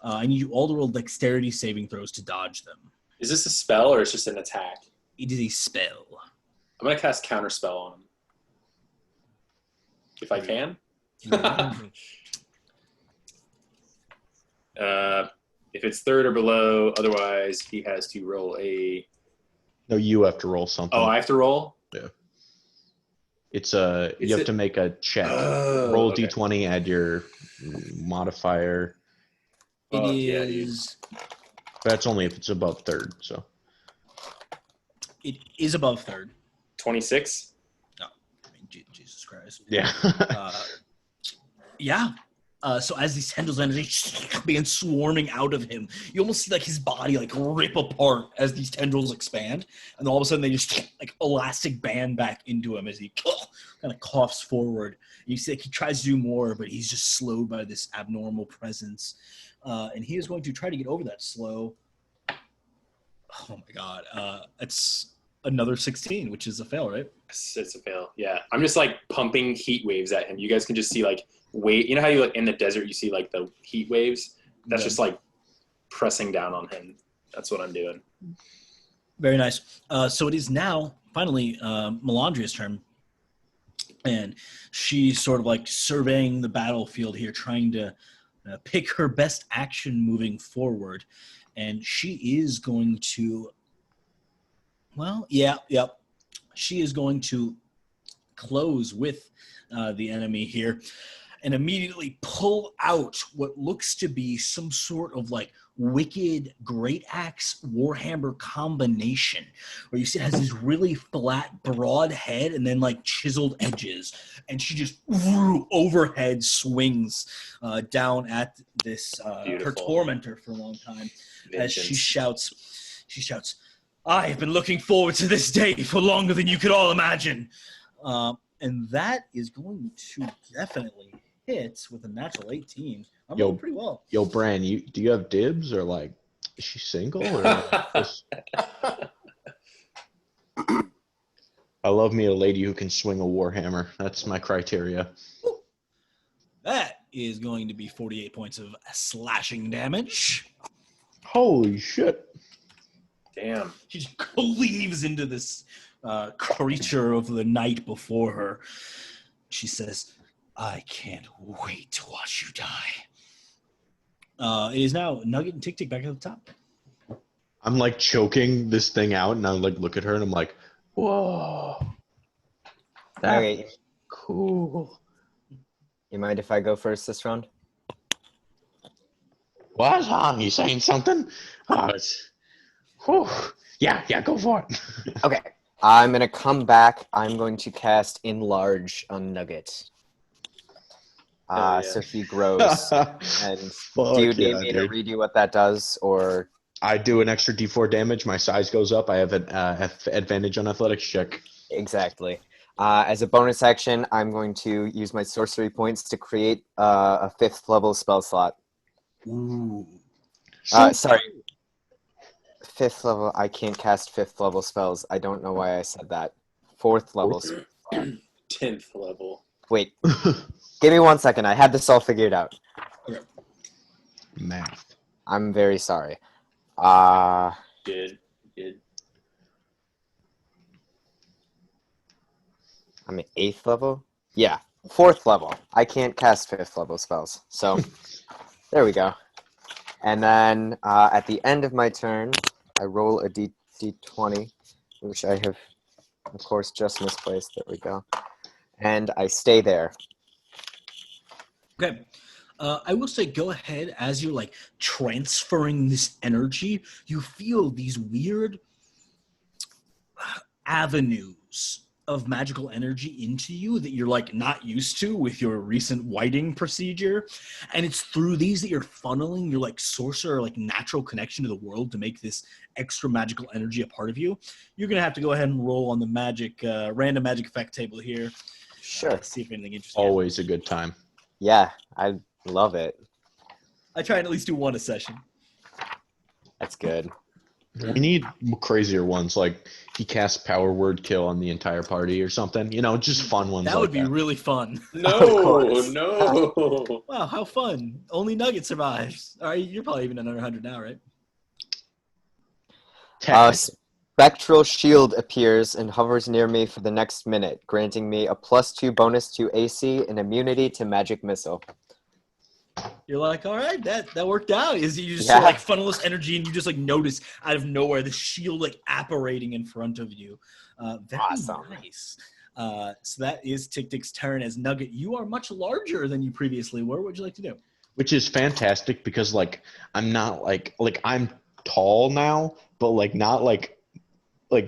I need you all to roll dexterity saving throws to dodge them. Is this a spell or it's just an attack? It is a spell. I'm going to cast Counterspell on him. If I can. If it's third or below, otherwise he has to roll a... No, you have to roll something. Oh, I have to roll? Yeah. It's you have to make a check. Oh, Roll okay. d20, add your modifier. It Yeah, is... That's only if it's above third, so. It is above third. 26? No, I mean, Jesus Christ. Yeah. Yeah. So as these tendrils energy begin swarming out of him, you almost see like his body like rip apart as these tendrils expand, and then all of a sudden they just like elastic band back into him as he kind of coughs forward. You see like he tries to do more, but he's just slowed by this abnormal presence, and he is going to try to get over that slow. Oh my God! It's another 16, which is a fail, right? It's a fail. Yeah. I'm just like pumping heat waves at him. You guys can just see like you know how you like in the desert you see like the heat waves? That's just like pressing down on him. That's what I'm doing. Very nice. So it is now finally Melandria's turn, and she's sort of like surveying the battlefield here, trying to pick her best action moving forward, and she is going to. Well, she is going to close with the enemy here and immediately pull out what looks to be some sort of like wicked great axe warhammer combination, where you see it has this really flat broad head and then like chiseled edges, and she just overhead swings down at this her tormentor for a long time. As she shouts, I have been looking forward to this day for longer than you could all imagine. And that is going to definitely hit with a natural 18. I'm doing pretty well. Yo, Bran, do you have dibs, or like, is she single? Or just... I love me a lady who can swing a warhammer. That's my criteria. That is going to be 48 points of slashing damage. Holy shit. Damn. She just cleaves into this creature of the night before her. She says, I can't wait to watch you die. It is now Nugget and Tick Tick back at the top. I'm like choking this thing out, and I like look at her, and I'm like, whoa. That's Okay. cool. You mind if I go first this round? What? You saying something? Whew. Yeah, go for it. Okay. I'm going to come back. I'm going to cast Enlarge on Nugget. So he grows. And Fuck do you need yeah, me dude. to redo what that does, or... I do an extra d4 damage. My size goes up. I have an advantage on athletics check. Exactly. As a bonus action, I'm going to use my sorcery points to create a 5th level spell slot. Ooh. Sorry. 5th level. I can't cast 5th level spells. I don't know why I said that. 4th level spell 10th level. Wait, give me 1 second. I had this all figured out. Math. I'm very sorry. Did. I'm at 8th level? Yeah, 4th level. I can't cast 5th level spells. So, there we go. And then at the end of my turn, I roll a d20, which I have, of course, just misplaced. There we go. And I stay there. Okay. I will say, go ahead as you're like transferring this energy. You feel these weird avenues of magical energy into you that you're like not used to with your recent whiting procedure, and it's through these that you're funneling your like sorcerer like natural connection to the world to make this extra magical energy a part of you. You're gonna have to go ahead and roll on the magic random magic effect table here. Sure. See if anything interesting. Always a good time. Yeah, I love it. I try and at least do one a session. That's good. We need crazier ones, like he casts Power Word Kill on the entire party or something. You know, just fun ones. That like would be really fun. No, no. Wow, how fun. Only Nugget survives. All right, you're probably even under 100 now, right? Spectral shield appears and hovers near me for the next minute, granting me a +2 bonus to AC and immunity to magic missile. You're like, all right, that worked out. Is you just Yeah. like funnel this energy and you just like notice out of nowhere the shield like apparating in front of you. Very Awesome. nice. So that is Tick Tick's turn. As Nugget, you are much larger than you previously were. What would you like to do? Which is fantastic because like I'm not like I'm tall now, but like not like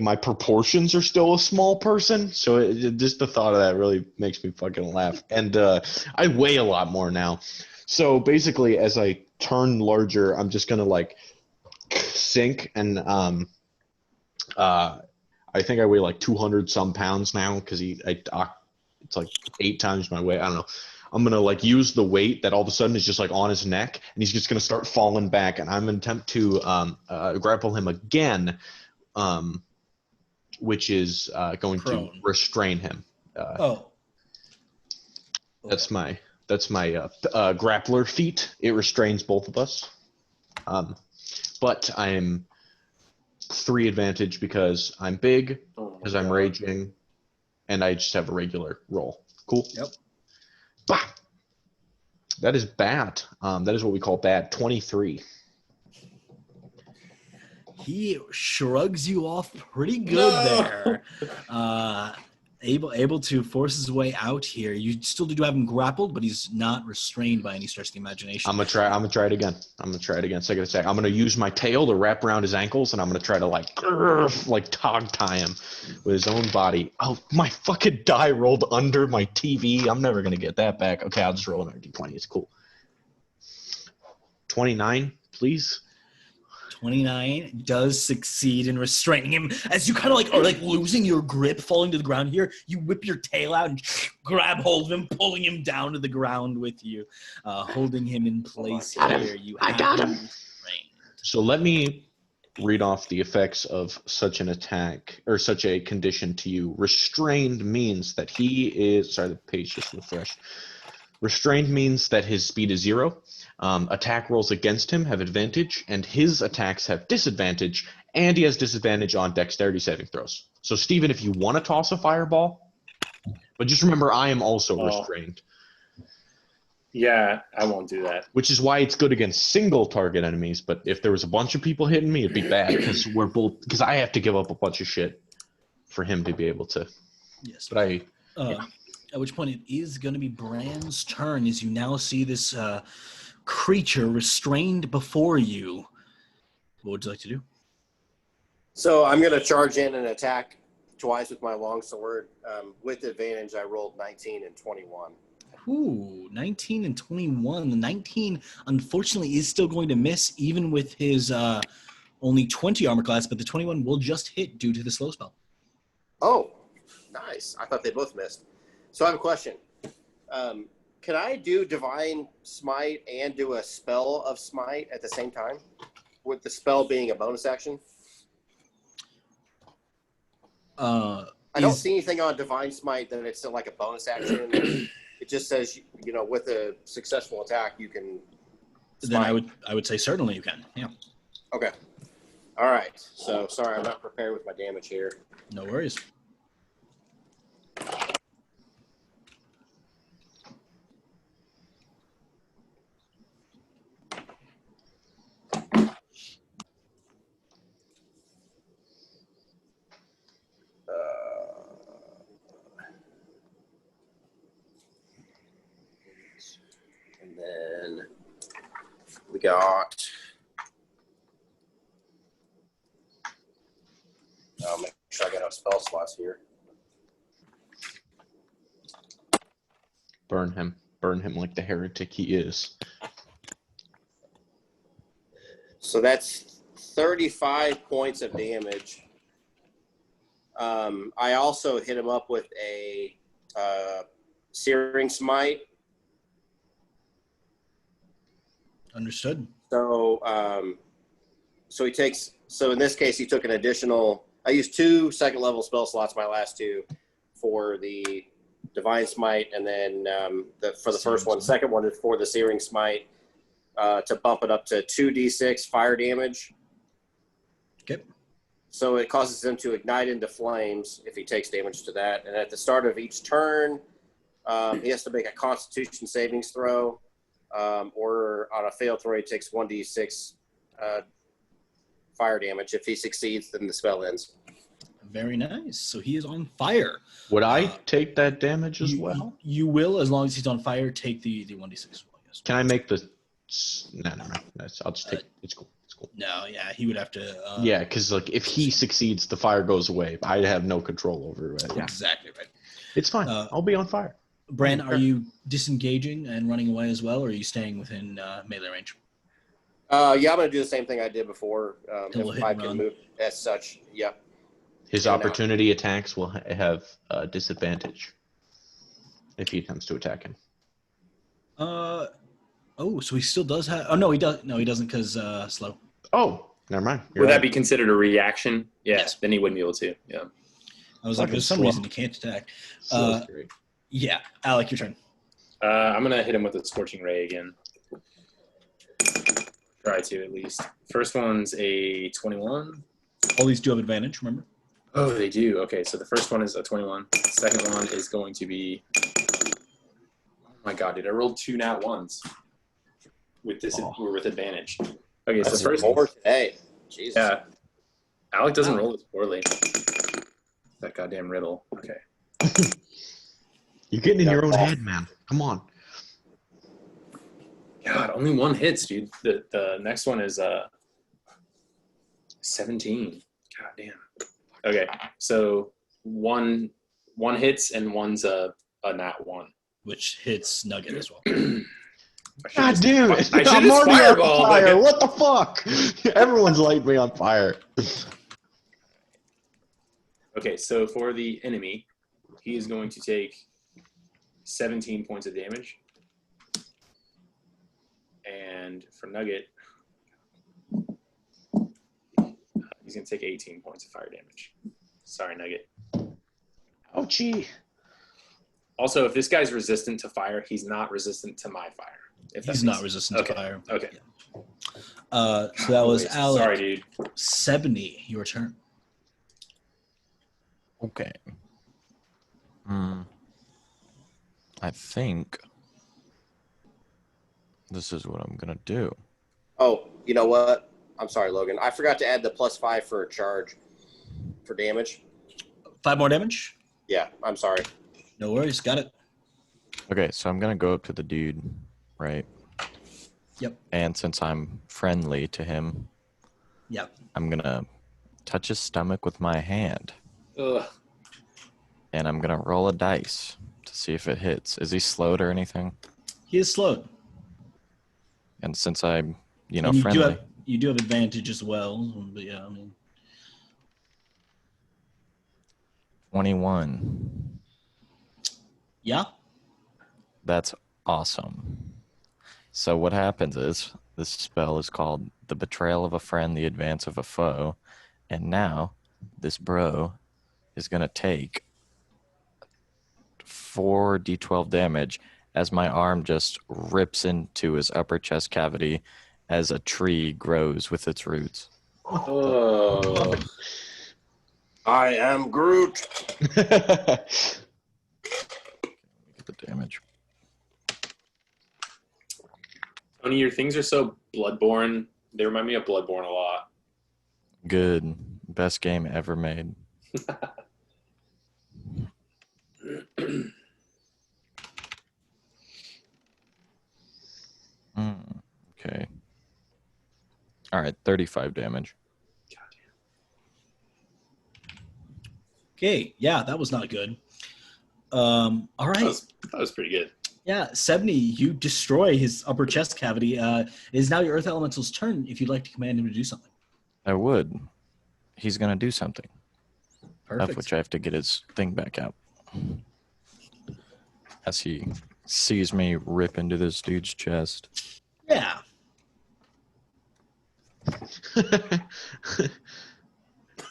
my proportions are still a small person. So just the thought of that really makes me fucking laugh. And I weigh a lot more now. So basically, as I turn larger, I'm just gonna like sink, and I think I weigh like 200 some pounds now because it's like 8 times my weight. I don't know. I'm gonna like use the weight that all of a sudden is just like on his neck, and he's just gonna start falling back, and I'm gonna attempt to grapple him again, which is going Prone. to restrain him. That's my grappler feat. It restrains both of us. But I'm 3 advantage because I'm big, because I'm raging, and I just have a regular roll. Cool? Yep. Bah! That is bad. That is what we call bad. 23. He shrugs you off pretty good there. Able to force his way out here. You still do have him grappled, but he's not restrained by any stretch of the imagination. I'm gonna try it again. Second attack. I'm gonna use my tail to wrap around his ankles, and I'm gonna try to like hog tie him with his own body. Oh, my fucking die rolled under my TV. I'm never gonna get that back. Okay, I'll just roll another d20. It's cool. 29, please. 29 does succeed in restraining him. As you kind of like are like losing your grip, falling to the ground here, you whip your tail out and grab hold of him, pulling him down to the ground with you, holding him in place here. I got him. So let me read off the effects of such an attack or such a condition to you. Restrained means that he is. Sorry, the page just refreshed. Restrained means that his speed is 0. Attack rolls against him have advantage, and his attacks have disadvantage, and he has disadvantage on dexterity saving throws. So, Steven, if you want to toss a fireball, but just remember, I am also restrained. Yeah, I won't do that. Which is why it's good against single target enemies, but if there was a bunch of people hitting me, it'd be bad, because I have to give up a bunch of shit for him to be able to. Yes. But at which point it is going to be Bran's turn as you now see this creature restrained before you. What would you like to do? So I'm going to charge in and attack twice with my longsword. With advantage, I rolled 19 and 21. Ooh, 19 and 21. The 19, unfortunately, is still going to miss, even with his only 20 armor class, but the 21 will just hit due to the slow spell. Oh, nice. I thought they both missed. So I have a question. Can I do Divine Smite and do a spell of Smite at the same time? With the spell being a bonus action? I don't see anything on Divine Smite that it's like a bonus action. It just says, with a successful attack, you can smite. Then I would say certainly you can. Yeah. Okay. All right. So, sorry, I'm not prepared with my damage here. No worries. And then we got. I'll make sure I got enough spell slots here. Burn him. Burn him like the heretic he is. So that's 35 points of damage. I also hit him up with a Searing Smite. Understood. So he takes. So in this case, he took an additional. I used 2 second-level spell slots, my last 2, for the Divine Smite, and then for the first one. The second one is for the Searing Smite to bump it up to 2d6 fire damage. Okay. So it causes him to ignite into flames if he takes damage to that. And at the start of each turn, he has to make a Constitution savings throw, or on a failed throw, he takes 1d6 fire damage. If he succeeds, then the spell ends. Very nice. So he is on fire. Would I take that damage as well? You will, as long as he's on fire, take the 1d6 as well, yes. Can I make the... No. I'll just take... It's cool. No, yeah, he would have to... yeah, because if he succeeds, the fire goes away. I have no control over it. Yeah. Exactly right. It's fine. I'll be on fire. Bran, are you disengaging and running away as well, or are you staying within melee range? Yeah, I'm going to do the same thing I did before. If I can run. move as such, yeah. His opportunity attacks will have disadvantage if he attempts to attack him. So he still does have... Oh, no, he does. No, he doesn't because slow. Oh, never mind. Would that be considered a reaction? Yeah, Yes. then he wouldn't be able to. Yeah. I was like, there's some reason he can't attack. Slow's great. Yeah. Alec, your turn. I'm going to hit him with a Scorching Ray again. Try to, at least. First one's a 21. All these do have advantage, remember? Oh, they do. Okay, so the first one is a 21. The second one is going to be... Oh my god, dude, I rolled 2 nat 1s with this or with advantage. Okay, so That's first... more today. Jesus. Yeah. Alec doesn't roll this poorly. That goddamn riddle. Okay. You're getting in your own head, man. Come on. God, only 1 hits, dude. The next one is 17. God damn. Okay, so one hits and one's a nat 1. Which hits Nugget as well. God damn it. I should I'm just already on fireball. fire. What the fuck? Everyone's lighting me on fire. Okay, so for the enemy, he is going to take 17 points of damage. And for Nugget, he's going to take 18 points of fire damage. Sorry, Nugget. Ouchie. Also, if this guy's resistant to fire, he's not resistant to my fire. He's not resistant to fire. Okay. So that was Alec. Sorry, dude. 70, your turn. Okay. I think this is what I'm going to do. Oh, you know what? I'm sorry, Logan. I forgot to add the +5 for a charge for damage. 5 more damage? Yeah, I'm sorry. No worries. Got it. Okay, so I'm going to go up to the dude, right? Yep. And since I'm friendly to him, Yep. I'm going to touch his stomach with my hand. Ugh. And I'm going to roll a dice to see if it hits. Is he slowed or anything? He is slowed. And since I'm, And friendly. You do have advantage as well. But yeah, 21. Yeah? That's awesome. So what happens is, this spell is called The Betrayal of a Friend, the Advance of a Foe. And now, this bro is going to take 4d12 damage as my arm just rips into his upper chest cavity as a tree grows with its roots. Oh. I am Groot. Get the damage. Tony, your things are so Bloodborne. They remind me of Bloodborne a lot. Good. Best game ever made. Okay. All right, 35 damage. Okay, yeah, that was not good. All right. That was pretty good. Yeah, 70, you destroy his upper chest cavity. It is now your Earth Elemental's turn if you'd like to command him to do something. I would. He's going to do something. Perfect. Of which I have to get his thing back out. As he sees me rip into this dude's chest. Yeah.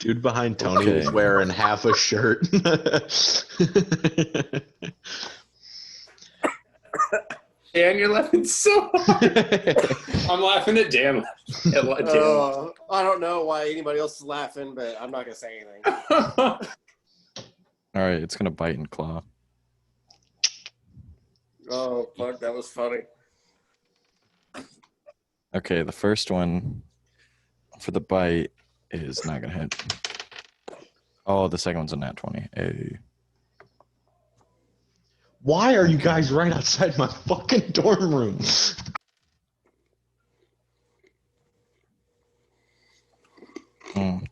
Dude behind Tony Okay. was wearing half a shirt. Dan, you're laughing so hard. I'm laughing at Dan. I don't know why anybody else is laughing, but I'm not going to say anything. All right, it's going to bite and claw. Oh, fuck, that was funny. Okay, the first one for the bite is not going to hit. Oh, the second one's a nat 20. Hey. Why are you guys right outside my fucking dorm room?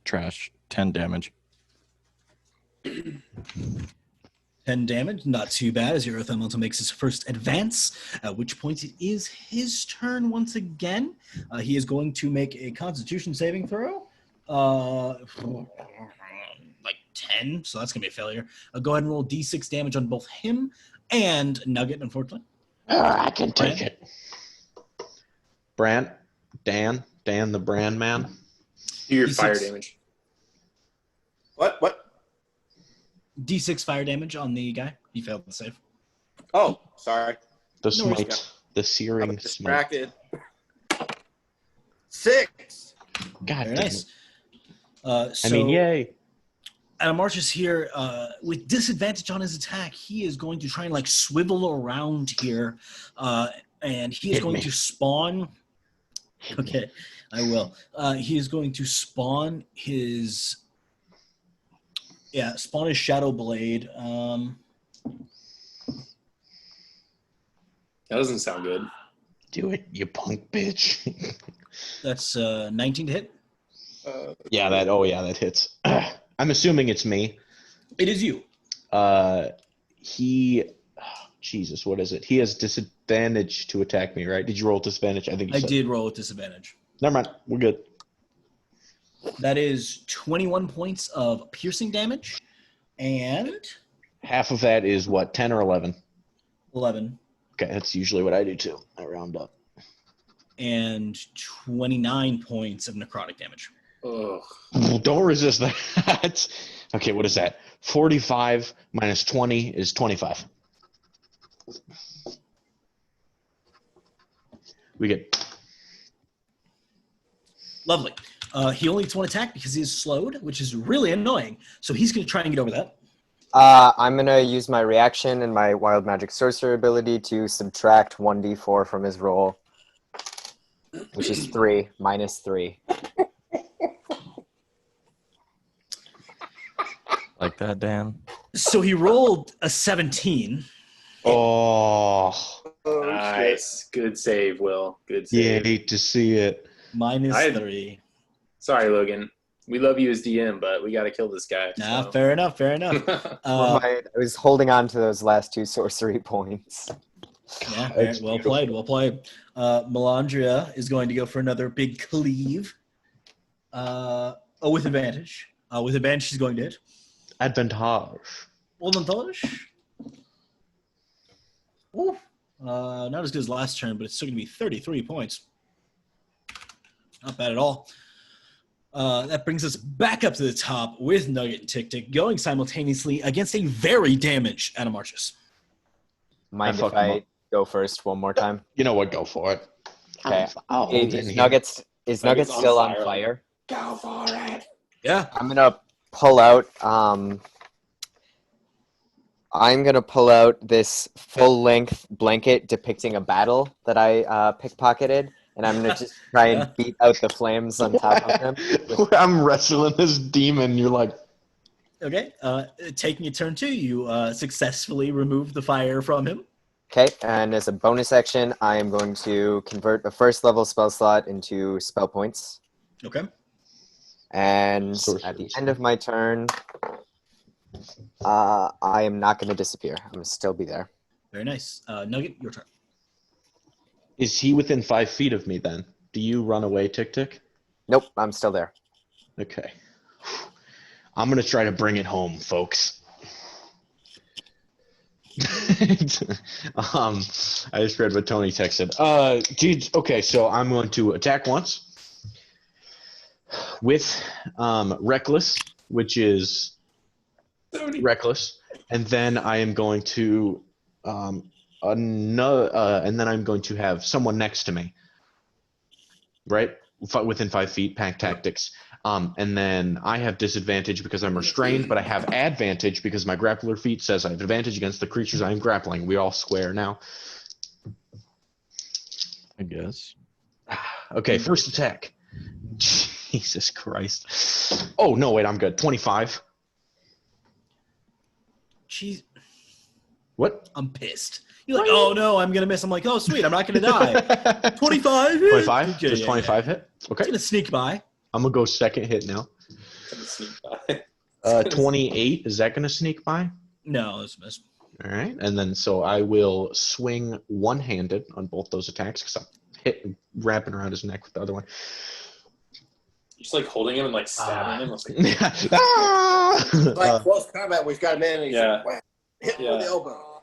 Trash. 10 damage. 10 damage, not too bad, as your Earth Elemental makes his first advance, at which point it is his turn once again. He is going to make a Constitution saving throw. Like 10, so that's going to be a failure. Go ahead and roll D6 damage on both him and Nugget, unfortunately. I can take it. Dan the brand man. Do your D6. fire damage. What? D6 fire damage on the guy. He failed the save. Oh, sorry. The No, smite. The I searing was smite. distracted. 6. God Very damn nice. it. So, I mean, yay. Adamarch is here with disadvantage on his attack. He is going to try and like swivel around here, and he is Hit going me. to spawn. Okay, I will. He is going to spawn his. Yeah, spawn his Shadow Blade. That doesn't sound good. Do it, you punk bitch. That's 19 to hit. That hits. I'm assuming it's me. It is you. Jesus, what is it? He has disadvantage to attack me, right? Did you roll disadvantage? I think you I said. did roll with disadvantage. Never mind. We're good. That is 21 points of piercing damage, and Half of that is what, 10 or 11? 11. Okay, that's usually what I do too. I round up. And 29 points of necrotic damage. Ugh. Don't resist that. Okay, what is that? 45 minus 20 is 25. We get Lovely. He only gets one attack because he is slowed, which is really annoying. So he's going to try and get over that. I'm going to use my reaction and my Wild Magic Sorcerer ability to subtract 1d4 from his roll, which is 3 minus 3. Like that, Dan? So he rolled a 17. oh Nice. Good save, Will. Good yeah, save. hate to see it. Minus I- 3. Sorry, Logan. We love you as DM, but we got to kill this guy. Nah, so. fair enough. I was holding on to those last 2 sorcery points. Yeah, That's well beautiful. played. Well played. Melandria is going to go for another big cleave. With advantage. With advantage, she's going to hit. Advantage. Advantage. Ooh. Not as good as last turn, but it's still going to be 33 points. Not bad at all. That brings us back up to the top with Nugget and Tick Tick going simultaneously against a very damaged Adamarchus. Mind I if fuck 'em I up. go first one more time? You know what? Go for it. Okay. I'll hold in Is here. Nuggets Nuggets on still on fire. fire? Go for it. Yeah. I'm gonna pull out this full-length blanket depicting a battle that I pickpocketed, and I'm gonna just try Yeah. and beat out the flames on top of him. I'm wrestling this demon. You're like, Okay. Taking a turn 2, you successfully remove the fire from him. Okay, and as a bonus action, I am going to convert a first level spell slot into spell points. Okay. And at the Sorcerer's end of my turn, I am not going to disappear. I'm going to still be there. Very nice. Nugget, your turn. is he within 5 feet of me then? Do you run away, Tick Tick? Nope, I'm still there. Okay. I'm going to try to bring it home, folks. I just read what Tony texted. Geez, okay, so I'm going to attack once with Reckless, which is Reckless, and then I am going to and then I'm going to have someone next to me, right, within 5 feet. Pack tactics. And then I have disadvantage because I'm restrained, but I have advantage because my grappler feat says I have advantage against the creatures I am grappling. We all square now. I guess. Okay, first attack. Jesus Christ. Oh, no, wait, I'm good. 25. Jeez, What? I'm pissed. You're like, oh no, I'm gonna miss. I'm like, oh sweet, I'm not gonna die. 25. 25? Yeah, Just yeah, 25 yeah. hit? It's Okay. gonna sneak by. I'm going to go second hit now. 28. Is that going to sneak by? No, it's a miss. All right. And then so I will swing one-handed on both those attacks because I'm wrapping around his neck with the other one. Just like holding him and like stabbing him. It's like, Like close combat, we've got him in, and he's Yeah. like, whack, hit him with the elbow.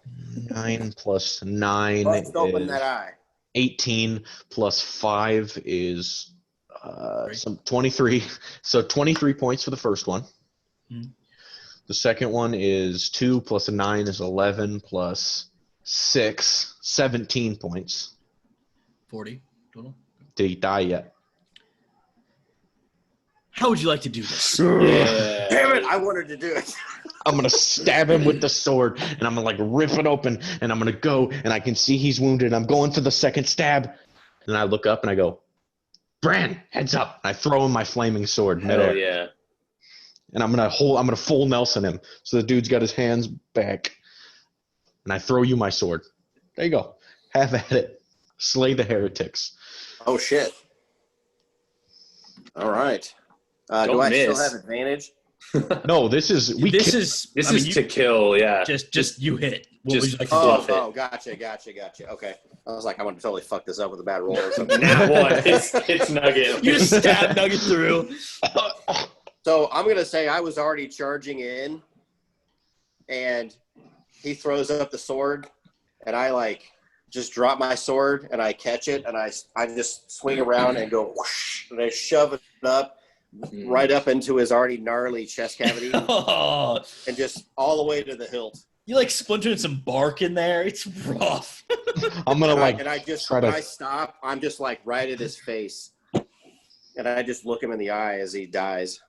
9 plus 9 Bust open is that eye. 18 plus 5 is Great. some 23. So 23 points for the first one. Mhm. The second one is 2 plus a 9 is 11 plus 6, 17 points. 40 total. Did he die yet? How would you like to do this? yeah. Damn it! I wanted to do it. I'm going to stab him with the sword, and I'm going to like rip it open, and I'm going to go, and I can see he's wounded. I'm going for the second stab. And I look up and I go, Bran, heads up. And I throw him my flaming sword Hell midair. yeah. And I'm going to full Nelson him. So the dude's got his hands back. And I throw you my sword. There you go. Have at it. Slay the heretics. Oh shit! All right. Don't Do I still miss. have advantage? No, this is This is This I mean, is you- to kill, yeah. just you hit. What Just- would you like to do? Fluff it. Oh, gotcha. Okay. I was like, I'm gonna totally fuck this up with a bad roll or something. Nat one. It's Nugget. You just stab Nugget through. So I'm gonna say I was already charging in, and he throws up the sword, and I like just drop my sword and I catch it and I just swing around and go whoosh, and I shove it up right up into his already gnarly chest cavity Oh, and just all the way to the hilt. you like splintering some bark in there. It's rough. I'm going to like And I just try when to I stop, I'm just like right at his face, and I just look him in the eye as he dies.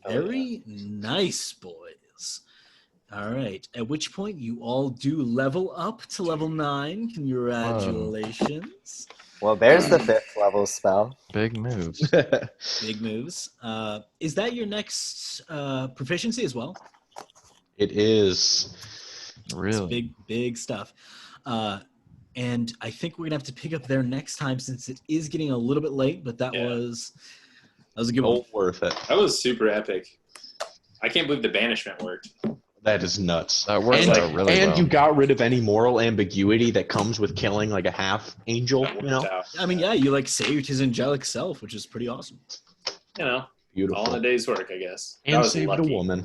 Very nice, boys. All right. At which point you all do level up to level 9. Congratulations. Well, there's the 5th level spell. Big moves. Big moves. Is that your next proficiency as well? It is. It's Really? big stuff. And I think we're gonna have to pick up there next time since it is getting a little bit late. But that was a good one. All worth it. That was super epic. I can't believe the banishment worked. That is nuts. That worked out really and well. you got rid of any moral ambiguity that comes with killing like a half angel, That you know? worked out. I mean, yeah, you like saved his angelic self, which is pretty awesome. You know, Beautiful. all in a day's work, I guess. That And was saved lucky. a woman.